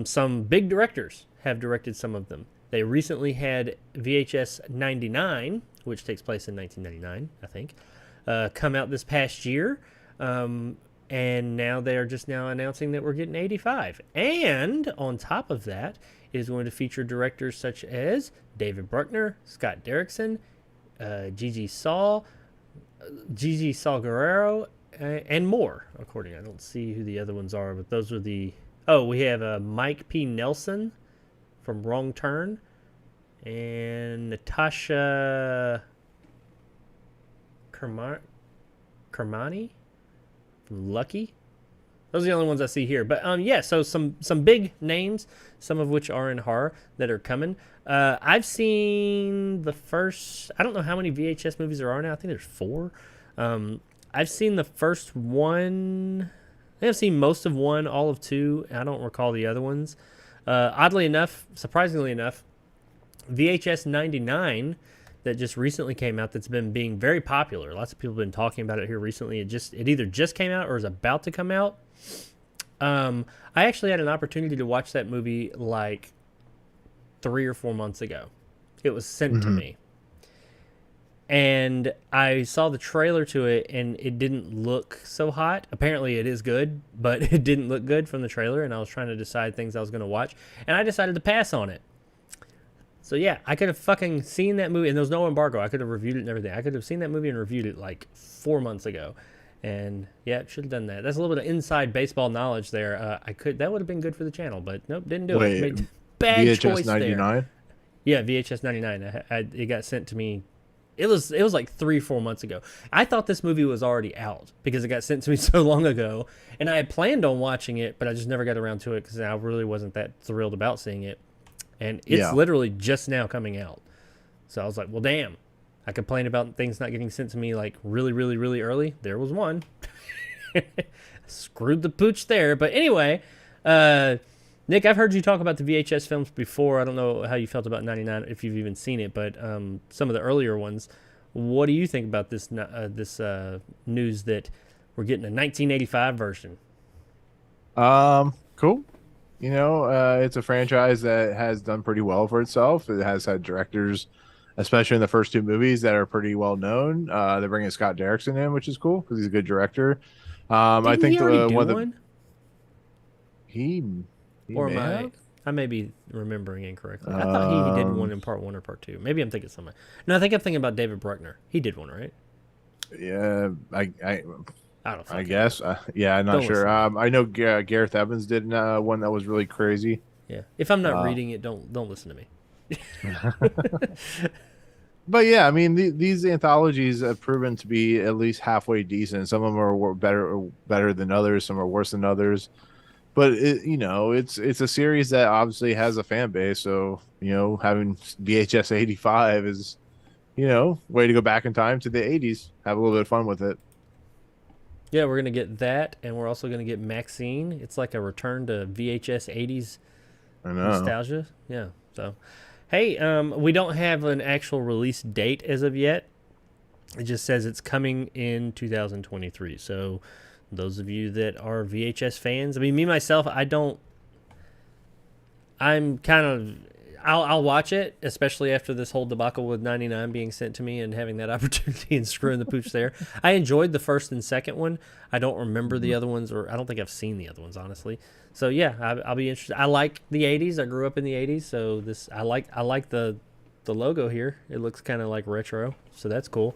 Some big directors have directed some of them. They recently had VHS 99, which takes place in 1999, I think, come out this past year. And now they are just now announcing that we're getting 85. And on top of that, it is going to feature directors such as David Bruckner, Scott Derrickson, Gigi Saul Guerrero, and more. I don't see who the other ones are, but those are we have Mike P. Nelson from Wrong Turn, and Natasha Kermani from Lucky. Those are the only ones I see here. But so some big names, some of which are in horror, that are coming. I've seen the first, I don't know how many VHS movies there are now. I think there's 4. I've seen the first one. I think I've seen most of 1, all of 2. I don't recall the other ones. Surprisingly enough, VHS 99 that just recently came out, that's been being very popular. Lots of people have been talking about it here recently. It either just came out or is about to come out. I actually had an opportunity to watch that movie like 3 or 4 months ago. It was sent to me. And I saw the trailer to it, and it didn't look so hot. Apparently it is good, but it didn't look good from the trailer, and I was trying to decide things I was going to watch, and I decided to pass on it. So yeah, I could have fucking seen that movie, and there was no embargo. I could have reviewed it and everything. I could have seen that movie and reviewed it like 4 months ago. And yeah, should have done that. That's a little bit of inside baseball knowledge there. That would have been good for the channel, but nope, didn't do it. Made bad VHS choice 99? there. Yeah, VHS 99. It got sent to me. It was like 3-4 months ago. I thought this movie was already out because it got sent to me so long ago, and I had planned on watching it, but I just never got around to it because I really wasn't that thrilled about seeing it. And it's literally just now coming out. So I was like, well, damn. I complained about things not getting sent to me like really, really, really early. There was one. Screwed the pooch there. But anyway, Nick, I've heard you talk about the VHS films before. I don't know how you felt about 99, if you've even seen it, but some of the earlier ones. What do you think about this news that we're getting a 1985 version? Cool. It's a franchise that has done pretty well for itself. It has had directors, especially in the first two movies, that are pretty well known. They're bringing Scott Derrickson in, which is cool because he's a good director. I Didn't he think already do one of the one? he he Or may am have. I may be remembering incorrectly. I thought he did one in part one or part two. Maybe I'm thinking something. No, I think I'm thinking about David Bruckner. He did one, right? Yeah, I don't. I Fucking guess. Yeah, I'm not Don't sure. listen to me. I know Gareth Evans did one that was really crazy. Yeah. If I'm not Uh, reading it, don't listen to me. but yeah, I mean, these anthologies have proven to be at least halfway decent. Some of them are better than others. Some are worse than others. But it's a series that obviously has a fan base. So having VHS 85 is way to go back in time to the 80s. Have a little bit of fun with it. Yeah, we're gonna get that, and we're also gonna get Maxine. It's like a return to VHS '80s I know. nostalgia. Yeah. So, hey, we don't have an actual release date as of yet. It just says it's coming in 2023. So, those of you that are VHS fans, I mean, me myself, I don't. I'm kind of. I'll watch it, especially after this whole debacle with 99 being sent to me and having that opportunity and screwing the pooch there. I enjoyed the first and second one. I don't remember the other ones, or I don't think I've seen the other ones, honestly. So yeah, I'll be interested. I like the 80s. I grew up in the 80s, so I like the logo here. It looks kind of like retro, so that's cool.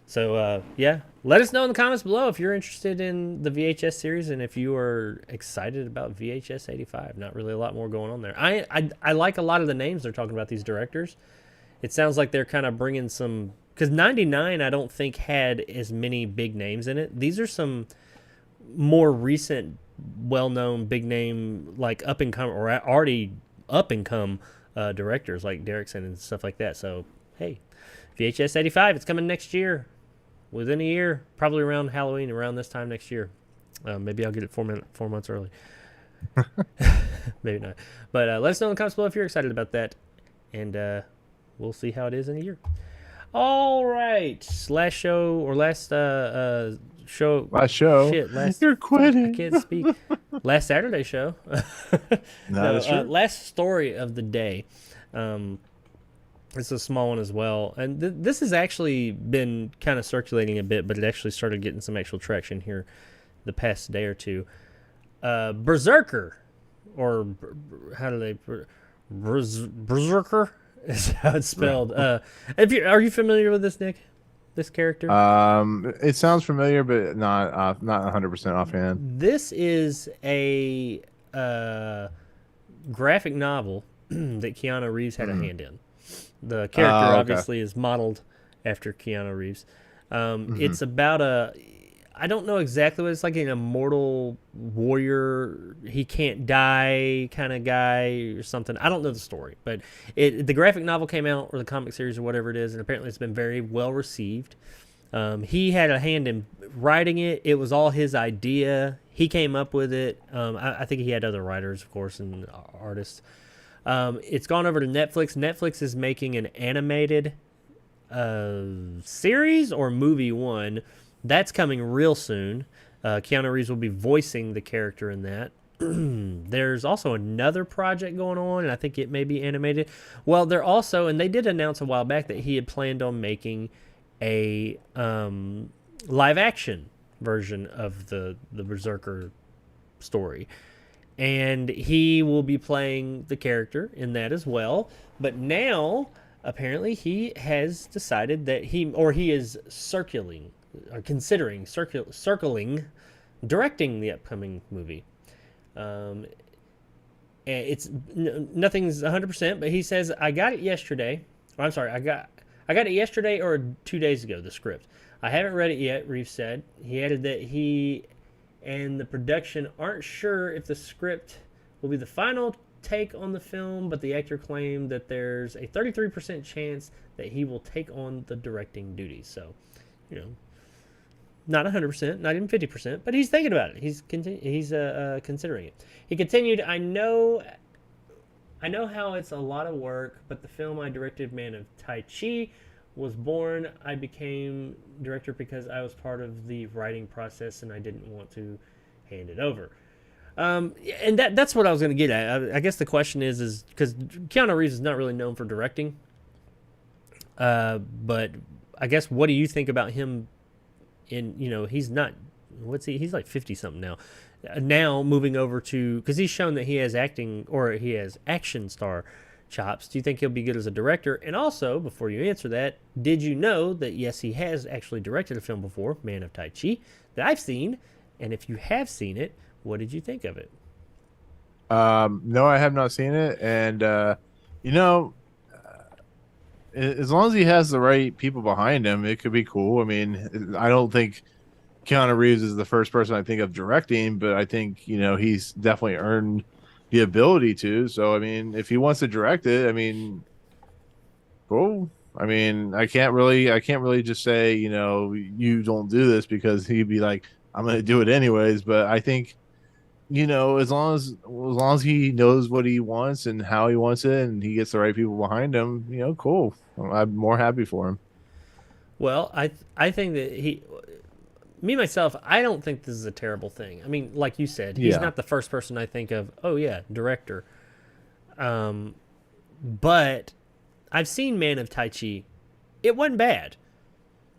So yeah, let us know in the comments below if you're interested in the VHS series and if you are excited about VHS 85. Not really a lot more going on there. I like a lot of the names they're talking about, these directors. It sounds like they're kind of bringing some, because 99 I don't think had as many big names in it. These are some more recent, well-known, big name, like up and come or already up and come directors like Derrickson and stuff like that. So hey, VHS 85, it's coming next year. Within a year, probably around Halloween, around this time next year. Maybe I'll get it 4 months early. Maybe not. But let us know in the comments below if you're excited about that. And we'll see how it is in a year. All right. Last show, or last show. Last show. Shit, last. You're quitting. I can't speak. Last Saturday show. That's true. Last story of the day. It's a small one as well. And this has actually been kind of circulating a bit, but it actually started getting some actual traction here the past day or two. Berserker, or how do they... Berserker is how it's spelled. Are you familiar with this, Nick? This character? It sounds familiar, but not 100% offhand. This is a graphic novel that Keanu Reeves had a hand in. The character obviously is modeled after Keanu Reeves. It's about I don't know exactly what it's like, an immortal warrior, he can't die kind of guy or something. I don't know the story, but the graphic novel came out, or the comic series or whatever it is, and apparently it's been very well received. He had a hand in writing it. It was all his idea. He came up with it. I think he had other writers, of course, and artists. It's gone over to Netflix. Netflix is making an animated series or movie one. That's coming real soon. Keanu Reeves will be voicing the character in that. There's also another project going on, and I think it may be animated. Well, they're also, and they did announce a while back that he had planned on making a live action version of the Berserker story. And he will be playing the character in that as well. But now, apparently, he has decided that he is considering circling directing the upcoming movie. It's nothing's 100%, but he says, I got it yesterday. Oh, I'm sorry, I got it yesterday or 2 days ago, the script. I haven't read it yet, Reeves said. He added that he and the production aren't sure if the script will be the final take on the film, but the actor claimed that there's a 33% chance that he will take on the directing duties. So, not 100%, not even 50%, but he's thinking about it. He's considering it. He continued, I know how it's a lot of work, but the film I directed, Man of Tai Chi, was born. I became director because I was part of the writing process and I didn't want to hand it over. And that's what I was going to get at. I guess the question is because Keanu Reeves is not really known for directing. But I guess what do you think about him? He's not. What's he? He's like 50 something now. Now moving over to because he's shown that he has acting or he has action star chops. Do you think he'll be good as a director? And also, before you answer that, did you know that yes, he has actually directed a film before, Man of Tai Chi, that I've seen. And if you have seen it, what did you think of it? No, I have not seen it, and you know, as long as he has the right people behind him, it could be cool. I mean, I don't think Keanu Reeves is the first person I think of directing, but I think he's definitely earned the ability to. So I mean, if he wants to direct it, I mean, cool. I mean, I can't really just say you don't do this because he'd be like, I'm going to do it anyways. But I think as long as he knows what he wants and how he wants it, and he gets the right people behind him, cool. I'm more happy for him. Well, I think that me myself, I don't think this is a terrible thing. I mean, like you said, he's Yeah. not the first person I think of. Oh yeah, director. But I've seen Man of Tai Chi. It wasn't bad.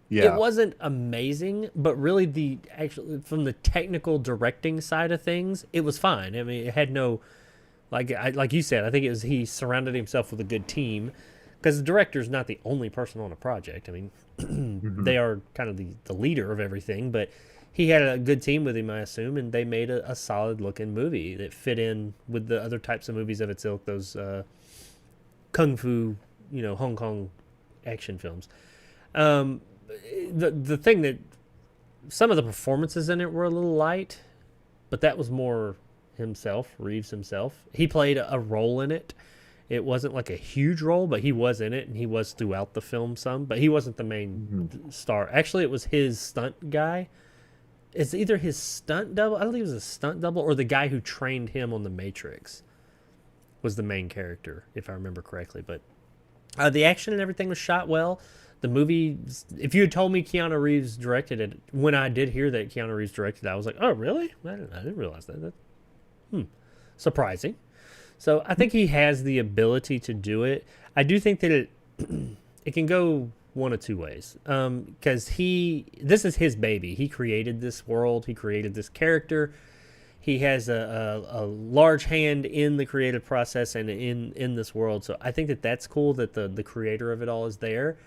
Yeah. It wasn't amazing, but really from the technical directing side of things, it was fine. I mean, it had no like you said. I think it was he surrounded himself with a good team because the director's not the only person on a project. I mean, Mhm. they are kind of the leader of everything, but he had a good team with him, I assume, and they made a solid looking movie that fit in with the other types of movies of its ilk, those kung fu, Hong Kong action films. Um, the thing that some of the performances in it were a little light, but that was more Reeves himself. He played a role in it. It wasn't like a huge role, but he was in it, and he was throughout the film some, but he wasn't the main Mhm. star. Actually, it was his stunt guy. It's either his stunt double, I don't think it was a stunt double, or the guy who trained him on The Matrix was the main character, if I remember correctly. But the action and everything was shot well. The movie, if you had told me Keanu Reeves directed it, when I did hear that Keanu Reeves directed it, I was like, oh, really? I didn't realize that. Surprising. So I think he has the ability to do it. I do think that it can go one of two ways. Because this is his baby. He created this world. He created this character. He has a large hand in the creative process and in this world. So I think that's cool that the creator of it all is there.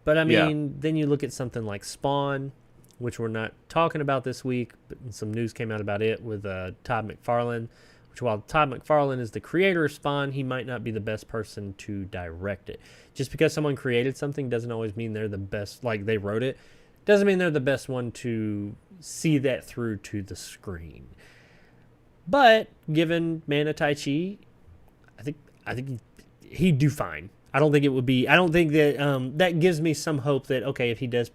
But I Yeah. mean, then you look at something like Spawn, which we're not talking about this week, but some news came out about it with Todd McFarlane. Which, while Todd McFarlane is the creator of Spawn, he might not be the best person to direct it. Just because someone created something doesn't always mean they're the best. Like they wrote it, doesn't mean they're the best one to see that through to the screen. But given Man of Tai Chi, I think he'd do fine. I don't think it would be. I don't think that that gives me some hope that okay, if he does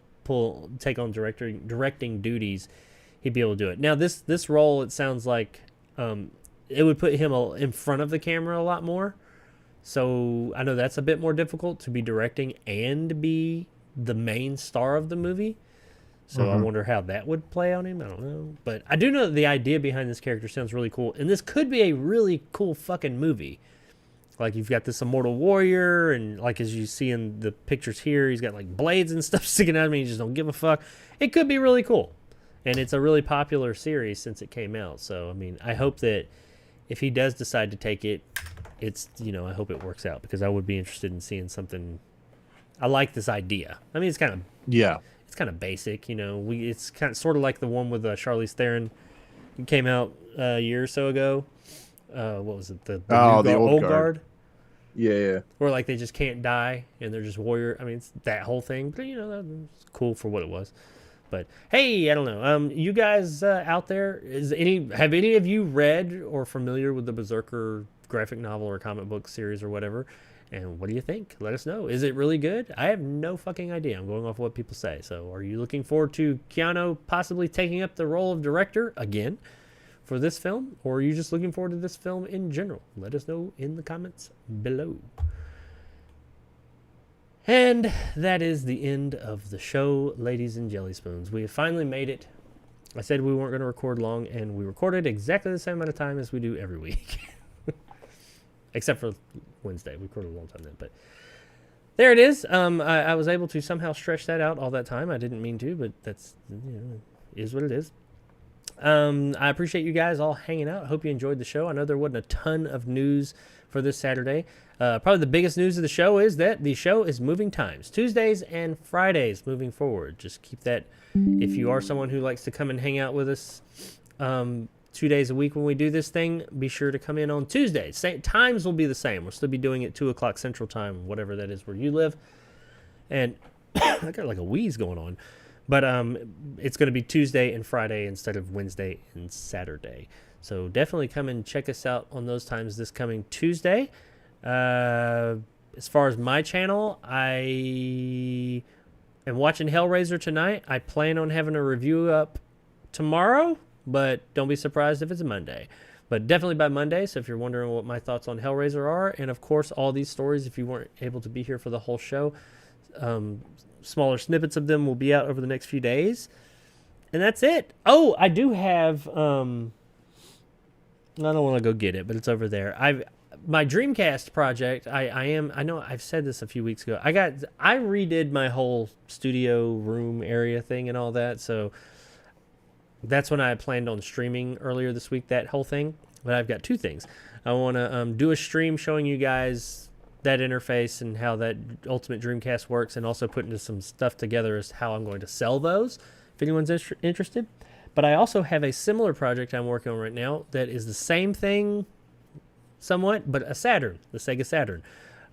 take on directing duties, he'd be able to do it. Now this role, it sounds like it would put him in front of the camera a lot more. So I know that's a bit more difficult to be directing and be the main star of the movie. So I wonder how that would play on him. I don't know. But I do know that the idea behind this character sounds really cool. And this could be a really cool fucking movie. Like you've got this immortal warrior, and like as you see in the pictures here, he's got like blades and stuff sticking out of him. You just don't give a fuck. It could be really cool. And it's a really popular series since it came out. So, I mean, I hope that if he does decide to take it, it's, I hope it works out because I would be interested in seeing something. I like this idea. I mean, it's kind of Yeah. basic, it's kind of sort of like the one with Charlize Theron. It came out a year or so ago. What was it? The The old guard. Yeah. where like they just can't die and they're just warrior. I mean, it's that whole thing, but that's cool for what it was. But hey, I don't know. You guys out there, have any of you read or familiar with the Berserker graphic novel or comic book series or whatever? And what do you think? Let us know. Is it really good? I have no fucking idea. I'm going off what people say. So are you looking forward to Keanu possibly taking up the role of director again for this film? Or are you just looking forward to this film in general? Let us know in the comments below. And that is the end of the show, ladies and jelly spoons. We have finally made it. I said we weren't going to record long, and we recorded exactly the same amount of time as we do every week. Except for Wednesday. We recorded a long time then. But there it is. I was able to somehow stretch that out all that time. I didn't mean to, but that's, is what it is. I appreciate you guys all hanging out. I hope you enjoyed the show. I know there wasn't a ton of news for this Saturday. Probably the biggest news of the show is that the show is moving times. Tuesdays and Fridays moving forward. Just keep that. If you are someone who likes to come and hang out with us 2 days a week when we do this thing, be sure to come in on Tuesdays. Times will be the same. We'll still be doing it 2 o'clock Central Time, whatever that is where you live. And I got like a wheeze going on. But it's going to be Tuesday and Friday instead of Wednesday and Saturday. So definitely come and check us out on those times this coming Tuesday. As far as my channel, I am watching Hellraiser tonight. I plan on having a review up tomorrow, but don't be surprised if it's a Monday. But definitely by Monday, so if you're wondering what my thoughts on Hellraiser are, and of course all these stories, if you weren't able to be here for the whole show, smaller snippets of them will be out over the next few days. And that's it. Oh, I do have, I don't want to go get it, but it's over there. My Dreamcast project, I know I've said this a few weeks ago. I redid my whole studio room area thing and all that. So that's when I planned on streaming earlier this week, that whole thing. But I've got 2 things. I want to do a stream showing you guys that interface and how that Ultimate Dreamcast works, and also putting some stuff together as how I'm going to sell those, if anyone's interested. But I also have a similar project I'm working on right now that is the same thing somewhat, but a Saturn, the Sega Saturn.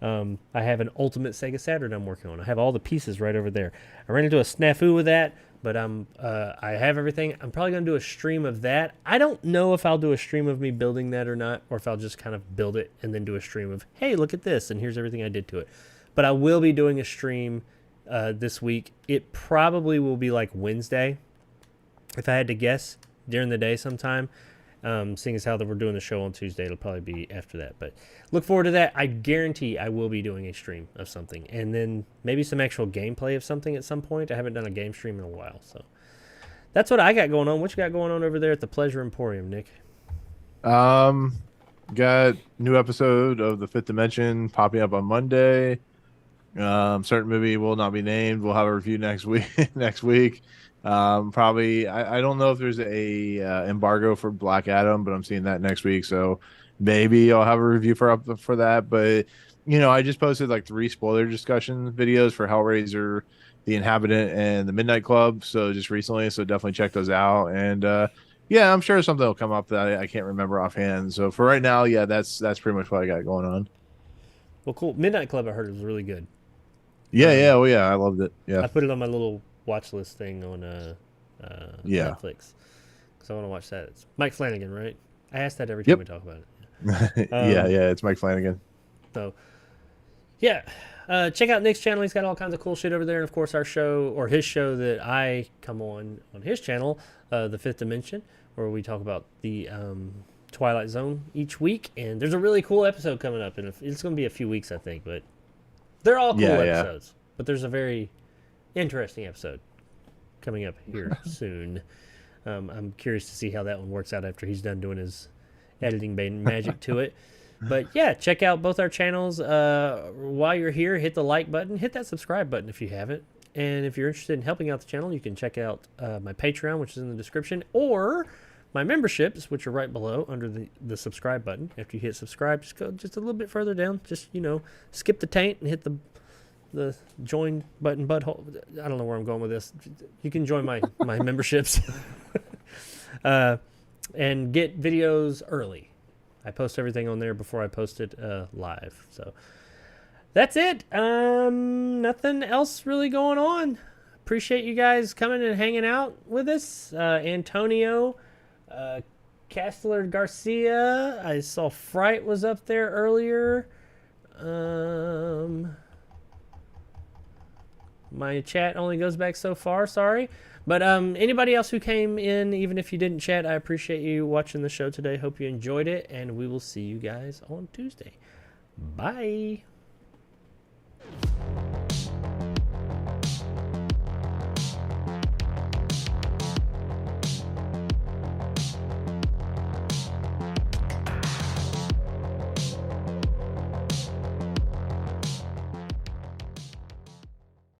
I have an Ultimate Sega Saturn I'm working on. I have all the pieces right over there. I ran into a snafu with that, but I have everything. I'm probably going to do a stream of that. I don't know if I'll do a stream of me building that or not, or if I'll just kind of build it and then do a stream of, hey, look at this, and here's everything I did to it. But I will be doing a stream this week. It probably will be like Wednesday, if I had to guess, during the day sometime. Seeing as how that we're doing the show on Tuesday, it'll probably be after that. But look forward to that. I guarantee I will be doing a stream of something, and then maybe some actual gameplay of something at some point. I haven't done a game stream in a while, so that's what I got going on. What you got going on over there at the Pleasure Emporium, Nick? Got new episode of The Fifth Dimension popping up on Monday. Certain movie will not be named. We'll have a review next week. Probably I don't know if there's a embargo for Black Adam, but I'm seeing that next week, so maybe I'll have a review for that. But I just posted like 3 spoiler discussion videos for Hellraiser, The Inhabitant, and The Midnight Club, so just recently, so definitely check those out. And yeah, I'm sure something will come up that I can't remember offhand. So for right now, yeah, that's pretty much what I got going on. Well, cool. Midnight Club, I heard, was really good. Yeah, I loved it. Yeah, I put it on my little watch list thing on Netflix, because I want to watch that. It's Mike Flanagan, right? I ask that every time we talk about it. Yeah, it's Mike Flanagan. So yeah, check out Nick's channel. He's got all kinds of cool shit over there, and of course our show, or his show that I come on his channel, The Fifth Dimension, where we talk about the Twilight Zone each week. And there's a really cool episode coming up, and it's going to be a few weeks, I think, but they're all cool episodes. But there's a very interesting episode coming up here soon. I'm curious to see how that one works out after he's done doing his editing magic to it. But yeah, check out both our channels. While you're here, hit the like button, hit that subscribe button if you haven't. And if you're interested in helping out the channel, you can check out my Patreon, which is in the description, or my memberships, which are right below under the subscribe button. After you hit subscribe, just go just a little bit further down. Just, skip the taint and hit the join button butthole. I don't know where I'm going with this. You can join my memberships and get videos early. I post everything on there before I post it live. So that's it. Nothing else really going on. Appreciate you guys coming and hanging out with us. Antonio, Castler Garcia. I saw Fright was up there earlier. My chat only goes back so far, sorry. But anybody else who came in, even if you didn't chat, I appreciate you watching the show today. Hope you enjoyed it, and we will see you guys on Tuesday. Bye.